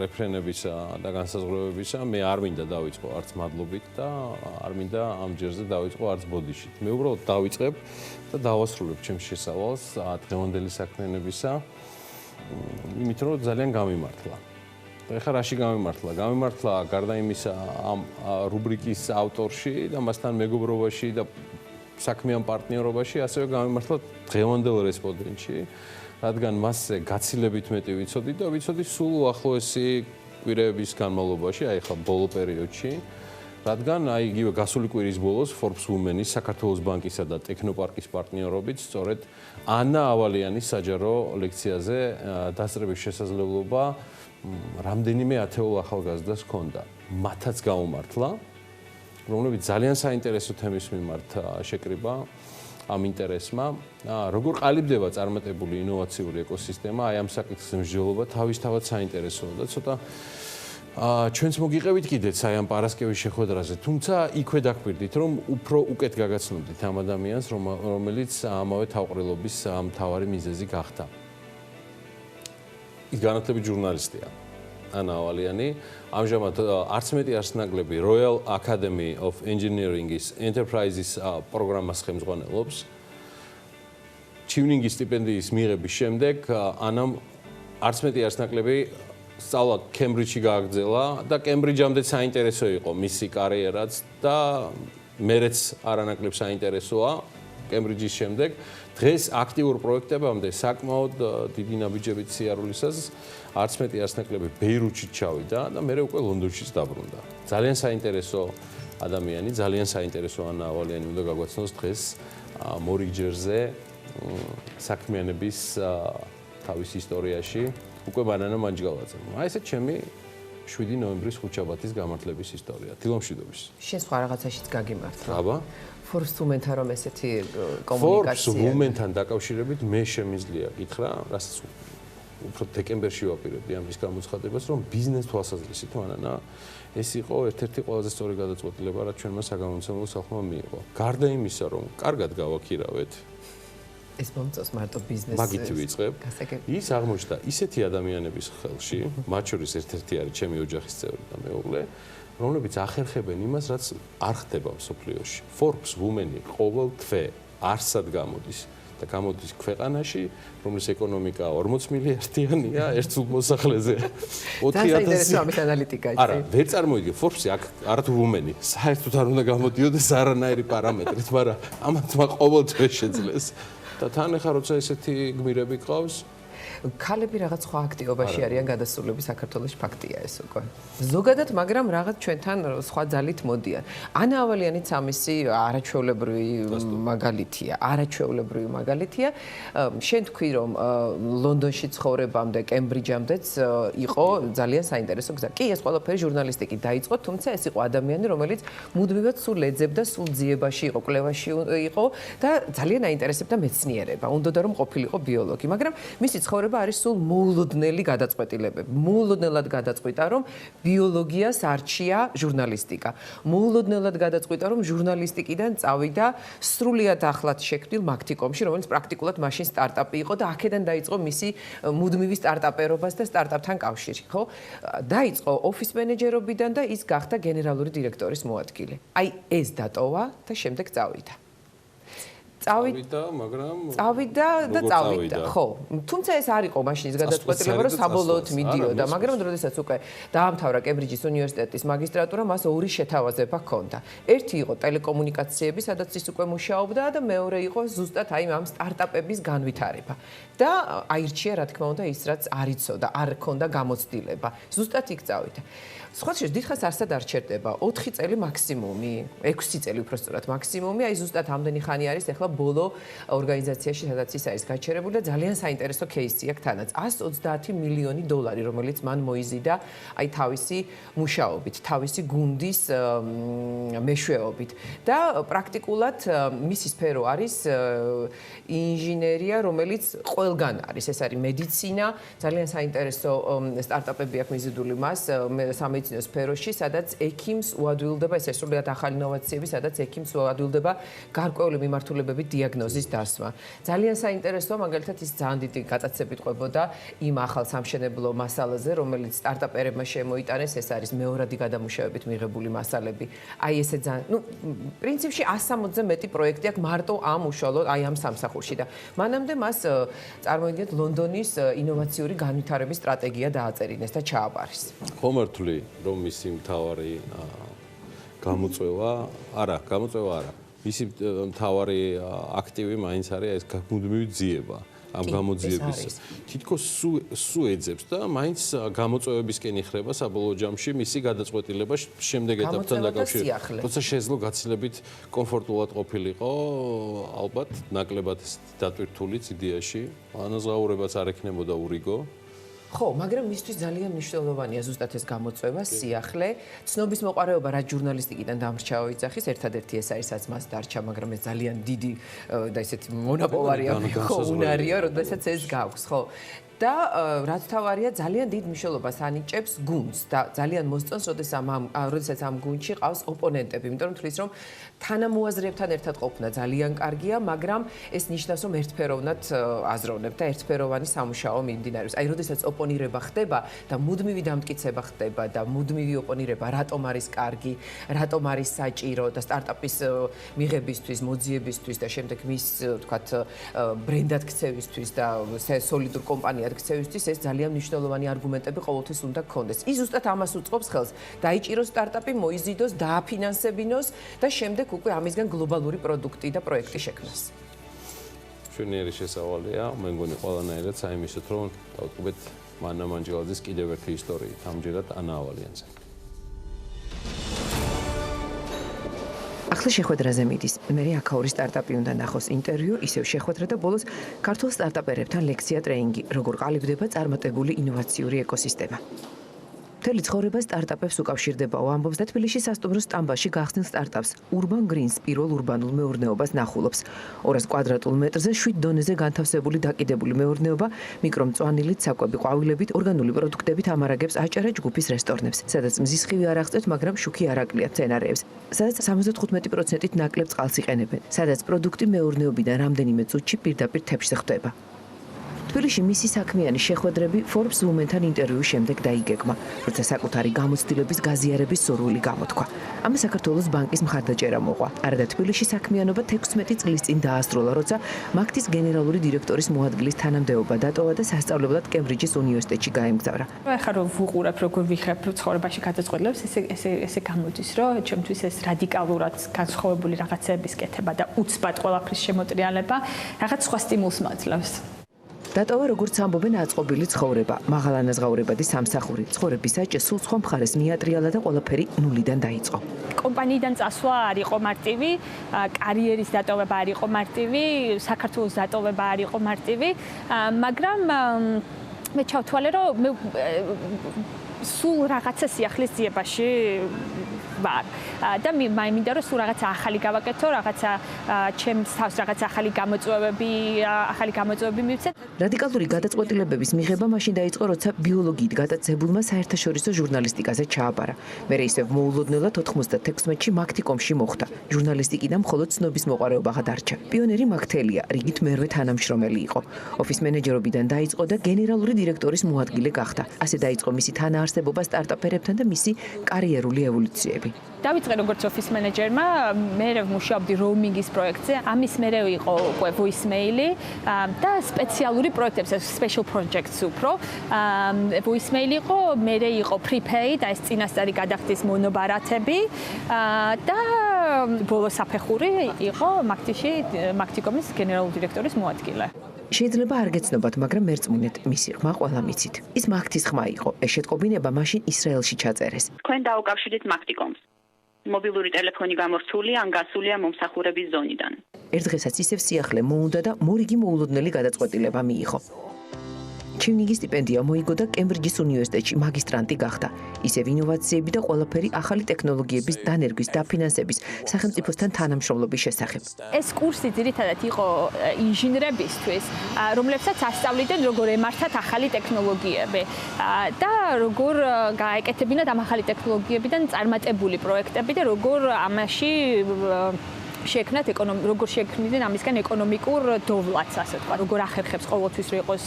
რეფრენებისა და განსაზღვრებებისა მე არ მინდა დავიწყო არც მადლობით და არ მინდა ამ ჯერზე დავიწყო არც ბოდიშით. მე უბრალოდ დავიწყებ და დავასრულებ ჩემს შესავალს დღევანდელი საქმიანობისა, იმით რომ ძალიან გამიმართლა. ეხლა რაში გამიმართლა? გამიმართლა გარდა იმისა ამ რუბრიკის ავტორში და მასთან მეგობრობაში და საქმიან პარტნიორობაში, ასევე გამიმართლა დღევანდელ რესპონდენტში, რადგან მასზე გაცილებით მეტი ვიცოდი და ვიცოდი სულ უახლოესი კვირეების განმავლობაში, აი ხა ბოლო პერიოდში, რადგან აი იგივე გასული კვირის ბოლოს Forbes Women-ის საქართველოს ბანკისა და ტექნოპარკის პარტნიორობით სწორედ ანა ავალიანის საჯარო ლექციაზე დასწრების შესაძლებლობა რამდენიმე ათეულ ახალგაზრდას ჰქონდა. მათაც გაუმართლა, რომლებიც ძალიან საინტერესო თემის მიმართ შეკრიბა ამ ინტერესმა. როგორ ყალიბდება წარმატებული ინოვაციური ეკოსისტემა, აი ამ საკითხის მსჯელობა თავისთავად საინტერესოა და ცოტა ჩვენც მოგიყევით კიდეც აი ამ პარასკევის შეხვედრაზე, თუმცა იქვე დაგვირდით, რომ უფრო უკეთ გაგაცნობდით ამ ადამიანს, რომელიც ამავე თავყრილობის მთავარი მიზეზი გახდა. ის განათლებით ჟურნალისტია. ანა ავალიანი, ამჟამად არც მეტი არც ნაკლები Royal Academy of Engineering-ის Enterprises პროგრამას ხელმძღვანელობს. Tuning-ის სტიპენდიის მიღების შემდეგ ანამ არც მეტი არც ნაკლები სწავლა კემბრიჯში გააგრძელა და კემბრიჯამდე საინტერესო იყო მისი კარიერაც და მერეც არანაკლებ საინტერესოა. კემბრიჯის შემდეგ დღეს აქტიურ პროექტებამდე საკმაოდ დიდი ნაბიჯებით სიარულისას არც მეტი არც ნაკლები ბეირუთში ჩავიდა და მე უკვე ლონდონშიც დაბრუნდა. ძალიან საინტერესო ადამიანი, ძალიან საინტერესო ანა ავალიანი უნდა გაგვაცნოს დღეს მორიგჯერზე საქმიანების თავის ისტორიაში უკვე ბანანა მანჯგალაძე. აი ესე ჩემი 7 ნოემბრის ხუთშაბათის გამართლების ისტორია. დილომშვიდობის. შენ სხვა რაღაცაშიც გაგიმართლა. აბა. Forbes Women-თან რომ ესეთი კომუნიკაცია. Forbes Women-თან დაკავშირებით მე შემიძლია გითხრა, რასაც უფრო დეკემბერში ვაპირებდი ამის გამოცხადებას, რომ ბიზნეს თვალსაზრისით მანანა ეს იყო ერთ-ერთი ყველაზე სწორი გადაწყვეტილება, რაც ჩვენმა საგამომცემლო სახლმა მიიღო. გარდა იმისა, რომ კარგად გავაქირავეთ, ეს მომწონს მარტო ბიზნესი. მაგით ვიწყებ. ის აღმოჩნდა ისეთი ადამიანების ხელში, მათ შორის ერთ-ერთი არის ჩემი ოჯახის წევრი და მეუღლე, რომლებიც ახერხებენ იმას, რაც არ ხდება მსოფლიოში. Forbes Women-ი ყოველ თვე არსად გამოდის და გამოდის ქვეყანაში, რომლის ეკონომიკა 40 მილიარდიანია ერთ სულმოსახლეზე. 40000 ამის ანალიტიკა იცი. არა, ვერ წარმოვიდგე Forbes-ი აქ არათუ Women-ი, საერთოდ არ უნდა გამოდიოდეს არანაირი პარამეტრით, მაგრამ ამათ ყოველ თვე შეძლეს. და თან ახლა როცა ესეთი გმირები ყავს, ქალები რაღაც სხვა აქტივობაში არიან გადასულები საქართველოში ფაქტია ეს უკვე. ზოგადად, მაგრამ რაღაც ჩვენთან სხვა ძალით მოდიან. ანა ავალიანიც ამისი არაჩვეულებრივი მაგალითია, არაჩვეულებრივი მაგალითია. შენ თქვი რომ ლონდონში ცხოვრებამდე, კემბრიჯამდეც იყო ძალიან საინტერესო გზა. კი, ეს ყველაფერი ჟურნალისტიკით დაიწყო, თუმცა ეს იყო ადამიანი, რომელიც მუდმივად სულ ეძებდა, სულ ძიებაში იყო, კვლევაში იყო და ძალიან აინტერესებდა მეცნიერება. უნდოდა რომ ყოფილიყო ბიოლოგი, მაგრამ მისი ცხოვრება არის სულ მოულოდნელი გადაწყვეტილებები. მოულოდნელად გადაწყვიტა, რომ ბიოლოგიას არჩია ჟურნალისტიკა. მოულოდნელად გადაწყვიტა, რომ ჟურნალისტიკიდან წავიდა სრულიად ახლად შექმნილ მაქტიკომში, რომელიც პრაქტიკულად მაშინ სტარტაპი იყო და აქედან დაიწყო მისი მუდმივი სტარტაპერობას და სტარტაპთან კავშირი, ხო? დაიწყო ოფის მენეჯერობიდან და ის გახდა გენერალური დირექტორის მოადგილე. აი ეს დატოვა და შემდეგ წავიდა. წავიდა, მაგრამ წავიდა, ხო. თუმცა ეს არ იყო მაშინ ის გადაწყვეტილება, რომ საბოლოოდ მიდიოდა, მაგრამ როდესაც უკვე დაამთავრა კემბრიჯის უნივერსიტეტის მაგისტრატურა, მას ორი შეთავაზება ჰქონდა. ერთი იყო ტელეკომუნიკაციები, სადაც ის უკვე მუშაობდა და მეორე იყო ზუსტად აი ამ სტარტაპების განვითარება. და აირჩია, რა თქმა უნდა, ის რაც არ იცოდა, არ ჰქონდა გამოცდილება. ზუსტად იქ წავიდა. სხვა შეიძლება დიდხანს არსად არ ჩერდება 4 წელი მაქსიმუმი 6 წელი უბრალოდ მაქსიმუმი აი ზუსტად ამდენი ხანი არის ახლა ბოლო ორგანიზაციაში სადაც ის არის გაჩერებული და ძალიან საინტერესო кейსი აქვს თანაც 130 მილიონი დოლარი რომელიც მან მოიზიდა აი თავისი მუშაობით თავისი გუნდის მეშვეობით და პრაქტიკულად მისი სფერო არის ინჟინერია რომელიც ყველგან არის ეს არის მედიცინა ძალიან საინტერესო სტარტაპები აქვს მიზიდული მას სამედიცინო სფეროში, სადაც ექიმს უადვილდება ეს სრულად ახალი ინოვაციები, სადაც ექიმს უადვილდება გარკვეული მიმართულებებით დიაგნოზის დასმა. ძალიან საინტერესოა, მაგალითად ის ძალიან დიდი გადაცემით ყვებოდა იმ ახალ სამშენებლო მასალაზე, რომელიც სტარტაპერებმა შემოიტანეს, ეს არის მეორადი გადამუშავებით მიღებული მასალები. აი ესე ძალიან, პრინციპში 160-ზე მეტი პროექტი აქვს მარტო ამ უშუალოდ აი ამ სამსახურში და მანამდე მას წარმოიდგინეთ ლონდონის ინოვაციური განვითარების სტრატეგია დააწერინეს და ჩააბარეს. ხომართული რომ მისი მთავარი გამოწვევა არა მისი მთავარი აქტივი მაინც არის ეს მუდმივი ძიება ამ გამოძიების თითქოს სუ ეძებს და მაინც გამოწვევებისკენ იხრება საბოლოო ჯამში მისი გადაწყვეტილება შემდეგ ეტაპთან დაკავშირებით თორსა შეძლო გაცილებით კომფორტულად ყოფილიყო ალბათ ნაკლებად დატვირთულიც იდეაში ანაზღაურებაც არ ექნებოდა ურიგო ხო, მაგრამ მისთვის ძალიან მნიშვნელოვანია ზუსტად ეს გამოწვევა, სიახლე, ცნობის მოყარეობა რა ჟურნალისტიკიდან დამრჩაო იძახის, ერთადერთი ეს არის, რაც მას დარჩა, მაგრამ ეს ძალიან დიდი და ესეთი მონოპოლარია, ხო, უნარია, როდესაც ეს გაქვს, ხო. და რაც თავარია ძალიან დიდ მნიშვნელობას ანიჭებს გუნდს და ძალიან მოსწონს, როდესაც ამ გუნდში ყავს ოპონენტები, იმიტომ რომ თulis რომ თანამოაზრეებთან ერთად ყოფნა ძალიან კარგია, მაგრამ ეს ნიშნავს რომ ერთფეროვნად აზროვნებ და ერთფეროვანი სამუშაო მიმდინარეობს. აი, როდესაც ოპონირება ხდება და მუდმივი დამტკიცება ხდება და მუდმივი ოპონირება რატომ არის კარგი, რატომ არის საჭირო და სტარტაპის მიღებისთვის, მოძიებისთვის და შემდეგ მის, ვთქვათ, ბრენდად ქცევისთვის და სოლიდურ კომპანიად ქცევისთვის ეს ძალიან მნიშვნელოვანი არგუმენტები ყოველთვის უნდა გქონდეს. ის ზუსტად ამას უწყობს ხელს. დაიჭიროს სტარტაპი, მოიზიდოს, დააფინანსებინოს და შემდეგ უკვე ამისგან გლობალური პროდუქტი და პროექტი შექმნას. მშვენიერი შესავალია. მე მგონი ყველანაირად საიმისოთ, რომ დავტყობეთ მანა მანჯგალაძის კიდევ ერთი ისტორიით, ამჯერად ანა ავალიანზე. ახლა შეხვედრაზე მიდის. მე აქაური სტარტაპი უნდა ნახოს ინტერვიუ, ისევ შეხვედრა და ბოლოს ქართულ სტარტაპერებთან ლექცია ტრეინინგი, როგორ ყალიბდება წარმატებული ინოვაციური ეკოსისტემა. მთელი ცხოვრება სტარტაპებს უკავშირდებაო, ამბობს და თბილისის სასტუმროს სტამბაში გახსნილ სტარტაპს Urban Greens პირველ ურბანულ მეურნეობას ნახულობს. 200 კვადრატულ მეტრზე 7 დონეზე განთავსებული დაკიდებული მეურნეობა მიკრომწვანილით, საკვები ყვავილებით, ორგანული პროდუქტებით ამარაგებს აჭარა ჯგუფის რესტორნებს, სადაც მზის ხივი არ აღწევთ, მაგრამ შუქი არ აკლია მცენარეებს, სადაც 75%-ით ნაკლებ წყალს იყენებენ, სადაც პროდუქტი მეურნეობიდან რამდენიმე წუთში პირდაპირ თეფშზე ხვდება. თბილისში მისი საქმიანი შეხვედრები Forbes Women-თან ინტერვიუს შემდეგ დაიგეგმა, როცა საკუთარი გამოცდილების გაზიარების სურვილი გამოთქვა. ამას საქართველოს ბანკის მხარდაჭერა მოყვა. არადა თბილისში საქმიანობა 16 წლის წინ დაასრულა, როცა მაგთის გენერალური დირექტორის მოადგილის თანამდებობა დატოვა და სასწავლებლად კემბრიჯის უნივერსიტეტში გაემგზავრა. ახლა რომ ვუყურებ, როგორ ვიხებ ცხოვრებაში გადაწყვეტილებს, ესე გამოდის, რომ ჩემთვის ეს რადიკალურად განსხვავებული რაღაცების კეთება და უცბად ყველაფრის შემოტრიალება რაღაც სხვა სტიმულს მაძლევს. დატოვა როგორც ამბობენ აწყობილი ცხოვრება, მაღალანაზღაურებადი სამსახური, ცხოვრების საჭე სულ სხვა მხარეს მიატრიალა და ყველაფერი ნულიდან დაიწყო. კომპანიიდან წასვლა არ იყო მარტივი, კარიერის დატოვება არ იყო მარტივი, საქართველოს დატოვება არ იყო მარტივი, მაგრამ მე ჩავთვალე, რომ მე სულ რაღაცა სიახლის ძიებაში ვარ და მინდა რომ სულ რაღაცა ახალი გავაკეთო, რაღაცა ჩემს თავს რაღაცა ახალი გამოწვევები მივცეთ. რადიკალური გადაწყვეტილებების მიღება მაშინ დაიწყო, როცა ბიოლოგიით გატაცებულმა საერთაშორისო ჟურნალისტიკაზე ჩააბარა. მე ისევ მოულოდნელად 96-ში მაგთიკომში მოხვდა. ჟურნალისტიკიდან მხოლოდ ცნობის მოყარეობა გადარჩა. პიონერი მაგთელია, რიგით მერვე თანამშრომელი იყო. ოფის მენეჯერობიდან დაიწყო და გენერალური დირექტორის მოადგილე გახდა. ასე დაიწყო მისი თანაარსებობა სტარტაპერებთან და მისი კარიერული ევოლუციები. დავიწყე როგორც ოფის მენეჯერმა, მე ვმუშაობდი roaming-ის პროექტზე. ამის მერე იყო უკვე voicemail-ი და სპეციალური პროექტებზე, special projects უფრო. voicemail-ი იყო, მერე იყო prepaid, ეს წინასწარი გადახდის მონობარათები და ბოლო საფეხური იყო მაგთიკომის გენერალური დირექტორის მოადგილე. შეიძლება არ გეცნობათ, მაგრამ მერწმუნეთ, მისი ხმა ყველა მიცით. ის მაგთის ხმა იყო. ეს შეტყობინება მაშინ ისრაელში ჩაწერეს. თქვენ დაუკავშირდით მაგთიკომს. მობილური ტელეფონი გამორთულია ან გასულია მომსახურების ზონიდან. ერთ დღესაც ისევ სიახლე მოუნდა და მორიგი მოულოდნელი გადაწყვეტილება მიიღო. ჩინგის სტიპენდია მოიგო და კემბრიჯის უნივერსიტეტში მაგისტრანტი გახდა. ისევ ინოვაციები და ყველაფერი ახალი ტექნოლოგიების დანერგვის, დაფინანსების, სახელმწიფოსთან თანამშრომლობის შესახებ. ეს კურსი ძირითადად იყო ინჟინრებისთვის, რომლებსაც ასწავლიდნენ როგორ ემართათ ახალი ტექნოლოგიები და როგორ გაეკეთებინათ ამ ახალი ტექნოლოგიებიდან წარმატებული პროექტები და როგორ ამაში შექმნათ როგორ შექმნიდნენ ამისგან ეკონომიკურ დოვლათს, ასე ვთქვა, როგორ ახერხებს ყოველთვის რომ იყოს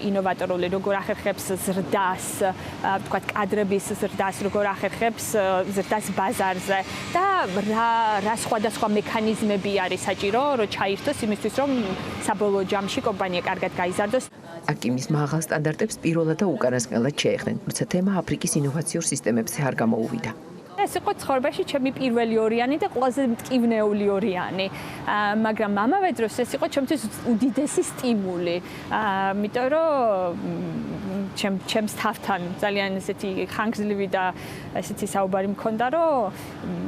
ინოვატორული, როგორ ახერხებს ზრდას, ვთქვა, კადრების ზრდას, როგორ ახერხებს ზრდას ბაზარზე და რა სხვადასხვა მექანიზმები არის საჭირო, რომ ჩაირთოს იმისთვის, რომ საბოლოო ჯამში კომპანია კარგად გაიზარდოს. აკიმის მაღალ სტანდარტებს პირველად და უკანასკნელად შეეხდნენ, როცა თემა აფრიკის ინოვაციურ სისტემებზე არ გამოუვიდა. ეს იყო ცხოვრებაში ჩემი პირველი ორიანი და ყველაზე მტკივნეული ორიანი. მაგრამ ამავე დროს ეს იყო ჩემთვის უდიდესი სტიმული. იმიტომ რომ ჩემს თავთან ძალიან ესეთი ხანგრძლივი და ესეთი საუბარი მქონდა, რომ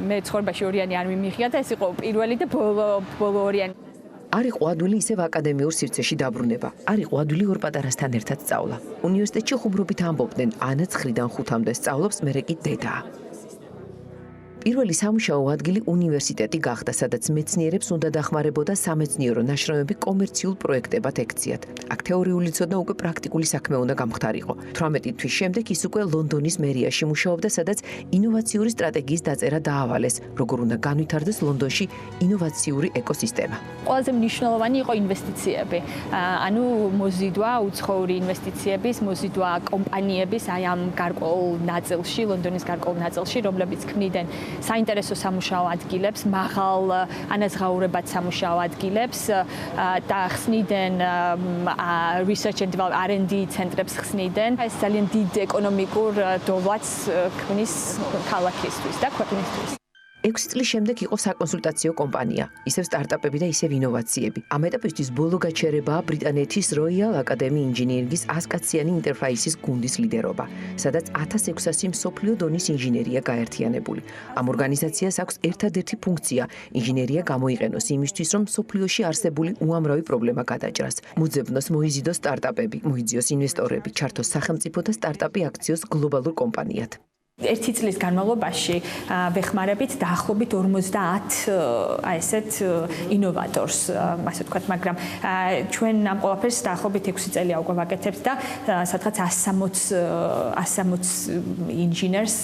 მე ცხოვრებაში ორიანი არ მიმიღია და ეს იყო პირველი და ბოლო ორიანი. არ იყო ადვილი ისევ აკადემიურ სივრცეში დაბრუნება. არ იყო ადვილი ორ პატარასთან ერთად სწავლა. უნივერსიტეტში ხუმრობით ამბობდნენ, ანა 9-დან 5-მდე სწავლობს, მერე კი დედაა. პირველი სამუშაო ადგილი უნივერსიტეტი გახდა, სადაც მეცნიერებს უნდა დახმარებოდა სამეცნიერო ნაშრომები კომერციულ პროექტებად ექციათ. აქ თეორიული ცოდნა უკვე პრაქტიკული საქმე უნდა გამხდარიყო. 18 თვის შემდეგ ის უკვე ლონდონის მერიაში მუშაობდა, სადაც ინოვაციური სტრატეგიის დაწერა დაავალეს, როგორ უნდა განვითარდეს ლონდონში ინოვაციური ეკოსისტემა. ყველაზე მნიშვნელოვანი იყო ინვესტიციები. ანუ მოზიდვა უცხოური ინვესტიციების, მოზიდვა კომპანიების აი ამ გარკვეულ ნაწილში, ლონდონის გარკვეულ ნაწილში, რომლებიც ქმნიდნენ საინტერესო სამუშაო ადგილებს, მაღალ ანაზღაურებად სამუშაო ადგილებს და ხსნიდნენ research and development R&D ცენტრებს ხსნიდნენ. ეს ძალიან დიდ ეკონომიკურ დოვლათს ქმნის ქალაქისთვის და ქვეყნისთვის. 6 წლის შემდეგ იყო საკონსულტაციო კომპანია, ისევ სტარტაპები და ისევ ინოვაციები. ამ ეტაპისთვის ბოლო გაჩერებაა ბრიტანეთის Royal Academy Engineering-ის 100-კაციანი ინტერფაისის გუნდის ლიდერობა, სადაც 1600 მსოფლიო დონის ინჟინერია გაერთიანებული. ამ ორგანიზაციას აქვს ერთადერთი ფუნქცია ინჟინერია გამოიყენოს იმისთვის, რომ მსოფლიოში არსებული უამრავი პრობლემა გადაჭრას. მოძებნოს მოიზიდოს სტარტაპები, მოიძიოს ინვესტორები, ჩართოს სახელმწიფო და სტარტაპი აქციოს გლობალურ კომპანიად. 1 წლის განმავლობაში ვეხმარებით დაახლოებით 50 ესეთ ინოვატორს, ასე ვთქვათ, მაგრამ ჩვენ ამ ყველაფერს დაახლოებით 6 წელი უკვე ვაკეთებთ და სადღაც 160 ინჟინერს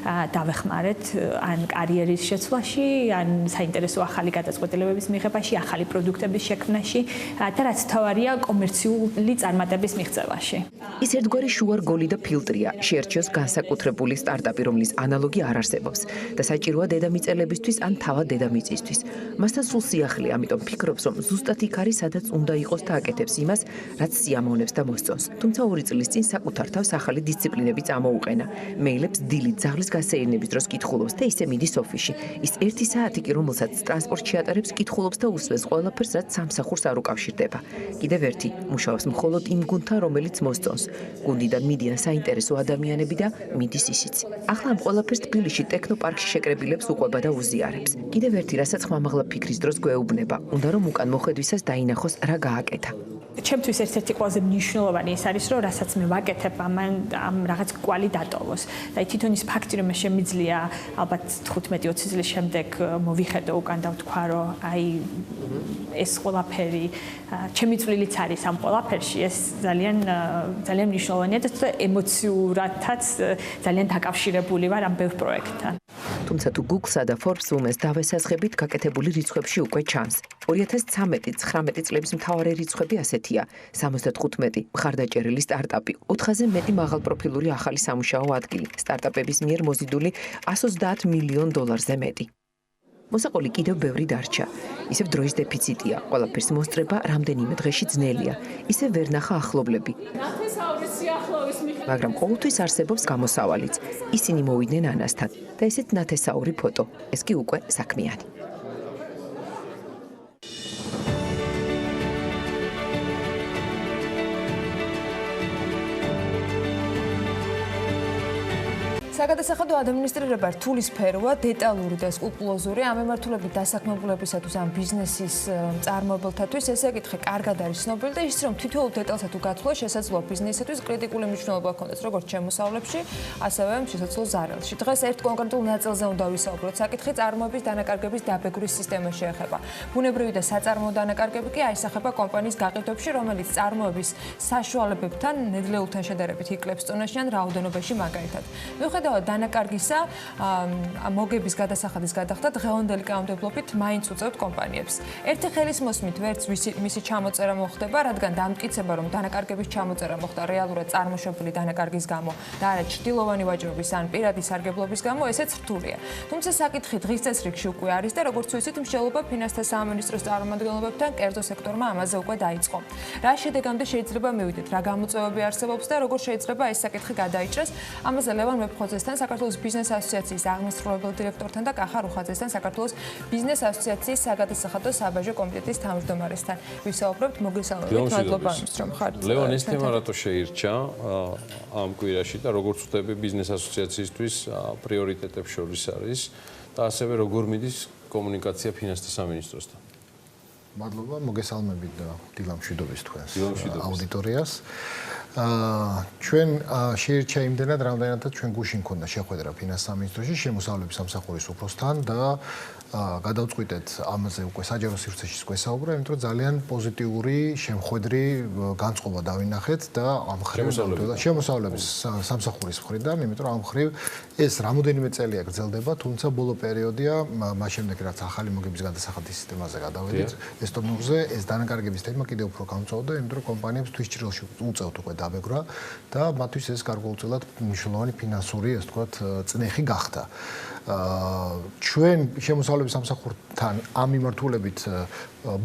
დავეხმარეთ ან კარიერის შეცვლაში, ან საინტერესო ახალი გადაწყვეტილებების მიღებაში, ახალი პროდუქტების შექმნაში და რაც თავარია კომერციული წარმატების მიღწევაში. ის ერთგვარი შუარგოლი და ფილტრია, შეერჩიოს განსაკუთრებული სტარტაპი, რომლის ანალოგი არ არსებობს და საჭიროა დედამიწელებისთვის ან თავად დედამიწისთვის. მასთან სულ სიახლე, ამიტომ ფიქრობს, რომ ზუსტად იქ არის, სადაც უნდა იყოს და აკეთებს იმას, რაც სიამოვნებს და მოსწონს. თუმცა 2 წლის წინ საკუთარ თავს ახალი დისციპლინები წამოუყენა. მეილებს დილით ძაღლის გასეირნების დროს კითხულობს და ისე მიდის ოფისში. ის 1 საათი კი, რომელსაც ტრანსპორტში ატარებს, კითხულობს და უსვენს ყველაფერს, რაც სამსახურს არ უკავშირდება. კიდევ ერთი, მუშაობს მხოლოდ იმ გუნდთან, რომელიც მოსწონს. გუნდიდან მიდიან საინტერესო ადამიანები და მიდის ისიც. ახლა ამ ყველაფერს თბილისში ტექნოპარკში შეკრებილებს უყვება და უზიარებს. კიდევ ერთი, რასაც ხმამაღლა ფიქრის დროს გვეუბნება, უნდა რომ უკან მოხედვისას დაინახოს რა გააკეთა. ჩემთვის ერთ-ერთი ყველაზე მნიშვნელოვანი ის არის, რომ რასაც მე ვაკეთებ, ამ რაღაც კვალი დატოვოს. და თვითონ ის ფაქტი, რომ მე შემიძლია ალბათ 15-20 წლის შემდეგ მოვიხედო უკან და ვთქვა, რომ აი ეს ყველაფერი ჩემი წვლილიც არის ამ ყველაფერში, ეს ძალიან მნიშვნელოვანია და ემოციურადაც ძალიან დაკავშირებული ვარ ამ ბევრ პროექტთან. თუმცა თუ Google-სა და Forbes Women-ს დავესაზღებით, გაკეთებული რიცხვებში უკვე ჩანს. 2013-19 წლების მთავარი რიცხვები ასეთია: 75 მხარდაჭერილი სტარტაპი, 4-ზე მეტი მაღალპროფილური ახალი სამუშაო ადგილი, სტარტაპების მიერ მოზიდული $130 მილიონ მეტი. მოსაყოლი კიდევ ბევრი დარჩა. ისევ დროის დეფიციტია, ყველაფერს მოსწრება რამდენიმე დღეში ძნელია. ისევ ვერ ნახა ახლობლები. მაგრამ ყოველთვის არსებობს გამოსავალიც. ისინი მოვიდნენ ანასთან და ესეც ნათესაური ფოტო. ეს კი უკვე საქმიანი. საგადასახადო ადმინისტრირება რთული სფეროა, დეტალური და სკრუპულოზური. ამ მიმართულებით დასაქმებულებისათვის ან ბიზნესის მწარმოებელთათვის ეს საკითხი კარგად არის ცნობილი და ის რომ თითოეულ დეტალსა თუ გათვლა შესაძლოა ბიზნესისთვის კრიტიკული მნიშვნელობა ჰქონდეს როგორც შემოსავლებში, ასევე შესაძლოა ზარალში. დღეს ერთ კონკრეტულ ნაწილზე უნდა ვისაუბროთ. საკითხი წარმოების დანაკარგების დაბეგვრის სისტემას შეეხება. ბუნებრივი და საწარმოო დანაკარგები კი აისახება კომპანიის გაყიდვებში, რომელიც წარმოების საშუალებებთან ნედლეულთან შედარებით იკლებს წონაში ან რაოდენობაში მაგალითად. მიუხედავად დანაკარგისა, მოგების გადასახადის გადახდა დღევანდელი კანონმდებლობით მაინც უწევთ კომპანიებს. ერთი ხელის მოსმით ვერც მისი ჩამოწერა მოხდება, რადგან დამტკიცება, რომ დანაკარგების ჩამოწერა მოხდა რეალურად წარმოშობილი დანაკარგის გამო და არა ჩრდილოვანი ვაჭრობის ან პირადი სარგებლობის გამო, ესეც რთულია. თუმცა საკითხი დღის წესრიგში უკვე არის და როგორც ვიცით, მსჯელობა ფინანსთა სამინისტროს წარმომადგენლობებთან კერძო სექტორმა ამაზე უკვე დაიწყო. რა შედეგამდე შეიძლება მივიდეთ, რა გამოწვევები არსებობს და როგორ შეიძლება ეს საკითხი გადაიჭრას, ამაზე ლევან მებხოძესთან, საქართველოს ბიზნეს ასოციაციის აღმასრულებელ დირექტორთან და კახა რუხაძესთან, საქართველოს ბიზნეს ასოციაციის საგადასახადო საბაჟო კომიტეტის თავმჯდომარესთან. ვისაუბრებთ, მოგესალმებით, მადლობა იმისთვის, რომ ხართ. ლევან, ეს თემა რატო შეირჩა ამ კვირაში და როგორც ვთქვი, ბიზნეს ასოციაციისთვის პრიორიტეტებს შორის არის და ასევე როგორ მიდის კომუნიკაცია ფინანსთა სამინისტროსთან. მადლობა, მოგესალმებით და დილა მშვიდობის თქვენს აუდიტორიას. ჩვენ შეირჩა იმდენად, რამდენადაც ჩვენ გუშინ ქონდა შეხვედრა ფინანსთა სამინისტროში შემოსავლების სამსახურის უფროსთან და გადავწყვიტეთ ამაზე უკვე საჯარო სივრცეში გვესაუბრა, იმიტომ რომ ძალიან პოზიტიური შემხედრი განწყობა დავინახეთ და ამ ხრივ შემოსავლების სამსახურის მხრიდან, იმიტომ რომ ამ ხრივ ეს რამოდენიმე წელია გრძელდება, თუმცა ბოლო პერიოდია, მას შემდეგ რაც ახალი მოგების გადასახადის სისტემაზე გადავედით, ეს ტომნოზე ეს დანაკარგების თემა კიდევ უფრო გამწვავდა, იმიტომ რომ კომპანიებს თვითჭრილში უწევთ უკვე გაბეგრვა და მათთვის ეს გარკვეულწილად მნიშვნელოვანი ფინანსური, ასე ვთქვათ, წნეხი გახდა. ჩვენ შემოსავლების სამსახურთან ამ მიმართულებით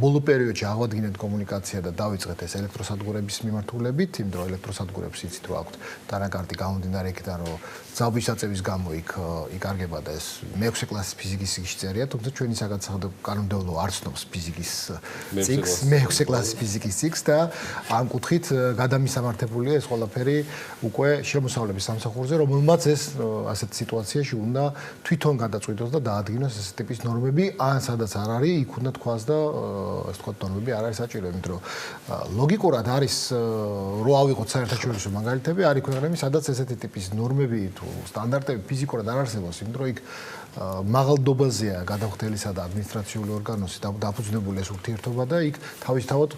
ბოლო პერიოდში აღვადგინეთ კომუნიკაცია და დავიწყეთ ეს ელექტროსადგურების მიმართულებით, იმ დრო ელექტროსადგურებს იცით რომ აქვთ დანაკარგი გამომდინარე იქიდან რომ ძაბვის აწევის გამო იკარგება და ეს მე-6 კლასის ფიზიკის ციკლში წერია, თუმცა ჩვენი საგადასახადო კანონმდებლობა არ ცნობს ფიზიკის ციკლს, მე-6 კლასის ფიზიკის ციკლს და ამ კუთხით გადამისამართებულია ეს ყველაფერი უკვე შემოსავლების სამსახურზე, რომელმაც ეს ასეთ სიტუაციაში უნდა თვითონ გადაწყვიტოს და დაადგინოს ეს ტიპის ნორმები, ან სადაც არ არის, იქ უნდა თქვას და ასე ვთქვათ, ნორმები არ არის საჭირო, იმიტომ რომ ლოგიკურად არის რო ავიღოთ საერთაშორისო მაგალითები, არის ქვეყნები, სადაც ესეთი ტიპის ნორმები თუ სტანდარტები ფიზიკურად არ არსებობს, იმიტომ რომ იქ მაღალდობაზეა გადახვდელისა და ადმინისტრაციული ორგანოსი დაფუძნებული ეს ურთიერთობა და იქ თავისთავად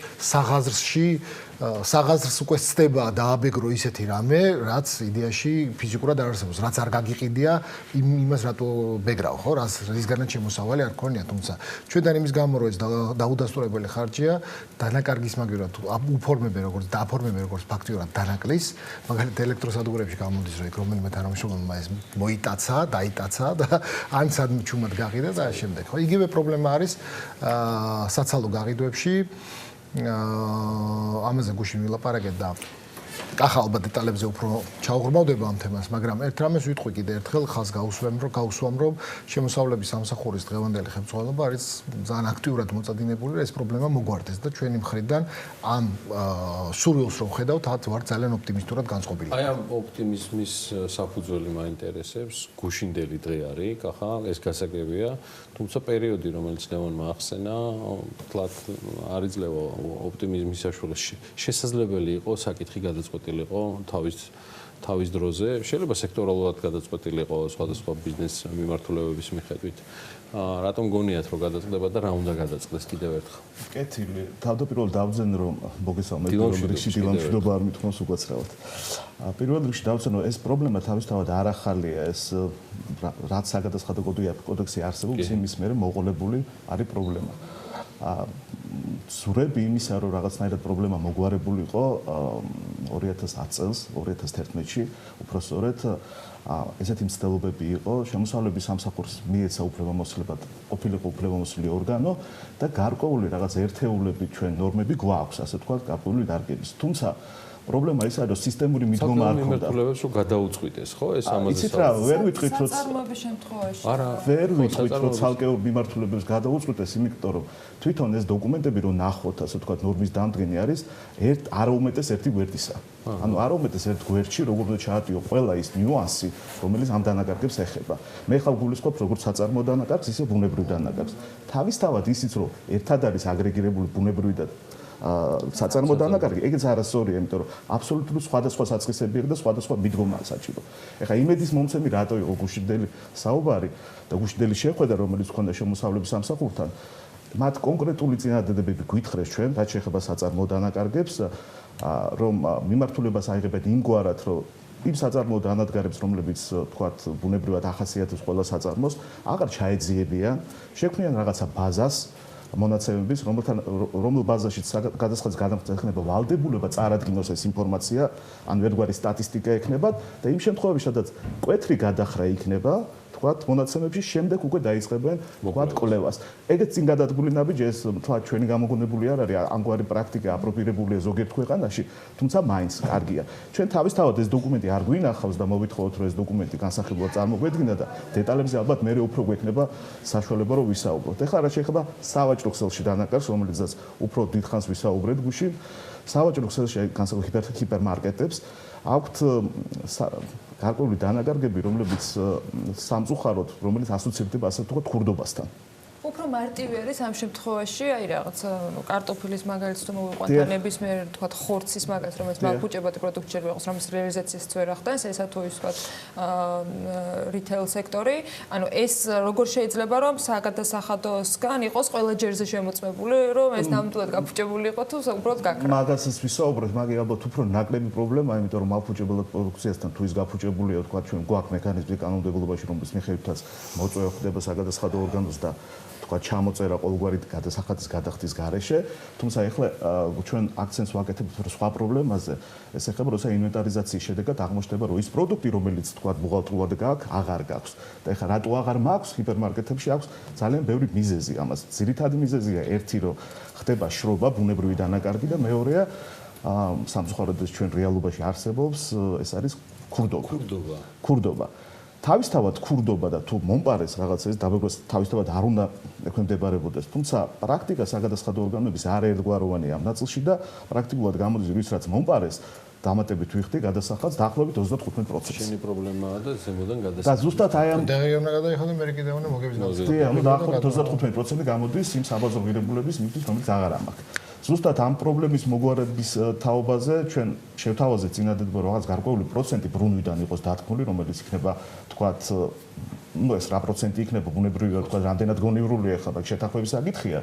საღაზრს უკვე ცდება დააბეგრო ისეთი რამე, რაც იდეაში ფიზიკურად არ არსებობს, რაც არ გაგიყიდია იმას რატო ბეგრავ, ხო, რისგანაც შემოსავალი არ ქონია, თუმცა ჩვენთან იმის გამო რომ ეს დაუდასტურებელი ხარჯია, დანაკარგის მაგივრად უფორმებენ როგორც ფაქტიურად დანაკლის, მაგალითად ელექტროსადგურებში გამოდის რომ იქ რომელიმე თანამშრომელმა ეს მოიტაცა, დაიტაცა და ან სადმე ჩუმად გაყიდა და ამ შემდეგ. ხო, იგივე პრობლემა არის საცალო გაყიდვებში. ამაზე გუშინ ვილაპარაკეთ და კახა ალბათ დეტალებზე უფრო ჩაუღრმავდება ამ თემას, მაგრამ ერთ რამეს ვიტყვი კიდე ერთხელ ხალხს გავუსვამ რომ შემოსავლების სამსახურის დღევანდელი ხელმძღვანელობა არის ძალიან აქტიურად მოწადინებული და ეს პრობლემა მოგვარდეს და ჩვენი მხრიდან ამ სურვილს რომ ხედავთ, ვარ ძალიან ოპტიმისტურად განწყობილი. აი ამ ოპტიმიზმის საფუძველი მაინტერესებს, გუშინდელი დღე არის, კახა, ეს გასაგებია, თუმცა პერიოდი რომელიც ლევონმა ახსენა, თლათ არ იძლევა ოპტიმიზმის საშუალებას შესაძლებელი იყო საკითხი გადაწყვეტილიყო თავის დროზე, შეიძლება სექტორალურად გადაწყვეტილიყო სხვადასხვა ბიზნეს მიმართულებების მიხედვით. რატომ გონიათ რომ გადაწყდება და რა უნდა გადაწყდეს კიდევ ერთხელ? კეთილი, თავდაპირველად დავძენ რომ მოგესალმებით, რომ რიგში დილამშვიდობა არ მithmos უკაცრავად. პირველ რიგში დავძენ რომ ეს პრობლემა თავისთავად არ ახალია, ეს რაც საგადასახადო კოდექსი არსებობს, იმის მერე მოყოლებული არის პრობლემა. ზურები იმისა რომ რაღაცნაირად პრობლემა მოგვარებული იყო 2010 წელს, 2011-ში, უფრო სწორედ ესეთი მცდელობები იყო, შემოსავლების სამსახურს მიეცა უფლებამოსილებად ყოფილიყო უფლებამოსილი ორგანო და გარკვეული რაღაც ერთეულები ჩვენ ნორმები გვაქვს, ასე ვთქვათ, გარკვეული დარგების. თუმცა პრობლემა ისაა, რომ სისტემური მიდგომა არ ქონდა. მიმართულებებს რომ გადაუწყვიტეს, ხო, ეს ამაზე. იცით რა, ვერ ვიტყვით რომ საწარმოების შემთხვევაში. არა, ვერ ვიტყვით რომ ცალკეულ მიმართულებებს გადაუწყვიტეს, იმიტომ რომ თვითონ ეს დოკუმენტები რომ ნახოთ, ასე ვთქვათ, ნორმის დამდგენი არის არ უმეტეს ერთი გვერდისა. ანუ არ უმეტეს ერთ გვერდში, როგორც ჩაატიო ყველა ის ნიუანსი, რომელიც ამ დანაკარგებს ეხება. მე ხალ გულისხმობ როგორც საწარმოო დანაკარგს, ისე ბუნებრივ დანაკარგს. თავისთავად ისიც რომ ერთად არის აგრეგირებული ბუნებრივი და საწარმოო დანაკარგი, ეგეც არასწორია, იმიტომ რომ აბსოლუტურად სხვადასხვა საწყისები და სხვადასხვა მიდგომაა საჭირო. ეხლა იმედის მომცემი რატო იყო გუშინდელი საუბარი და გუშინდელი შეხვედრა, რომელიც ჰქონდა შემოსავლების სამსახურთან, მათ კონკრეტული წინადადებები გვითხრეს ჩვენ, რაც შეეხება საწარმოო დანაკარგებს, რომ მიმართულებას აიღებენ იმგვარად, რომ იმ საწარმოო დანადგარებს, რომლებიც თქვათ ბუნებრივად ახასიათებს ყველა საწარმოს, აღარ ჩაეძიებიან, შექმნიან რაღაცა ბაზას მონაცემების, რომელ ბაზაშიც გადასახადის გადამხდელს ექნება ვალდებულება წარადგინოს ეს ინფორმაცია, ან ვერგვარი სტატისტიკა ექნებათ და იმ შემთხვევაში, სადაც მკვეთრი გადახრა იქნება, თქვათ, მონაცემებში შემდეგ უკვე დაიწყებენ თქვათ კვლევას. ეგეც წინ გადადგმული ნაბიჯი ეს თქვათ ჩვენი გამოგონებული არ არის, ამგვარი პრაქტიკა აპრობირებულია ზოგიერთ ქვეყანაში, თუმცა მაინც კარგია. ჩვენ თავისთავად ეს დოკუმენტი არ გვინახავს და მოვითხოვოთ, რომ ეს დოკუმენტი განსახილებლად წარმოგვედგინა და დეტალებზე ალბათ მე უფრო გვექნება საშუალება რომ ვისაუბროთ. ეხლა რა შეეხება სავაჭრო ქსელში დანაკარგს, რომელიცაც უფრო დიდხანს ვისაუბრეთ გუშინ, სავაჭრო ქსელში განსაკუთრებით ჰიპერმარკეტებს აქვთ გარკვეული დანაკარგები, რომლებიც სამწუხაროდ, რომელიც ასოცირდება ასე ვთქვათ ქურდობასთან. უფრო მარტივი არის ამ შემთხვევაში, აი რაღაც კარტოფილის მაგალითს თუ მოვიყვანთ, ნებისმიერ თქვათ ხორცის მაგალითს, რომელიც მაღლუჭებადი პროდუქტი შეიძლება იყოს, რომელის რეალიზაციას ვერ ახდენს, ესა თუ ის თქვათ რიტეილ სექტორი, ანუ ეს როგორ შეიძლება რომ საგადასახადოსგან იყოს ყველა ჯერზე შემოწმებული, რომ ეს ნამდვილად გაფუჭებული იყო თუ უბრალოდ გაქრა. მაგასაც ვისაუბრეთ, მაგ ალბათ უფრო ნაკლები პრობლემაა, იმიტომ რომ მაღლუჭებელ პროდუქციასთან თუ ის გაფუჭებულია, თქვათ ჩვენ გვაქვს მექანიზმი კანონმდებლობაში, რომლის მიხედვითაც მოწვევა ხდება საგადასახადო ორგანოს და თქვა ჩამოწერა ყოველგვარი გადასახადის გადახდის გარეშე, თუმცა ეხლა ჩვენ აქცენტს ვაკეთებთ სხვა პრობლემაზე, ეს ეხება როცა ინვენტარიზაციის შედეგად აღმოჩნდება, რომ ის პროდუქტი, რომელიც თქვა ბუღალტრულად გააქვს, აღარ გაქვს. და ეხლა რატო აღარ მაქვს, ჰიპერმარკეტებში აქვს ძალიან ბევრი მიზეზი ამას. ძირითადი მიზეზია ერთი, რომ ხდება შრობა, ბუნებრივი დანაკარგი და მეორეა სამწუხაროდ ჩვენ რეალობაში არსებობს, ეს არის ქურდობა. თავისთავად ქურდობა და თუ მომპარეს რაღაცა ეს დაბეგვას თავისთავად არ უნდა ექვემდებარებოდეს, თუმცა პრაქტიკა საგადასახადო ორგანოების არაერთგვაროვანია ამ ნაწილში და პრაქტიკულად გამოდის ვის რაც მომპარეს დამატებით ვიხდი გადასახადს დაახლოებით 35%. შენი პრობლემაა და ზემოდან გადასახადი. და ზუსტად აი ამ დაღი უნდა გადაიხადო მე კიდევ უნდა მოგების გადასახადი. დიახ, ანუ დაახლოებით 35% გამოდის იმ საბაზრო ღირებულების მისთვის, რომელიც აღარ ამაქვს. ზუსტად ამ პრობლემის მოგვარების თაობაზე ჩვენ შევთავაზეთ წინადადება რომ რაღაც გარკვეული პროცენტი ბრუნვიდან იყოს დათქმული, რომელიც იქნება თქვათ ну ეს რა პროცენტი იქნება ბუნებრივია თქვათ რამდენად გონივრულია ახლა და შეთანხმების საკითხია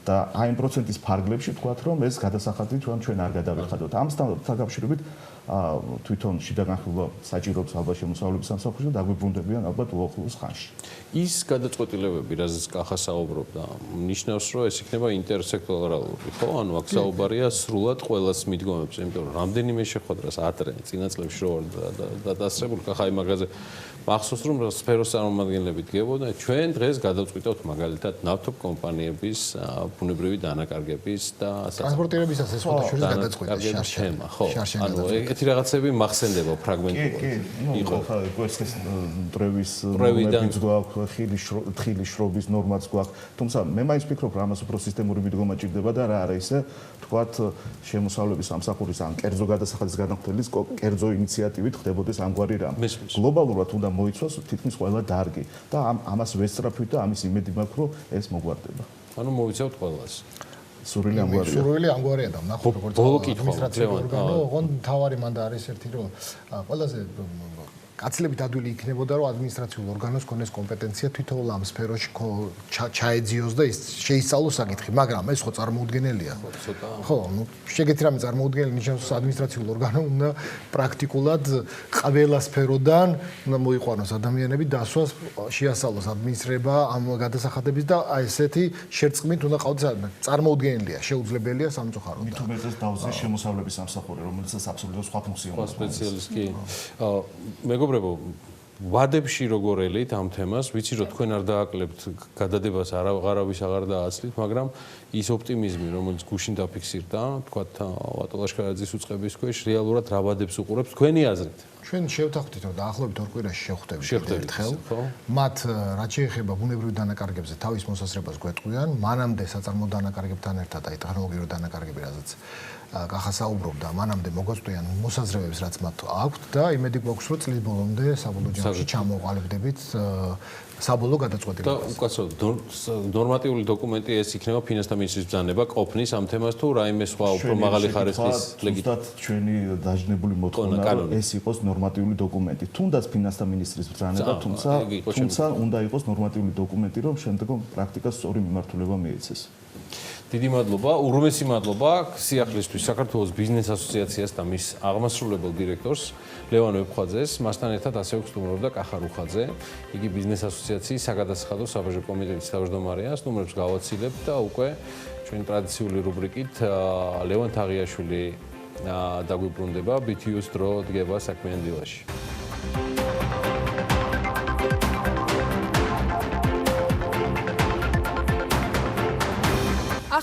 და აი ამ პროცენტის ფარგლებში თქვათ რომ ეს გადასახადი ჩვენ არ გადავიხადოთ. ამასთან დაკავშირებით თვითონ შიდა განხილვა საჭიროებს ალბათ შემოსავლების სამსახურში და დაგვიბრუნდებიან ალბათ უახლოეს ხანში. ის გადაწყვეტილებები, რაზეც კახა საუბრობდა, ნიშნავს, რომ ეს იქნება ინტერსექტორალური, ხო? ანუ აქ საუბარია სრულად ყველას მიდგომებს, იმიტომ რომ რამდენიმე შეხვედრას ადრე წინა წლებში რო და დასწრებული კახა იმ მაგაზე მახსოვს რომ სფეროს წარმომადგენლები დგებოდნენ, ჩვენ დღეს გადავწყვიტავთ მაგალითად ნავთობ კომპანიების ბუნებრივი დანაკარგების და ტრანსპორტირებისას ეს ფოტოშურის გადაწყვეტა თემა, ხო? ანუ ეგეთი რაღაცები მახსენდება ფრაგმენტულად. იყო ეს დროის ნორმებიც გვაქვს, თხილის შრობის ნორმაც გვაქვს, თუმცა მე მაინც ვფიქრობ, რომ ამას უფრო სისტემური მიდგომა ჭირდება და რა არა ისე, თქვათ, შემოსავლების სამსახურის ან კერძო გადასახადის განხილვის კერძო ინიციატივით ხდებოდეს ამგვარი რამ. გლობალურად უნდა მოიცვას თითქმის ყველა დარგი და ამას ვესწრაფვით და ამის იმედი მაქვს, რომ ეს მოგვარდება. ანუ მოვიცავთ ყველას. სურვილი ამგვარია და ნახოთ როგორც ადმინისტრაციული ორგანო, ოღონდ თავარი მანდა არის ერთი რომ ყველაზე კაცლებით ადვილი იქნებოდა რომ ადმინისტრაციულ ორგანოს ქონდეს კომპეტენცია თვითონ ამ სფეროში ჩაეძიოს და შეისწავლოს საკითხი, მაგრამ ეს ხო წარმოუდგენელია. ხო, ну შეგეთი რამე წარმოუდგენელი ნიშნავს ადმინისტრაციულ ორგანო უნდა პრაქტიკულად ყველა სფეროდან უნდა მოიყვანოს ადამიანები დასვას შეასწავლოს ადმინისტრება ამ გადასახადების და აი ესეთი შერწყმით უნდა ყავდეს წარმოუდგენელია, შეუძლებელია სამწუხაროდ. მით უმეტეს დავზეს შემოსავლების სამსახური, რომელიც აბსოლუტურად სხვა ფუნქცია აქვს. სპეციალისტი მეგობრებო, ვადებში როგორ ელით ამ თემას, ვიცი რომ თქვენ არ დააკლებთ გადადებას არავის აღარ დააცლით, მაგრამ ის ოპტიმიზმი, რომელიც გუშინ დაფიქსირდა, თქვათ ვატოლაშკარაძის უწყების ქვეშ, რეალურად რა ვადებს უყურებს თქვენი აზრით? ჩვენ შევთანხმდით რომ დაახლოებით 2 კვირაში შევხვდებით ერთხელ. მათ რაც შეეხება ბუნებრივ დანაკარგებზე თავის მოსაზრებას გვეტყვიან, მანამდე საწარმო დანაკარგებთან ერთად აი ტექნოლოგიური დანაკარგები, რაზეც კახა საუბრობდა, მანამდე მოგვაწვდიან მოსაზრებებს, რაც მათ აქვთ და იმედი გვაქვს, რომ წლის ბოლომდე საბოლოო ჯამში ჩამოყალიბდებით საბოლოო გადაწყვეტილებას. და უკაცრავად ნორმატიული დოკუმენტი ეს იქნება ფინანსთა მინისტრის ბრძანება ყოფნის ამ თემას თუ რაიმე სხვა უფრო მაღალი ხარისხის ლეგიტიმად ჩვენი დაჟნებული მოთხოვნა რომ ეს იყოს ნორმატიული დოკუმენტი. თუნდაც ფინანსთა მინისტრის ბრძანება, თუმცა უნდა იყოს ნორმატიული დოკუმენტი, რომ შემდგომ პრაქტიკას სწორი მიმართულება მიეცეს. დიდი მადლობა, ურმესი მადლობა სიახლისთვის საქართველოს ბიზნეს ასოციაციას და მის აღმასრულებელ დირექტორს ლევან ვეფხვაძეს, მასთან ერთად ასევე გსტუმრობდა კახა რუხაძე, იგი ბიზნეს ასოციაციის საგადასახადო საბაჟო კომიტეტის თავმჯდომარეა, სტუმრებს გავაცილებთ და უკვე ჩვენი ტრადიციული რუბრიკით ლევან თაღიაშვილი დაგვიბრუნდება, BTU-ს დრო დგება საქმიანი დილაში.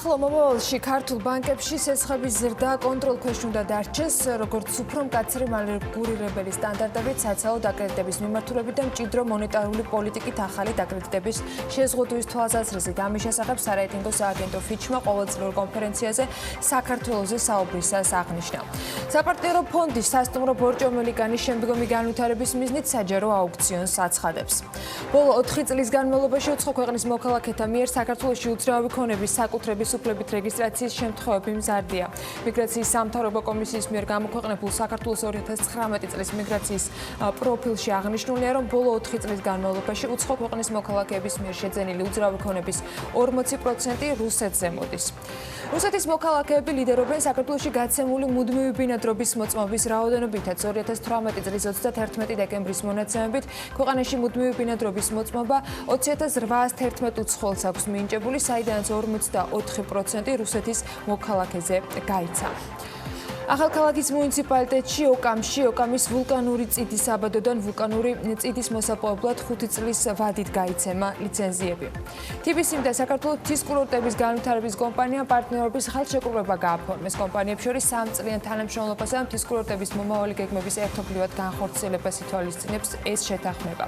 ახლა მომავალში ქართულ ბანკებში სესხების ზრდა კონტროლქვეშ უნდა დარჩეს, როგორც უფრო მკაცრი მალეგურირებელი სტანდარტებით საცალო დაკრედიტების მიმართულებით და მჭიდრო მონეტარული პოლიტიკით ახალი დაკრედიტების შეზღუდვის თვალსაზრისით. ამის შესახებ სარეიტინგო სააგენტო ფიჩმა ყოველწლიურ კონფერენციაზე საქართველოზე საუბრისას აღნიშნა. საპარტნიორო ფონდის სასტუმრო ბორჭომელი განის შემდგომი განვითარების მიზნით საჯარო აუქციონს აცხადებს. ბოლო 4 წლის განმავლობაში უცხო ქვეყნის მოქალაქეთა მიერ საქართველოში უძრავი ქონების საკუთრების ხელისუფლებით რეგისტრაციის შემთხვევები მზარდია. მიგრაციის სამთავრობო კომისიის მიერ გამოქვეყნებულ საქართველოს 2019 წლის მიგრაციის პროფილში აღნიშნულია, რომ ბოლო 4 წლის განმავლობაში უცხო ქვეყნის მოქალაქეების მიერ შეძენილი უძრავი ქონების 40% რუსეთზე მოდის. რუსეთის მოქალაქეები ლიდერობენ საქართველოში გაცემული მუდმივი ბინადრობის მოწმობის რაოდენობითაც 2018 წლის 31 დეკემბრის მონაცემებით ქვეყანაში მუდმივი ბინადრობის მოწმობა 20811 უცხოელს აქვს მინიჭებული, საიდანაც 44% რუსეთის მოქალაქეზე გაიცა. ახალქალაქის მუნიციპალიტეტში ოკამის ვულკანური წიდის საბადოდან ვულკანური წიდის მოსაპოვებლად 5 წლის ვადით გაიცემა ლიცენზიები. TBC-მ და საქართველოს მთის კურორტების განვითარების კომპანიამ პარტნიორობის ხელშეკრულება გააფორმეს. კომპანიებს შორის 3 წლიან თანამშრომლობასა და მთის კურორტების მომავალი გეგმების ერთობლივად განხორციელებას ითვალისწინებს ეს შეთანხმება.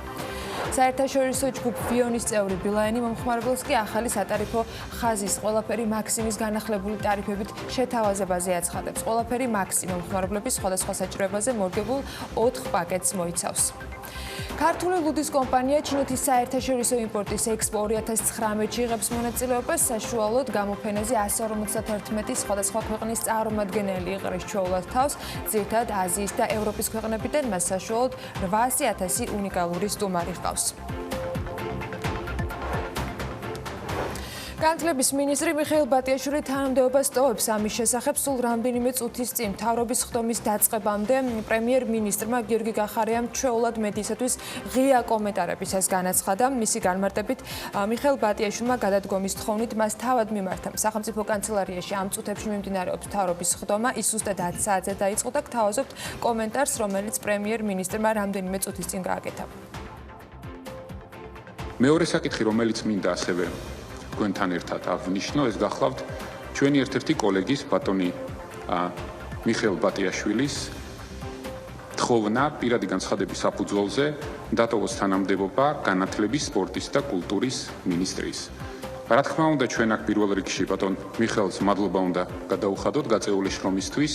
საერთაშორისო ჯგუფ ვიონის წევრი ბილაენი მომხმარებელს კი ახალი სატარიფო ხაზის ყველაფერი მაქსიმის განახლებული ტარიფებით შეთავაზებაზე აცხადებს. ყველაფერი მაქსიმუმ მომხმარებლების სხვადასხვა საჭიროებაზე მორგებულ 4 პაკეტს მოიცავს. ქართული ლუდის კომპანია ჩინეთის საერთაშორისო იმპორტის ექსპო 2019-ში იღებს მონაწილეობას საშუალოდ გამოფენაზე 151 სხვადასხვა ქვეყნის წარმომადგენელი იყრის ჩვეულად თავს, ძირითადად აზიის და ევროპის ქვეყნებიდან მას საშუალოდ 800,000 უნიკალური სტუმარი ჰყავს. განათლების მინისტრი მიხეილ ბატიაშვილი თანამდებობას ტოვებს ამის შესახებ სულ რამდენიმე წუთის წინ მთავრობის ხდომის დაწყებამდე პრემიერ-მინისტრმა გიორგი გახარიამ ჩვეულად მედიისათვის ღია კომენტარებისას განაცხადა. მისი განმარტებით მიხეილ ბატიაშვილმა გადადგომის თხოვნით მას თავად მიმართა. სახელმწიფო კანცელარიაში ამ წუთებში მიმდინარეობს მთავრობის ხდომა, ის ზუსტად 10 საათზე დაიწყო და გთავაზობთ კომენტარს, რომელიც პრემიერ-მინისტრმა რამდენიმე წუთის წინ გააკეთა. მეორე საკითხი, რომელიც მინდა ასევე თქვენთან ერთად აღნიშნო, ეს გახლავთ ჩვენი ერთ-ერთი კოლეგის ბატონი მიხეილ ბატიაშვილის თხოვნა პირადი განცხადების საფუძველზე დატოვოს თანამდებობა განათლების, სპორტის და კულტურის მინისტრის. რა თქმა უნდა, ჩვენ აქ პირველ რიგში ბატონ მიხეილს მადლობა უნდა გადაუხადოთ გაწეული შრომისთვის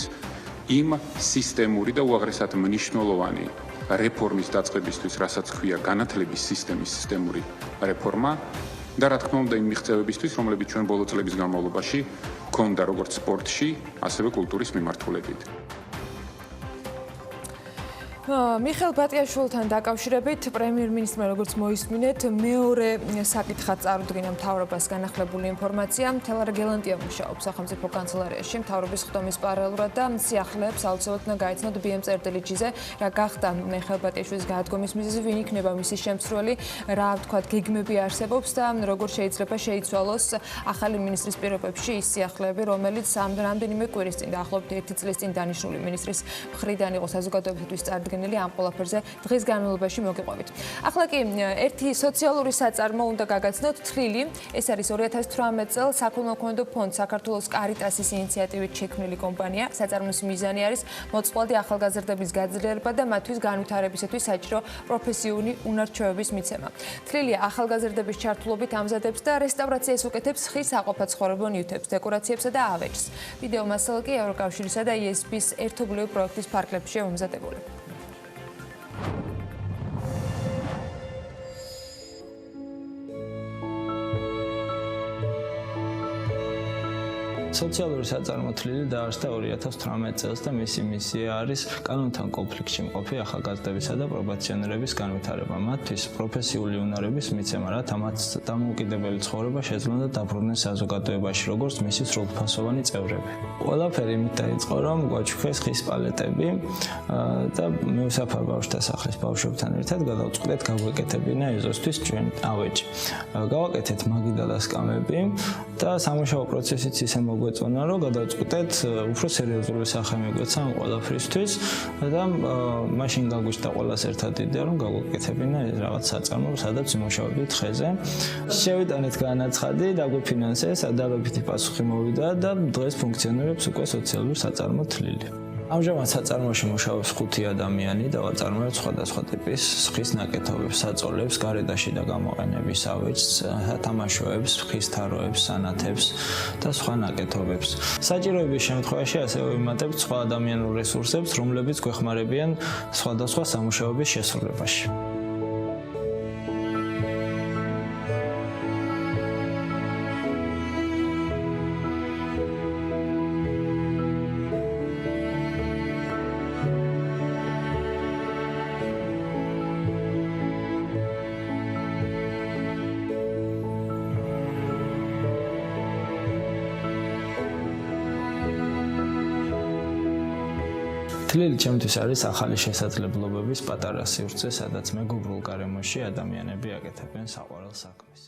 იმ სისტემური და უაღრესად მნიშვნელოვანი რეფორმის დაწყებისთვის, რასაც ქვია განათლების სისტემის სისტემური რეფორმა. და რა თქმა უნდა იმ მიღწევებისთვის, რომლებიც ჩვენ ბოლო წლების განმავლობაში გქონდა როგორც სპორტში, ასევე კულტურის მიმართულებით. მიხეილ ბატიაშვილთან დაკავშირებით პრემიერ-მინისტრმა როგორც მოისმინეთ, მეორე საკითხად წარუდგინა მთავრობას განახლებული ინფორმაცია. თელარ გელანტია მუშაობს სახელმწიფო კანცელარიაში მთავრობის ხდომის პარალელურად და სიახლეებს აუცილებლად უნდა გაიცნოთ BM წერტილიჩიზე, რა გახდა მიხეილ ბატიაშვილის გადადგომის მიზეზი, ვინ იქნება მისი შემცვლელი, რა ვთქვათ, გეგმები არსებობს და როგორ შეიძლება შეიცვალოს ახალი მინისტრის პირობებში ის სიახლეები, რომელიც რამდენიმე კვირის წინ, დაახლოებით 1 წლის წინ დანიშნული მინისტრის მხრიდან იყო საზოგადოებისთვის წარდგენილი. ამ ყველაფერზე დღის განმავლობაში მოგიყვებით. ახლა კი ერთი სოციალური საწარმო უნდა გაგაცნოთ თლილი. ეს არის 2018 წელს საქველმოქმედო ფონდ საქართველოს კარიტასის ინიციატივით შექმნილი კომპანია. საწარმოს მიზანი არის მოწყვლადი ახალგაზრდების გაძლიერება და მათთვის განვითარებისათვის საჭირო პროფესიული უნარჩვევების მიცემა. თლილი ახალგაზრდების ჩართულობით ამზადებს და რესტავრაციას უკეთებს ხის საყოფაცხოვრებო ნივთებს, დეკორაციებსა და ავეჯს. ვიდეო მასალა კი ევროკავშირისა და ESP-ის ერთობლივი პროექტის ფარგლებშია მომზადებული. სოციალური საწარმო თლილი დაარსდა 2018 წელს და მისი მისია არის კანონთან კონფლიქტში მყოფი ახალგაზრდებისა და პრობაციონერების განვითარება, მათთვის პროფესიული უნარების მიცემა, რათა მათ დამოუკიდებელი ცხოვრება შეძლონ და დაბრუნდნენ საზოგადოებაში, როგორც მისი სრულფასოვანი წევრები. ყველაფერი იმით დაიწყო, რომ გვაჩუქეს ხის პალეტები და მეუსაფარ ბავშვთა სახლის ბავშვებთან ერთად გადავწყვეტეთ გაგვეკეთებინა ეზოსთვის ჩვენი ავეჯი. გავაკეთეთ მაგიდა და სკამები და სამუშაო პროცესიც ისე მოგვეწონა, რომ გადავწყვეტეთ უფრო სერიოზული სახე მიგვეცა ამ ყველაფრისთვის და მაშინ გაგვიჭდა ყველას ერთად იდეა, რომ გაგვეკეთებინა ეს რაღაც საწარმო, სადაც ვიმუშავებდით ხეზე. შევიტანეთ განაცხადი, დაგვიფინანსეს, დადებითი პასუხი მოვიდა და დღეს ფუნქციონირებს უკვე სოციალური საწარმო თლილი. ამჟამად საწარმოში მუშაობს 5 ადამიანი და ვაწარმოებთ სხვადასხვა ტიპის ხის ნაკეთობებს, საწოლებს, გარედაში და გამოყენების ავეჯს, სათამაშოებს, ხის თაროებს, სანათებს და სხვა ნაკეთობებს. საჭიროების შემთხვევაში ასევე ვიმატებთ სხვა ადამიანურ რესურსებს, რომლებიც გვეხმარებიან სხვადასხვა სამუშაოების შესრულებაში. თლილი ჩემთვის არის ახალი შესაძლებლობების პატარა სივრცე, სადაც მეგობრულ გარემოში ადამიანები აკეთებენ საყვარელ საქმეს.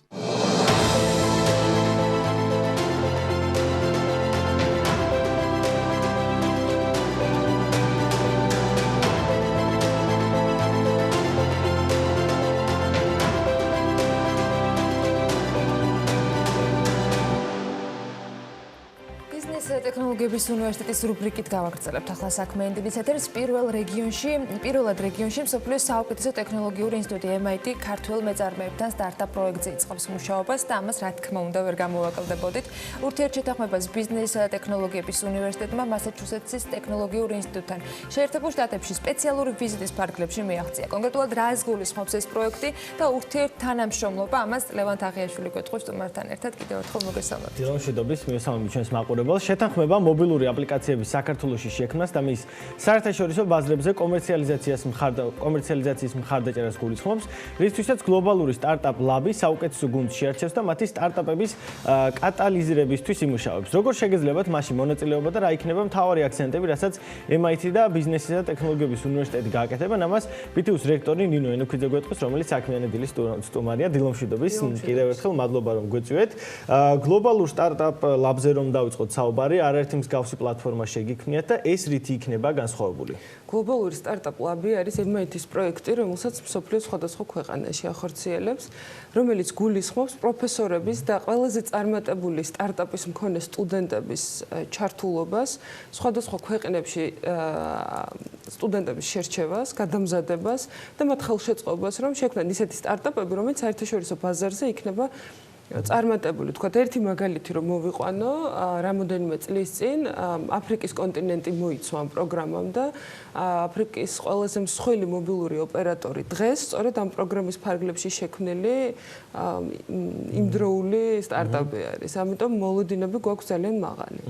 ტექნოლოგიების უნივერსიტეტის რუბრიკით გავაგრძელებთ ახლა საქმიანი დილის ეთერს. პირველად რეგიონში მსოფლიოს საუკეთესო ტექნოლოგიური ინსტიტუტი MIT ქართველ მეწარმეებთან სტარტაპ პროექტზე იწყებს მუშაობას და ამას რა თქმა უნდა ვერ გამოვაკლდებოდით. ურთიერთშეთანხმებას ბიზნეს ტექნოლოგიების უნივერსიტეტმა მასაჩუსეტსის ტექნოლოგიურ ინსტიტუტთან შეერთებულ შტატებში სპეციალური ვიზიტის ფარგლებში მიაღწია. კონკრეტულად რას გულისხმობს ეს პროექტი და ურთიერთთანამშრომლობა, ამას ლევან თაღიაშვილი გვეტყვის სტუმართან ერთად კიდევ ერთხელ მოგესალმებით. დილამშვიდობის, მივესალმებით ჩვენს მაყურებელს. შეთანხმება მობილური აპლიკაციების საქართველოში შექმნას და მის საერთაშორისო ბაზრებზე კომერციალიზაციის მხარდაჭერას გულისხმობს, რისთვისაც გლობალური სტარტაპ ლაბი საუკეთესო გუნდს შეარჩევს და მათი სტარტაპების კატალიზირებისთვის იმუშავებს. როგორ შეგეძლებათ მასში მონაწილეობა და რა იქნება მთავარი აქცენტები, რასაც MIT და ბიზნესის და ტექნოლოგიების უნივერსიტეტი გააკეთებენ, ამას BTU-ს რექტორი ნინო ენუქიძე გვეტყვის, რომელიც საქმიანი დილის სტუმარია. დილამშვიდობის, კიდევ ერთხელ მადლობა რომ გვეწვიეთ. გლობალურ სტარტაპ ლაბზე რომ დავიწყოთ საუბარი, არაერთი მსგავსი პლატფორმა შეგიქმნიათ და ეს რითი იქნება განსხვავებული? გლობალური სტარტაპ ლაბი არის MIT-ის პროექტი, რომელსაც მსოფლიოს სხვადასხვა ქვეყანაში ახორციელებს, რომელიც გულისხმობს პროფესორების და ყველაზე წარმატებული სტარტაპის მქონე სტუდენტების ჩართულობას, სხვადასხვა ქვეყნებში სტუდენტების შერჩევას, გადამზადებას და მათ ხელშეწყობას, რომ შექმნან ისეთი სტარტაპები, რომელიც საერთაშორისო ბაზარზე იქნება წარმატებული. თქვათ, ერთი მაგალითი რომ მოვიყვანო, რამოდენიმე წლის წინ აფრიკის კონტინენტი მოიცვა ამ პროგრამამ და აფრიკის ყველაზე მსხვილი მობილური ოპერატორი დღეს სწორედ ამ პროგრამის ფარგლებში შექმნილი იმდროული სტარტაპი არის. ამიტომ მოლოდინები გვაქვს ძალიან მაღალი.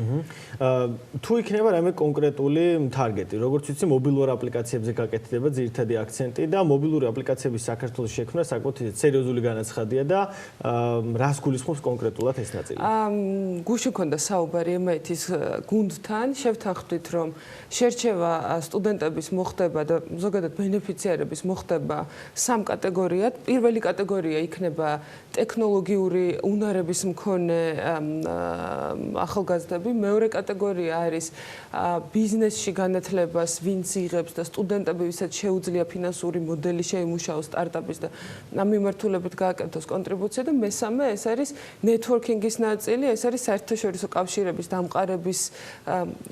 თუ იქნება რამე კონკრეტული თარგეტი, როგორც ვიცი, მობილურ აპლიკაციებზე გაკეთდება ძირითადი აქცენტი და მობილური აპლიკაციების საქართველოს შექმნა საკუთარ სერიოზული განაცხადია და რას გულისხმობს კონკრეტულად ეს ნაწილი? გუშინ მქონდა საუბარი MIT-ის გუნდთან, შევთანხმდით, რომ შერჩევა სტუდენტების მოხდება და ზოგადად ბენეფიციარების მოხდება სამ კატეგორიად. პირველი კატეგორია იქნება ტექნოლოგიური უნარების მქონე ახალგაზრდები, მეორე კატეგორია არის ბიზნესში განათლებას ვინც იღებს და სტუდენტები, ვისაც შეუძლია ფინანსური მოდელი შეიმუშაოს სტარტაპის და ამ მიმართულებით გააკეთოს კონტრიბუცია და მესამე ეს არის ნეტვორკინგის ნაწილი, ეს არის საერთაშორისო კავშირების დამყარების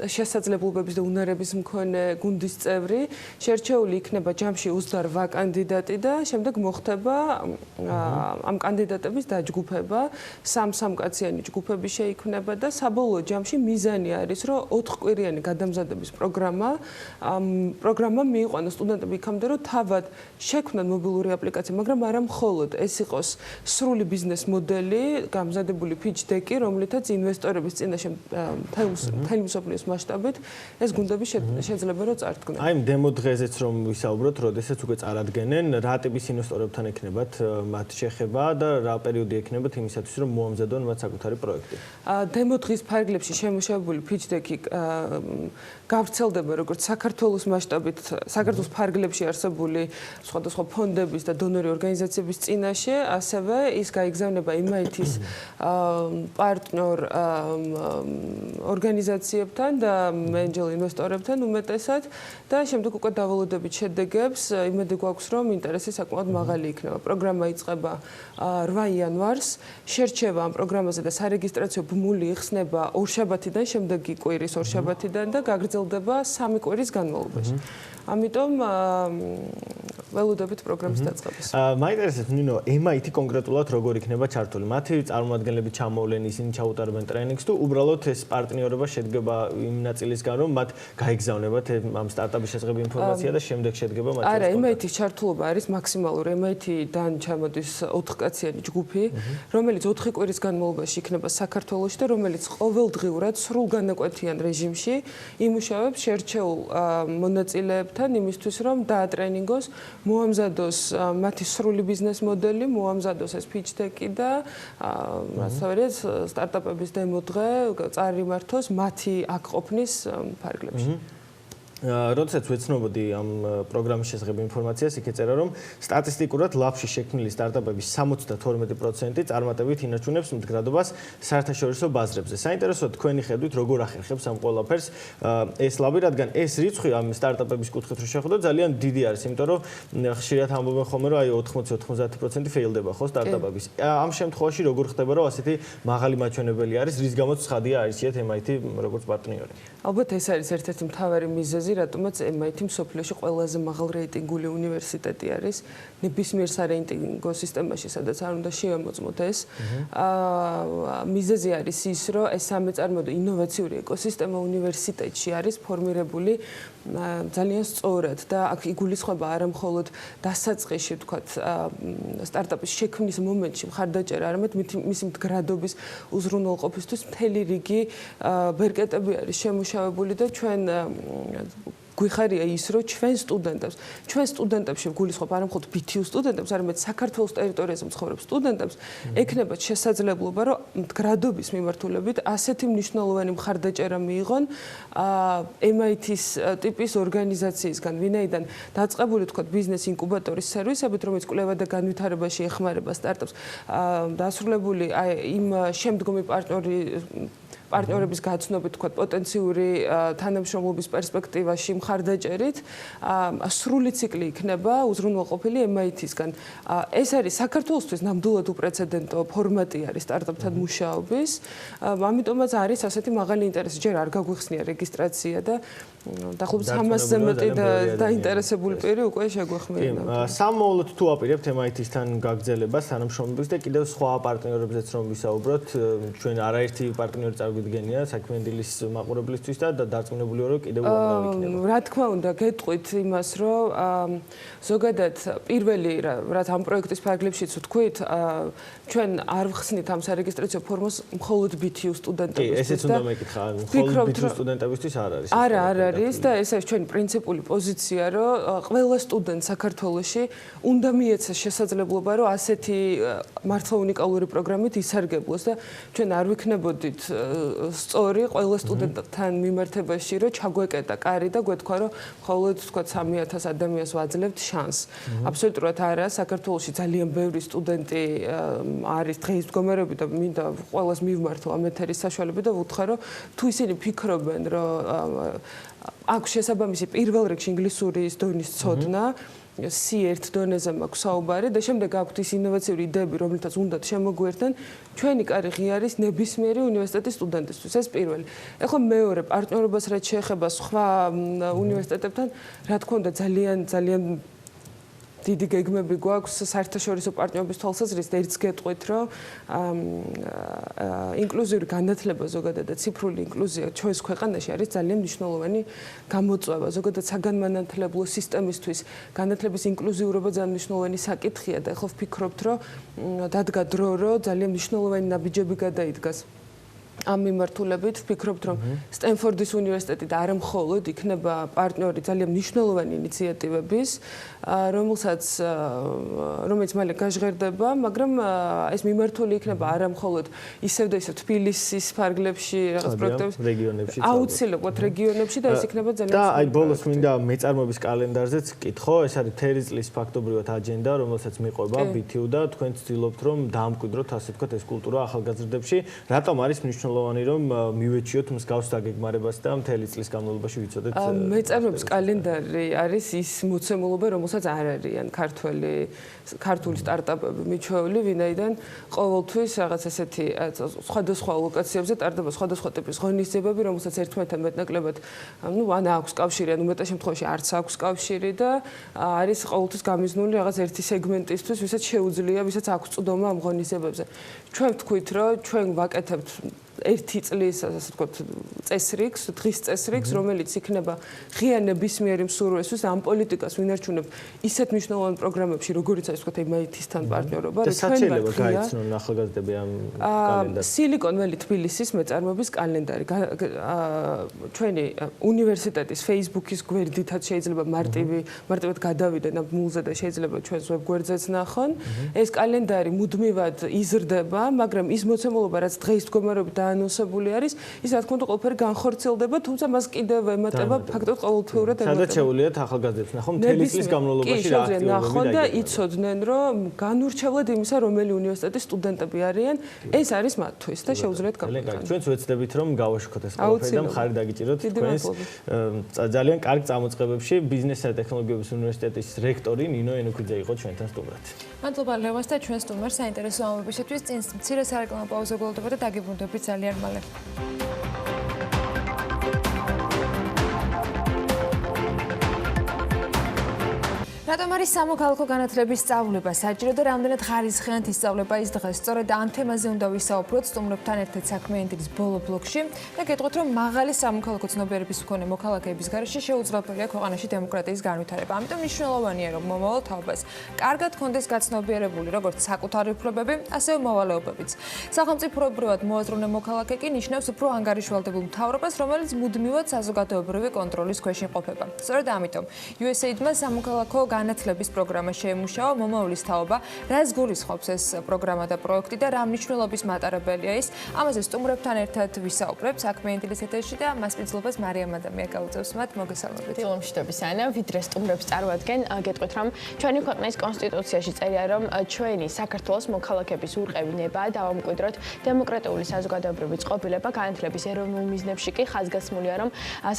შესაძლებლობების და უნარების მქონე გუნდის წევრი. შერჩეული იქნება ჯამში 28 კანდიდატი და შემდეგ მოხდება ამ კანდიდატების დაჯგუფება, სამ კაციანი ჯგუფები შეიქმნება და საბოლოო ჯამში მიზანი არის, რომ 4 კვირიანი გადამზადების პროგრამა მიიყვანოს სტუდენტები იქამდე, რომ თავად შექმნან მობილური აპლიკაცია, მაგრამ არა მხოლოდ ეს იყოს სრული ბიზნეს მოდელი, გამზადებული pitch deck-ი, რომლითაც ინვესტორების წინაშე მთელი მსოფლიოს მასშტაბით ეს გუნდები შეიძლება რომ წარდგნენ. აი, დემო დღეზეც რომ ვისაუბროთ, როდესაც უკვე წარადგენენ, რა ტიპის ინვესტორებთან ექნებათ მათ შეხება და რა პერიოდი ექნებათ იმისათვის, რომ მოამზადონ მათ საკუთარი პროექტი? დემო დღის ფარგლებში შემუშავებული pitch deck-ი გავრცელდება როგორც საქართველოს მასშტაბით, საქართველოს ფარგლებში არსებული სხვადასხვა ფონდების და დონორი ორგანიზაციების წინაშე, ასევე ის გაიგზავნება MIT-ის პარტნიორ ორგანიზაციებთან და angel ინვესტორებთან უმეტესად და შემდეგ უკვე დავალოდებით შედეგებს იმედი გვაქვს, რომ ინტერესი საკმაოდ მაღალი იქნება. პროგრამა იწყება 8 იანვარს, შერჩევა ამ პროგრამაზე და სარეგისტრაციო ბმული იხსნება ორშაბათიდან, შემდეგი კვირის ორშაბათიდან და გაგრძელდება 3 კვირის განმავლობაში. ამიტომ ველოდებით პროგრამის დაწყებას. მაინტერესებს ნინო, MIT კონკრეტულად როგორ იქნება ჩართული? მათი წარმომადგენლები ჩამოვლენ, ისინი ჩაუტარებენ ტრენინგს თუ უბრალოდ ეს პარტნიორობა შედგება იმ ნაწილისგან, რომ მათ გაიგზავნებათ ამ სტარტაპის შესახებ ინფორმაცია და შემდეგ შედგება მათ. არა, MIT-ის ჩართულობა არის მაქსიმალური. MIT-დან ჩამოდის 4 კაციანი ჯგუფი, რომელიც 4 კვირის განმავლობაში იქნება საქართველოში და რომელიც ყოველდღიურად სრულ განაკვეთიან რეჟიმში იმუშავებს შერჩეულ მონაწილეებთან იმისთვის, რომ დაატრენინგოს, მოამზადოს მათი სრული ბიზნეს მოდელი, მოამზადოს ეს pitch deck-ი და რასაც სტარტაპების დემო დღე წარიმართოს მათი აქ ყოფნის ფარგლებში. როდესაც ვეცნობოდი ამ პროგრამის შესახებ ინფორმაციას, იქ ეწერა, რომ სტატისტიკურად ლაფში შექმნილი სტარტაპების 72% წარმატებით ინარჩუნებს მდგრადობას საერთაშორისო ბაზრებზე. საინტერესოა თქვენი ხედვით, როგორ ახერხებს ამ ყველაფერს ეს ლაბი, რადგან ეს რიცხვი ამ სტარტაპების კუთხით რო შეხვდოთ, ძალიან დიდი არის, იმიტომ რომ ხშირად ამბობენ ხოლმე, რომ აი 80-90% ფეილდება ხო სტარტაპების. ამ შემთხვევაში როგორ ხდება, რომ ასეთი მაღალი მაჩვენებელი არის, რის გამოც ცხადია აირჩიეთ MIT როგორც პარტნიორი? ალბათ ეს არის ერთ-ერთი მთავარი მიზეზი, რატომაც MIT მსოფლიოში ყველაზე მაღალ რეიტინგული უნივერსიტეტი არის. ნებისმიერ სარეიტინგო სისტემაში, სადაც არ უნდა შევამოწმოთ ეს. მიზეზი არის ის, რომ ეს სამეწარმეოდო ინოვაციური ეკოსისტემა უნივერსიტეტში არის ფორმირებული ძალიან სწორად და აქ იგულისხმება არა მხოლოდ დასაწყისში, ვთქვათ, სტარტაპის შექმნის მომენტში მხარდაჭერა, არამედ მისი მდგრადობის უზრუნველყოფისთვის მთელი რიგი ბერკეტები არის შემუშავებული და ჩვენ გვიხარია ის, რომ ჩვენ სტუდენტებში გულისხმობ არა მხოლოდ BTU სტუდენტებს, არამედ საქართველოს ტერიტორიაზე მცხოვრებ სტუდენტებს, ექნებათ შესაძლებლობა, რომ მდგრადობის მიმართულებით ასეთი მნიშვნელოვანი მხარდაჭერა მიიღონ MIT-ის ტიპის ორგანიზაციისგან, ვინაიდან დაწყებული თქვათ ბიზნეს ინკუბატორის სერვისებით, რომელიც კვლევა და განვითარებაში ეხმარება სტარტაპს, დასრულებული იმ შემდგომი პარტნიორების გაცნობით, თქვათ, პოტენციური თანამშრომლობის პერსპექტივაში მხარდაჭერით, სრული ციკლი იქნება უზრუნველყოფილი MIT-ისგან. ეს არის საქართველოსთვის ნამდვილად უპრეცედენტო ფორმატი არის სტარტაპთან მუშაობის, ამიტომაც არის ასეთი მაღალი ინტერესი. ჯერ არ გაგვიხსნია რეგისტრაცია და დაახლოებით 300-ზე მეტი დაინტერესებული პირი უკვე შეგვეხმიანება. სამოვლოდ თუ აპირებთ MIT-ისთან გაგრძელებას თანამშრომლობის და კიდევ სხვა პარტნიორებზეც რომ ვისაუბროთ, ჩვენ არაერთი პარტნიორი წარგვიდგენია საქმიანი დილის მაყურებლისთვის და დარწმუნებული ვარ, რომ კიდევ უამრავი იქნება. რა თქმა უნდა, გეტყვით იმას, რომ ზოგადად პირველი რაც ამ პროექტის ფარგლებშიც ვთქვით, ჩვენ არ ვხსნით ამ სარეგისტრაციო ფორმას მხოლოდ BTU სტუდენტებისთვის. ესეც უნდა მეკითხა, მხოლოდ BTU სტუდენტებისთვის არ არის. არა არის და ეს არის ჩვენი პრინციპული პოზიცია, რომ ყველა სტუდენტ საქართველოში უნდა მიეცეს შესაძლებლობა, რომ ასეთი მართლა უნიკალური პროგრამით ისარგებლოს და ჩვენ არ ვიქნებოდით სწორი ყველა სტუდენტთან მიმართებაში, რომ ჩაგვეკეტა კარი და გვეთქვა, რომ მხოლოდ თქვა 3000 ადამიანს ვაძლევთ შანსს. აბსოლუტურად არა, საქართველოში ძალიან ბევრი სტუდენტი არის დღის მდგომარეობით და მინდა ყველას მივმართო ამ ეთერის საშუალებით და ვუთხრა, რომ თუ ისინი ფიქრობენ, რომ აქვს შესაბამისი პირველ რიგში ინგლისურის დონის ცოდნა, C1 დონეზე მაქვს საუბარი და შემდეგ აქვთ ის ინოვაციური იდეები, რომლითაც უნდათ შემოგვიერთდნენ, ჩვენი კარი ღია არის ნებისმიერი უნივერსიტეტის სტუდენტისთვის. ეს პირველი. ეხლა მეორე პარტნიორობას რაც შეეხება სხვა უნივერსიტეტებთან, რა თქმა უნდა ძალიან დიდი გეგმები გვაქვს საერთაშორისო პარტნიორობის თვალსაზრისით, ერთს გეტყვით, რომ ინკლუზიური განათლება ზოგადად და ციფრული ინკლუზია ჩვენს ქვეყანაში არის ძალიან მნიშვნელოვანი გამოწვევა. ზოგადად საგანმანათლებლო სისტემისთვის განათლების ინკლუზიურობა ძალიან მნიშვნელოვანი საკითხია და ახლა ვფიქრობთ, რომ დადგა დრო, რომ ძალიან მნიშვნელოვანი ნაბიჯები გადაიდგას. ამ მიმართულებით ვფიქრობთ, რომ სტენფორდის უნივერსიტეტი და არა მხოლოდ იქნება პარტნიორი ძალიან მნიშვნელოვანი ინიციატივების, რომელიც მალე გაჟღერდება, მაგრამ ეს მიმართული იქნება არა მხოლოდ ისევ და ისევ თბილისის ფარგლებში რაღაც პროექტებს, რეგიონებში, აუცილებლად რეგიონებში და ეს იქნება ძალიან და აი ბოლოს მინდა მეწარმოების კალენდარზეც კითხო, ეს არის 10 წლის ფაქტობრივად აჯენდა, რომელსაც მიყვება BTU და თქვენ ცდილობთ, რომ დაამკვიდროთ, ასე ვთქვათ, ეს კულტურა ახალგაზრდებში, რატომ არის მნიშვნელოვანი, რომ მივეჩიოთ მსგავს დაგეგმარებას და მთელი წლის განმავლობაში ვიცოდეთ. მეწარმოების კალენდარი არის ის მოცემულობა, რომელსაც არ არიან ქართული სტარტაპები მიჩვეული, ვინაიდან ყოველთვის რაღაც ესეთი სხვადასხვა ლოკაციებზე ტარდება სხვადასხვა ტიპის ღონისძიებები, რომელსაც ერთმანეთთან მეტნაკლებად ან აქვს კავშირი, ან უმეტეს შემთხვევაში არც აქვს კავშირი და არის ყოველთვის გამიზნული რაღაც ერთი სეგმენტისთვის, ვისაც შეუძლია, ვისაც აქვს წვდომა ამ ღონისძიებებზე. ჩვენ ვთქვით, რომ ჩვენ ვაკეთებთ ერთი წლის, ასე ვთქვათ, წესრიგს, დღის წესრიგს, რომელიც იქნება ღია ნებისმიერი მსურველისთვის ამ პოლიტიკას ვინარჩუნებთ ისეთ მნიშვნელოვან პროგრამებში, როგორიც არის ვთქვათ MIT-ისთან პარტნიორობა, და საცილებლად გაიცნონ ახალგაზრდები ამ კალენდარს. Silicon Valley თბილისის მეწარმოების კალენდარი. ჩვენი უნივერსიტეტის Facebook-ის გვერდითაც შეიძლება მარტივად გადავიდეთ ამ მულზე და შეიძლება ჩვენს ვებგვერდზეც ნახონ. ეს კალენდარი მუდმივად იზრდება, მაგრამ ის მოცემულობა, რაც დღეს მდგომარეობით დაანონსებული არის, ის რა თქმა უნდა ყველაფერი განხორციელდება, თუმცა მას კიდევ ემატება ფაქტობრივად ყოველთვიურად ემატება. სადაც შეუძლიათ ახალგაზრდებს ნახო მთელი წლის განმავლობაში რა აქტივობები ნახონ და იცოდნენ, რომ განურჩევლად იმისა, რომელი უნივერსიტეტის სტუდენტები არიან, ეს არის მათთვის და შეუძლიათ გამოიყენონ. ჩვენც ვეცდებით რომ გავაშუქოთ ეს ყველაფერი და მხარი დაგიჭიროთ თქვენს ძალიან კარგ წამოწყებებში ბიზნესისა და ტექნოლოგიების უნივერსიტეტის რექტორი ნინო ენუქიძე იყო ჩვენთან სტუმრად. მადლობა ლევას და ჩვენ სტუმარს საინტერესო ამბებისათვის. წინ მცირე სარეკლამო პაუზა გველდება და დაგიბრუნდებით ძალიან მალე. რატომ არის სამოქალაქო განათლების სწავლება საჭირო და რამდენად ხარისხიანად ისწავლება ის დღეს? სწორედ ამ თემაზე უნდა ვისაუბროთ სტუმრებთან ერთად საქმიანი დილის ბოლო ბლოკში და გეტყვით, რომ მაღალი სამოქალაქო ცნობიერების მქონე მოქალაქეების გარეშე შეუძლებელია ქვეყანაში დემოკრატიის განვითარება. ამიტომ მნიშვნელოვანია, რომ მომავალ თაობას კარგად ჰქონდეს გაცნობიერებული როგორც საკუთარი უფლებები, ასევე მოვალეობებიც. სახელმწიფოებრივად მოაზროვნე მოქალაქე კი ნიშნავს უფრო ანგარიშვალდებულ მთავრობას, რომელიც მუდმივად საზოგადოებრივი კონტროლის ქვეშ იმყოფება. სწორედ ამიტომ USAID-მა სამოქალაქო განათლების პროგრამა შეემუშავა, მომავლის თაობა, რას გულისხმობს ეს პროგრამა და პროექტი და რა მნიშვნელობის მატარებელია ის. ამაზე სტუმრებთან ერთად ვისაუბრებთ საქმიანი დილის ეთერში და მას მიცლობას მარიამ ადამია გაუწევს მათ. მოგესალმებით. დილომშვიდობის ანა, ვიდრე სტუმრებს წარვადგენ, გეტყვით რომ ჩვენი ქვეყნის კონსტიტუციაში წერია რომ ჩვენი საქართველოს მოქალაქეების ურყევინებაა დავამკვიდროთ დემოკრატიული საზოგადოებრივი წყობილება განათლების ეროვნულ მიზნებში კი ხაზგასმულია რომ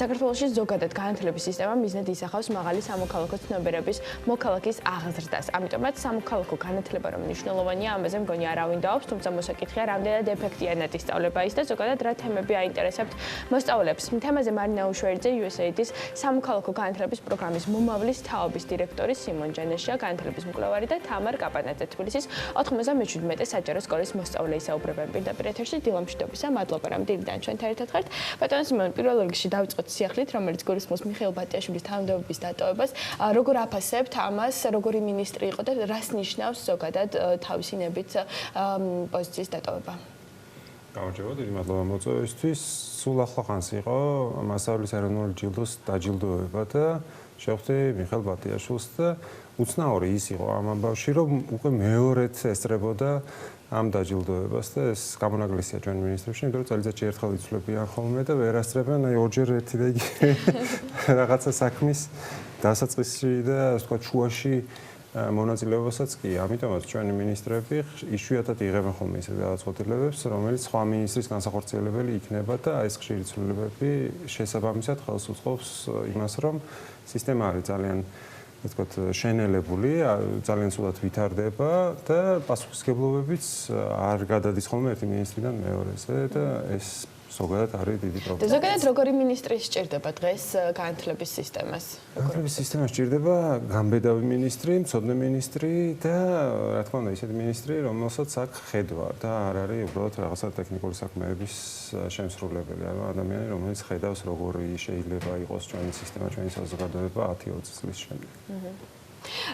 საქართველოში ზოგადად განათლების სისტემა მიზნად ისახავს მაღალი სამოქალაქო ცნობიერების მოქალაქის აღზრდას. ამიტომაც სამოქალაქო განათლება რომ მნიშვნელოვანია, ამაზე მგონი არავინ დაობს, თუმცა მოსაკითხია რამდენად ეფექტიანად ისწავლება ის და ზოგადად რა თემები აინტერესებთ მოსწავლეებს. თემაზე მარინა უშვერიძე USAID-ის სამოქალაქო განათლების პროგრამის მომავლის თაობის დირექტორი სიმონ ჯანეშია, განათლების მკვლევარი და თამარ კაპანაძე თბილისის 97 საჯარო სკოლის მოსწავლე ისაუბრებენ პირდაპირ ეთერში. დილამშვიდობისა, მადლობა რომ დილიდან ჩვენთან ერთად ხართ. ბატონო სიმონ, პირველ რიგში დავიწყოთ სიახლით, რომელიც გულისხმობს მიხეილ ბატიაშვილის თანამდებობის დატოვებას. როგორ აფასებთ ამას, როგორი მინისტრი იყო და რას ნიშნავს ზოგადად თავისინებით პოზიციის დატოვება? გამარჯობა, დიდი მადლობა მოწვევისთვის. სულ ახლა ხანს იყო მასწავლებლის ეროვნული ჯილდოს დაჯილდოება და შევხვდი მიხეილ ბატიაშვილს და უცნაური ის იყო ამ ამბავში, რომ უკვე მეორედ ესწრებოდა ამ დაჯილდოებას და ეს გამონაკლისია ჩვენ მინისტრებში, იმიტომ რომ წელიწადში ერთხელ იცვლებიან ხოლმე და ვერ ასწრებენ, აი ორჯერ ერთი და იგი რაღაცა საქმის დასაწყისში და ასე ვთქვათ შუაში მონაწილეობასაც კი. ამიტომაც ჩვენი მინისტრები იშვიათად იღებენ ხოლმე ისეთ გადაწყვეტილებებს, რომელიც სხვა მინისტრის განსახორციელებელი იქნება და ეს ხშირი ცვლილებები შესაბამისად ხელს უწყობს იმას, რომ სისტემა არის ძალიან ასე ვთქვათ შენელებული, ძალიან სულად ვითარდება და პასუხისმგებლობებიც არ გადადის ხოლმე ერთი მინისტრიდან მეორეზე და ეს ზოგადად არის დიდი პრობლემა. და ზოგადად როგორი მინისტრი სჭირდება დღეს განათლების სისტემას? განათლების სისტემა სჭირდება გამბედავი მინისტრი, მცოდნე მინისტრი და რა თქმა უნდა ისეთი მინისტრი, რომელსაც აქვს ხედვა და არ არის უბრალოდ რაღაცა ტექნიკური საქმეების შემსრულებელი, ანუ ადამიანი, რომელიც ხედავს როგორი შეიძლება იყოს ჩვენი სისტემა, ჩვენი საზოგადოება 10-20 წლის შემდეგ.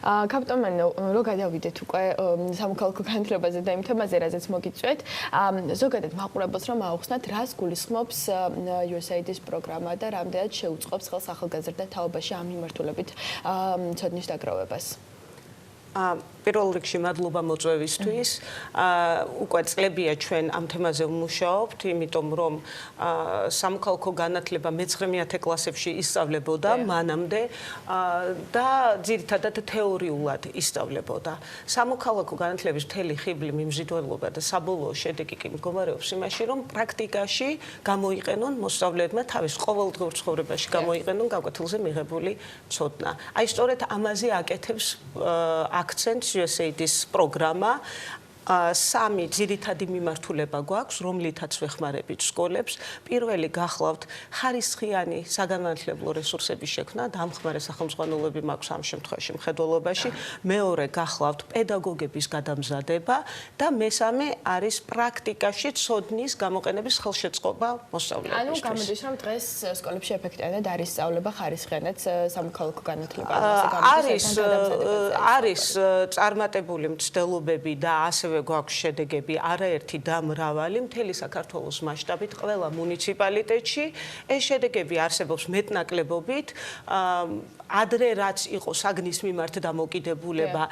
კაპიტან რო გადავიდეთ უკვე სამოქალაქო განათლებაზე და იმ თემაზე, რაზეც მოგიწვევთ, ზოგადად მაყურებელს რომ აუხსნათ, რას გულისხმობს USAID-ის პროგრამა და რამდენად შეუწყობს ხელს ახალგაზრდა თაობაში ამ მიმართულებით ცოდნის დაგროვებას? პირველ რიგში მადლობა მოწვევისთვის. უკვე წლებია ჩვენ ამ თემაზე ვმუშაობთ, იმიტომ რომ სამოქალაქო განათლება მე-9 კლასებში ისწავლებოდა მანამდე და ძირითადად თეორიულად ისწავლებოდა. სამოქალაქო განათლების მთელი ხიბლი მიმზიდველობა და საბოლოო შედეგი კი მდგომარეობს იმაში, რომ პრაქტიკაში გამოიყენონ მოსწავლეებმა თავის ყოველდღიურ ცხოვრებაში გამოიყენონ გაკვეთილზე მიღებული ცოდნა. აი სწორედ ამაზე აკეთებს აქცენტს USAID-ის პროგრამა. სამი ძირითადი მიმართულება გვაქვს, რომლითაც ვეხმარებით სკოლებს. პირველი გახლავთ ხარისხიანი საგანმანათლებლო რესურსების შექმნა, დამხმარე სახელმძღვანელოები მაქვს ამ შემთხვევაში მხედველობაში. მეორე გახლავთ პედაგოგების გადამზადება და მესამე არის პრაქტიკაში ცოდნის გამოყენების ხელშეწყობა მოსწავლეებისთვის. ანუ გამოდის რომ დღეს სკოლებში ეფექტიანად არის სწავლება ხარისხიანად სამოქალაქო განათლება. არის წარმატებული მცდელობები და ასევე ასევე გვაქვს შედეგები არაერთი და მრავალი მთელი საქართველოს მასშტაბით ყველა მუნიციპალიტეტში. ეს შედეგები არსებობს მეტნაკლებობით. ადრე რაც იყო საგნის მიმართ დამოკიდებულება,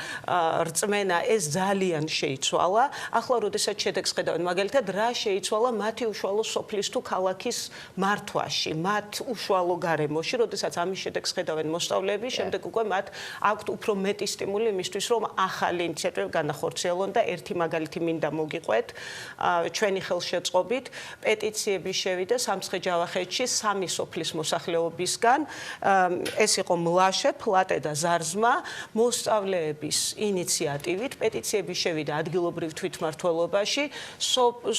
რწმენა, ეს ძალიან შეიცვალა. ახლა როდესაც შედეგს ხედავენ, მაგალითად, რა შეიცვალა მათი უშუალო სოფლის თუ ქალაქის მართვაში, მათ უშუალო გარემოში, როდესაც ამის შედეგს ხედავენ მოსწავლეები, შემდეგ უკვე მათ აქვთ უფრო მეტი სტიმული იმისთვის, რომ ახალი ინიციატივები განახორციელონ და ერთი მაგალითი მინდა მოგიყვეთ, ჩვენი ხელშეწყობით პეტიციები შევიდა სამცხე-ჯავახეთში 3 სოფლის მოსახლეობისგან. ეს იყო მლაშე, ფლატე და ზარზმა, მოსწავლეების ინიციატივით პეტიციები შევიდა ადგილობრივ თვითმმართველობაში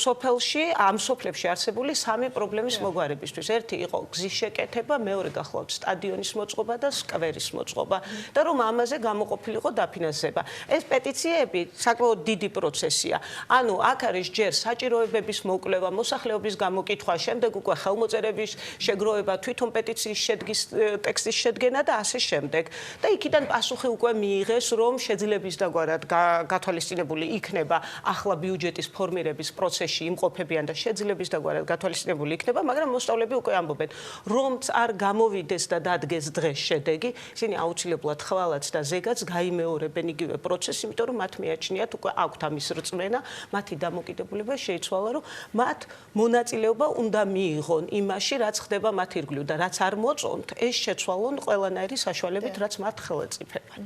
სოფელში, ამ სოფლებში არსებული 3 პრობლემის მოგვარებისთვის. ერთი იყო გზის შეკეთება, მეორე გახლავთ სტადიონის მოწყობა და სკვერის მოწყობა და რომ ამაზე გამოყოფილიყო დაფინანსება. ეს პეტიციები საკმაოდ დიდი პროცესია. ანუ აქ არის ჯერ საჭიროებების მოკვლევა, მოსახლეობის გამოკითხვა, შემდეგ უკვე ხელმოწერების შეგროვება, თვითონ პეტიციის შედგის ტექსტის შედგენა და ასე შემდეგ. და იქიდან პასუხი უკვე მიიღეს, რომ შეძლებისდაგვარად გათვალისწინებული იქნება ახლა ბიუჯეტის ფორმირების პროცესში იმყოფებიან და შეძლებისდაგვარად გათვალისწინებული იქნება, მაგრამ მოსწავლეები უკვე ამბობენ, რომც არ გამოვიდეს და დადგეს დღეს შედეგი, ისინი აუცილებლად ხვალაც და ზეგაც გაიმეორებენ იგივე პროცესს, იმიტომ რომ მათ მიაჩნიათ უკვე აქვთ ამის რწმენა, მათი დამოკიდებულება შეიცვალა, რომ მათ მონაწილეობა უნდა მიიღონ იმაში, რაც ხდება მათ ირგვლივ და რაც არ მოწონთ, ეს შეცვალონ ყველანაირი საშუალებით, რაც მათ ხელეწიფებათ.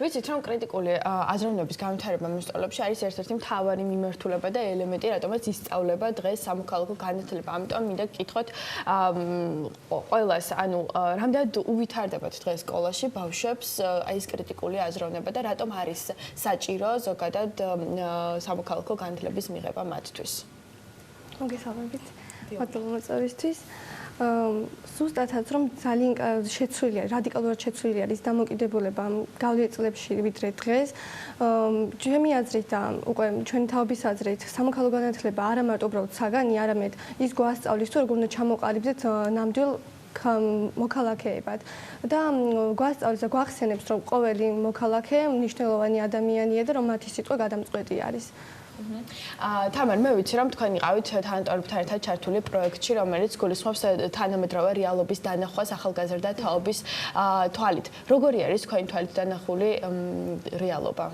ვიცით, რომ კრიტიკული აზროვნების განვითარება მოსწავლეებში არის ერთ-ერთი მთავარი მიმართულება და ელემენტი, რატომაც ისწავლება დღეს სამოქალაქო განათლება. ამიტომ მინდა გკითხოთ ყველას, ანუ რამდენად უვითარდებათ დღეს სკოლაში ბავშვებს აი ეს კრიტიკული აზროვნება და რატომ არის საჭირო ზოგადად სამოქალაქო განათლების მიღება მათთვის? მოგესალმებით. მადლობა მოწვევისთვის. ზუსტადაც რომ ძალიან შეცვლილი არის, რადიკალურად შეცვლილი არის დამოკიდებულება გავლენით წლებში ვიდრე დღეს. ჩემი აზრით და უკვე ჩვენი თაობის აზრით, სამოქალაქო განათლება არა მარტო უბრალოდ საგანი, არამედ ის გვასწავლის თუ როგორ უნდა ჩამოყალიბდეთ ნამდვილ მოქალაქეებად და გვასწავლის და გვახსენებს, რომ ყოველი მოქალაქე მნიშვნელოვანი ადამიანია და რომ მათი სიტყვა გადამწყვეტი არის. თამარ, მე ვიცი რომ თქვენ იყავით თანატოლებთან ერთად ჩართული პროექტში, რომელიც გულისხმობს თანამედროვე რეალობის დანახვას ახალგაზრდა თაობის თვალით. როგორი არის თქვენი თვალით დანახული რეალობა?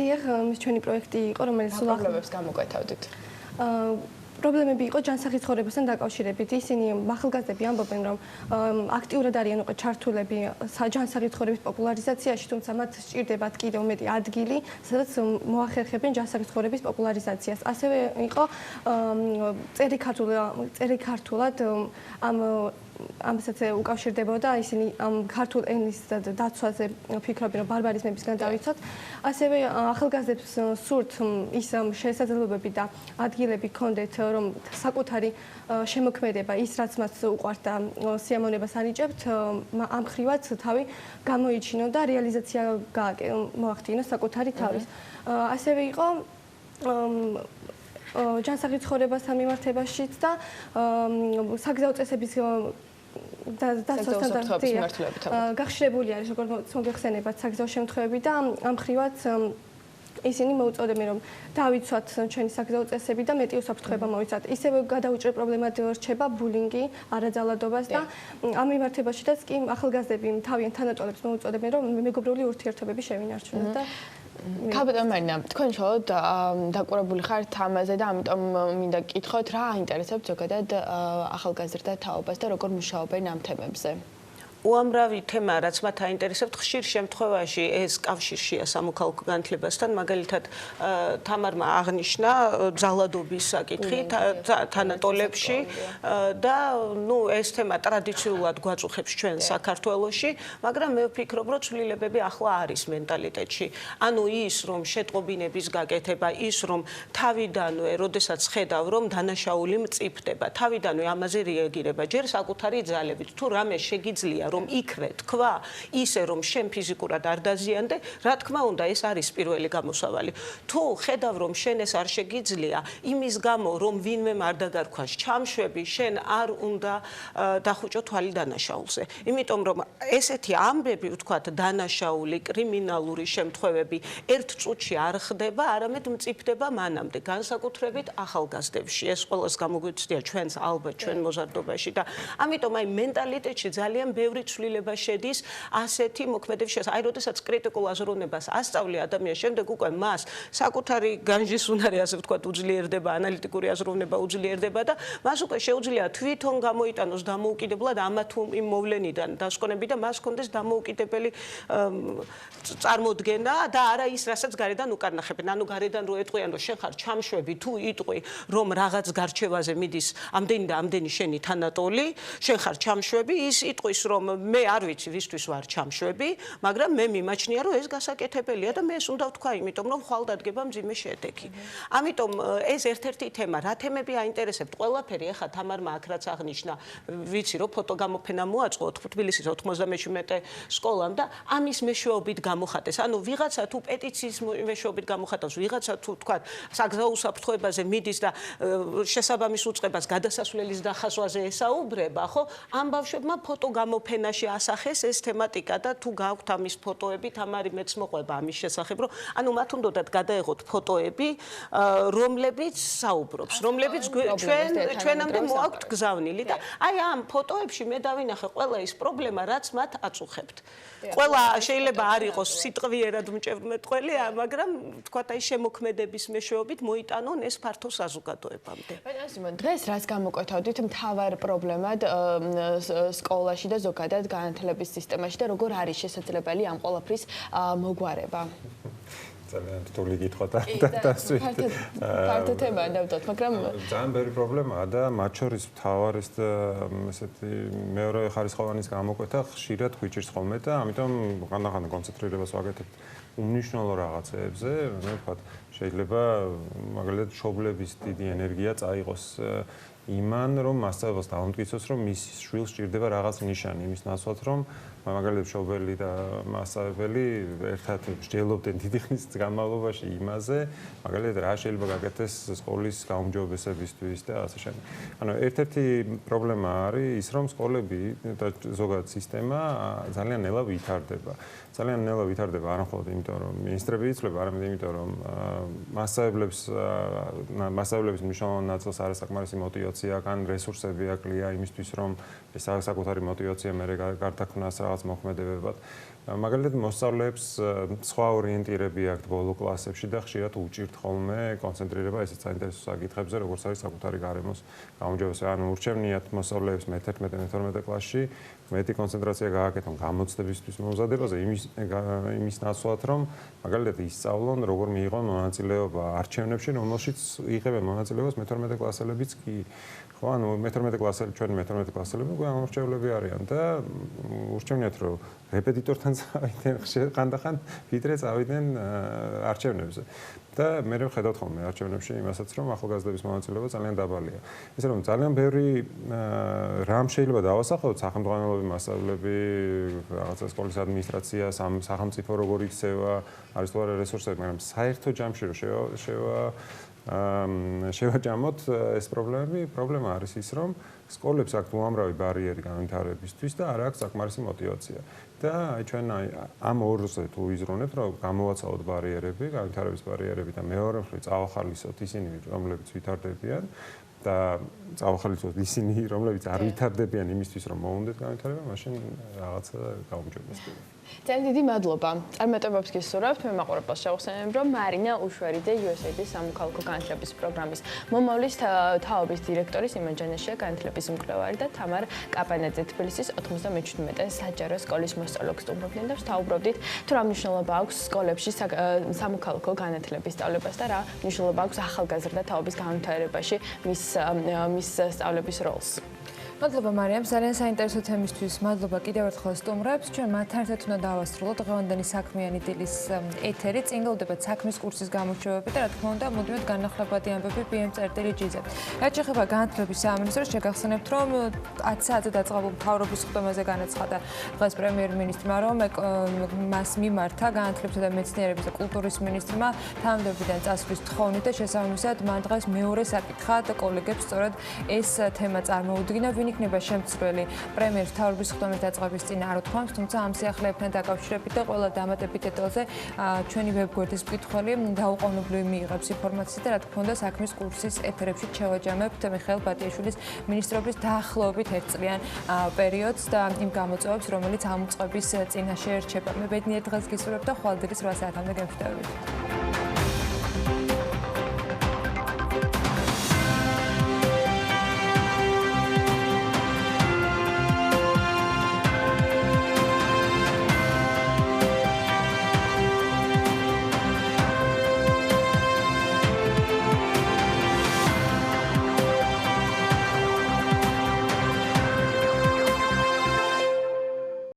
დიახ, ჩვენი პროექტი იყო, რომელიც სულ პრობლემებს გამოკვეთავდით. პრობლემები იყო ჯანსაღი ცხოვრებასთან დაკავშირებით. ისინი ახალგაზრდები ამბობენ, რომ აქტიურად არიან უკვე ჩართულები ჯანსაღი ცხოვრების პოპულარიზაციაში, თუმცა მათ სჭირდებათ კიდევ მეტი ადგილი, სადაც მოახერხებენ ჯანსაღი ცხოვრების პოპულარიზაციას. ასევე იყო წერიქართულად ამასაც უკავშირდებოდა ისინი ამ ქართულ ენის დაცვაზე ფიქრობენ, რომ ბარბარიზმებისგან დავიცვათ. ასევე ახალგაზრდებს სურთ ის შესაძლებლობები და ადგილები ჰქონდეთ, რომ საკუთარი შემოქმედება, ის რაც მათ უყვართ და სიამოვნებას ანიჭებთ, ამ ხრივაც თავი გამოიჩინონ და რეალიზაცია მოახდინონ საკუთარი თავის. ასევე იყო ჯანსაღი ცხოვრებასთან მიმართებაშიც და საგზაო წესების გახშირებული არის, როგორც მოგეხსენებათ, საგზაო შემთხვევები და ამ ხრივაც ისინი მოუწოდებენ, რომ დავიცვათ ჩვენი საგზაო წესები და მეტი უსაფრთხოება მოვიცვათ. ისევე გადაუჭრე პრობლემად რჩება ბულინგი, არაძალადობას და ამ მიმართებაშიც კი ახალგაზრდები თავიანთ თანატოლებს მოუწოდებენ, რომ მეგობრული ურთიერთობები შევინარჩუნოთ და კაპიტანი, თქვენ შევთ დაკვირვებული ხართ ამაზე და ამიტომ მინდა გკითხოთ, რა აინტერესებთ ზოგადად ახალგაზრდა თაობას და როგორ მუშაობენ ამ თემებზე? უამრავი თემა, რაც მათ აინტერესებთ, ხშირ შემთხვევაში ეს კავშირშია სამოქალაქო განათლებასთან, მაგალითად თამარმა აღნიშნა ძალადობის საკითხი თანატოლებში და ეს თემა ტრადიციულად გვაწუხებს ჩვენ საქართველოში, მაგრამ მე ვფიქრობ, რომ ცვლილებები ახლა არის მენტალიტეტში. ანუ ის, რომ შეტყობინების გაკეთება, ის, რომ თავიდანვე, როდესაც ხედავ, რომ დანაშაული მწიფდება, თავიდანვე ამაზე რეაგირება, ჯერ საკუთარი ძალებით, თუ რამე შეგიძლია რომ იქვე თქვა, ისე რომ შენ ფიზიკურად არ დაზიანდე, რა თქმა უნდა, ეს არის პირველი გამოსავალი. თუ ხედავ რომ შენ ეს არ შეგიძლია, იმის გამო რომ ვინმემ არ დაგარქვას ჩამშვები, შენ არ უნდა დახუჭო თვალი დანაშაულზე. იმიტომ რომ ესეთი ამბები, ვთქვათ, დანაშაული, კრიმინალური შემთხვევები ერთ წუთში არ ხდება, არამედ მწიფდება მანამდე, განსაკუთრებით ახალგაზრდებში. ეს ყველას გამოგვიცდია ჩვენს ალბათ ჩვენ მოზარდობაში და ამიტომ აი მენტალიტეტში ძალიან ბევრი ცვლილება შედის ასეთი მოქმედების შესახებ. აი როდესაც კრიტიკულ აზროვნებას ასწავლი ადამიანს, შემდეგ უკვე მას საკუთარი განჯის უნარი, ასე ვთქვათ, უძლიერდება, ანალიტიკური აზროვნება უძლიერდება და მას უკვე შეუძლია თვითონ გამოიტანოს დამოუკიდებლად ამა თუ იმ მოვლენიდან დასკვნები და მას ჰქონდეს დამოუკიდებელი წარმოდგენა და არა ის, რასაც გარედან უკარნახებენ. ანუ გარედან რო ეტყვიან, რომ შენ ხარ ჩამშვები, თუ იტყვი, რომ რაღაც გარჩევაზე მიდის ამდენი და ამდენი შენი თანატოლი, შენ ხარ ჩამშვები, ის იტყვის, რომ მე არ ვიცი ვისთვის ვარ ჩამშვები, მაგრამ მე მიმაჩნია, რომ ეს გასაკეთებელია და მე ეს უნდა ვთქვა, იმიტომ რომ ხვალ დადგება მძიმე შედეგი. ამიტომ ეს ერთ-ერთი თემა, რა თემები აინტერესებთ, ყველაფერი ახლა თამარმა აქ რაც აღნიშნა, ვიცი რომ ფოტო გამოფენა მოაწყო თბილისის 97 სკოლამ და ამის მეშვეობით გამოხატეს. ანუ ვიღაცა თუ პეტიციის მეშვეობით გამოხატავს, ვიღაცა თუ თქვა საგზაო უსაფრთხოებაზე მიდის და შესაბამის უწყებას გადასასვლელის დახაზვაზე ესაუბრება, ხო? ამ ბავშვებმა ფოტო გამოფენაში ასახეს ეს თემატიკა და თუ გაქვთ ამის ფოტოები, თამარი მეც მოყვება ამის შესახებ, რომ ანუ მათ უნდათ გადაეღოთ ფოტოები, რომლებიც საუბრობს, რომლებიც ჩვენამდე მოაქვთ გზავნილი და აი ამ ფოტოებში მე დავინახე ყველა ის პრობლემა, რაც მათ აწუხებთ. ყველა შეიძლება არ იყოს სიტყვიერად მჭევრმეტყველი, მაგრამ თქვათ აი შემოქმედების მეშვეობით მოიტანონ ეს ფართო საზოგადოებამდე. სიმონ, დღეს რაც გამოკვეთავდით მთავარ პრობლემად სკოლაში და ზოგადად განათლების სისტემაში და როგორ არის შესაძლებელი ამ ყველაფრის მოგვარება? ძალიან რთული კითხვა და ფართო თემაა დავდოთ, მაგრამ ძალიან ბევრი პრობლემაა და მათ შორის მთავარი ესეთი მეორე ხარისხოვანის გამოკვეთა ხშირად გვიჭირს ხოლმე და ამიტომ ხანდახან კონცენტრირებას ვაკეთებ უმნიშვნელო რაღაცეებზე, მე ვთქვათ, შეიძლება მაგალითად მშობლების დიდი ენერგია წაიღოს იმან, რომ მასწავლებლს დაამტკიცოს, რომ მის შვილს სჭირდება რაღაც ნიშანი, იმის ნაცვლად, რომ მაგალითად მშობელი და მასწავლებელი ერთად მსჯელობდნენ დიდი ხნის განმავლობაში იმაზე, მაგალითად რა შეიძლება გაკეთდეს სკოლის გაუმჯობესებისთვის და ასე შემდეგ. ანუ ერთ-ერთი პრობლემა არის ის, რომ სკოლები და ზოგადად სისტემა ძალიან ნელა ვითარდება. ძალიან ნელა ვითარდება არა მხოლოდ იმიტომ, რომ მინისტრები იცვლება, არამედ იმიტომ, რომ მასწავლებლების მნიშვნელოვან ნაწილს არასაკმარისი მოტივაცია ან რესურსები აკლია იმისთვის, რომ ეს საკუთარი მოტივაცია მე გარდაქმნას რაღაც მოქმედებებად. მაგალითად მოსწავლეებს სხვა ორიენტირები აქვთ ბოლო კლასებში და ხშირად უჭირთ ხოლმე კონცენტრირება ესეც საინტერესო საკითხებზე, როგორც არის საკუთარი გარემოს გაუმჯობესება. ანუ ურჩევნიათ მოსწავლეებს მე-11-მე-12 კლასში მეტი კონცენტრაცია გააკეთონ გამოცდებისთვის მომზადებაზე, იმის ნაცვლად, რომ მაგალითად ისწავლონ, როგორ მიიღონ მონაწილეობა არჩევნებში, რომელშიც იღებენ მონაწილეობას მე-12 კლასელებიც კი. ხო, ანუ მე-12 კლასელი, ჩვენი მე-12 კლასელები უკვე ამორჩევლები არიან და ურჩევნიათ, რომ რეპეტიტორთან წავიდნენ ხანდახან, ვიდრე წავიდნენ არჩევნებზე. და მე ვხედავთ ხოლმე არჩევნებში იმასაც, რომ ახალგაზრდების მონაწილეობა ძალიან დაბალია. ესე რომ ძალიან ბევრი რამ შეიძლება დავასახელოთ, სახელმძღვანელოები, მასწავლებლები, რაღაცა სკოლის ადმინისტრაცია, სახელმწიფო როგორ იქცევა, არის თუ არა რესურსები, მაგრამ საერთო ჯამში რომ შევაჯამოთ ეს პრობლემები, პრობლემა არის ის, რომ სკოლებს აქვთ უამრავი ბარიერი განვითარებისთვის და არ აქვს საკმარისი მოტივაცია. და აი ჩვენ ამ ორზე თუ ვიზრუნებთ, რომ გამოვაცალოთ ბარიერები, განვითარების ბარიერები და მეორე მხრივ წავახალისოთ ისინი, რომლებიც ვითარდებიან და წავახალისოთ ისინი, რომლებიც არ ვითარდებიან იმისთვის, რომ მოუნდეთ განვითარება, მაშინ რაღაცა გაუმჯობესდება. ძალიან დიდი მადლობა. წარმატებებს გისურვებთ. მე მაყურებელს შევხსენებ, რომ მარინა უშვერიძე USAID-ის სამოქალაქო განათლების პროგრამის მომავლის თაობის დირექტორის იმანჯანაშია განათლების მკვლევარი და თამარ კაპანაძე თბილისის 97 საჯარო სკოლის მოსწავლეებს სტუმრობდნენ და ვსაუბრობდით თუ რა მნიშვნელობა აქვს სკოლებში სამოქალაქო განათლების სწავლებას და რა მნიშვნელობა აქვს ახალგაზრდა თაობის განვითარებაში მის სწავლების როლს. მადლობა მარიამ, ძალიან საინტერესო თემისთვის. მადლობა კიდევ ერთხელ სტუმრებს. ჩვენ მათ ერთად უნდა დავასრულოთ დღევანდელი საქმიანი დილის ეთერი. წინ გელოდებათ საქმის კურსის გამორჩევები და რა თქმა უნდა, მოდივით განახლებადი ამბები PM-წერტილი-G-ზე. რაც შეეხება განათლების სამინისტროს, შეგახსენებთ, რომ 10 საათზე დაწყებულ მთავრობის ხდომაზე განაცხადა დღეს პრემიერ-მინისტრმა, რომ მას მიმართა განათლებისა და მეცნიერების და კულტურის მინისტრმა თანამდებობიდან წასვლის თხოვნით და შესაბამისად მან დღეს მეორე საკითხად კოლეგებს სწორედ ეს თემა წარმოუდგინა. იქნება შემცვლელი პრემიერის მთავრობის ხდომის დაწყების წინ არ უთქვამს, თუმცა ამ სიახლეებთან დაკავშირებით და ყველა დამატებით დეტალზე ჩვენი ვებგვერდის მკითხველი დაუყოვნებლივ მიიღებს ინფორმაციას და რა თქმა უნდა საქმის კურსის ეთერებში შევაჯამებთ მიხეილ ბატიაშვილის მინისტრობის დაახლოებით 1 წლიან პერიოდს და იმ გამოწვევებს, რომელიც ამ უწყების წინაშე რჩება. მე ბედნიერ დღეს გისურვებ და ხვალ დილის 8 საათამდე გემშვიდობებით.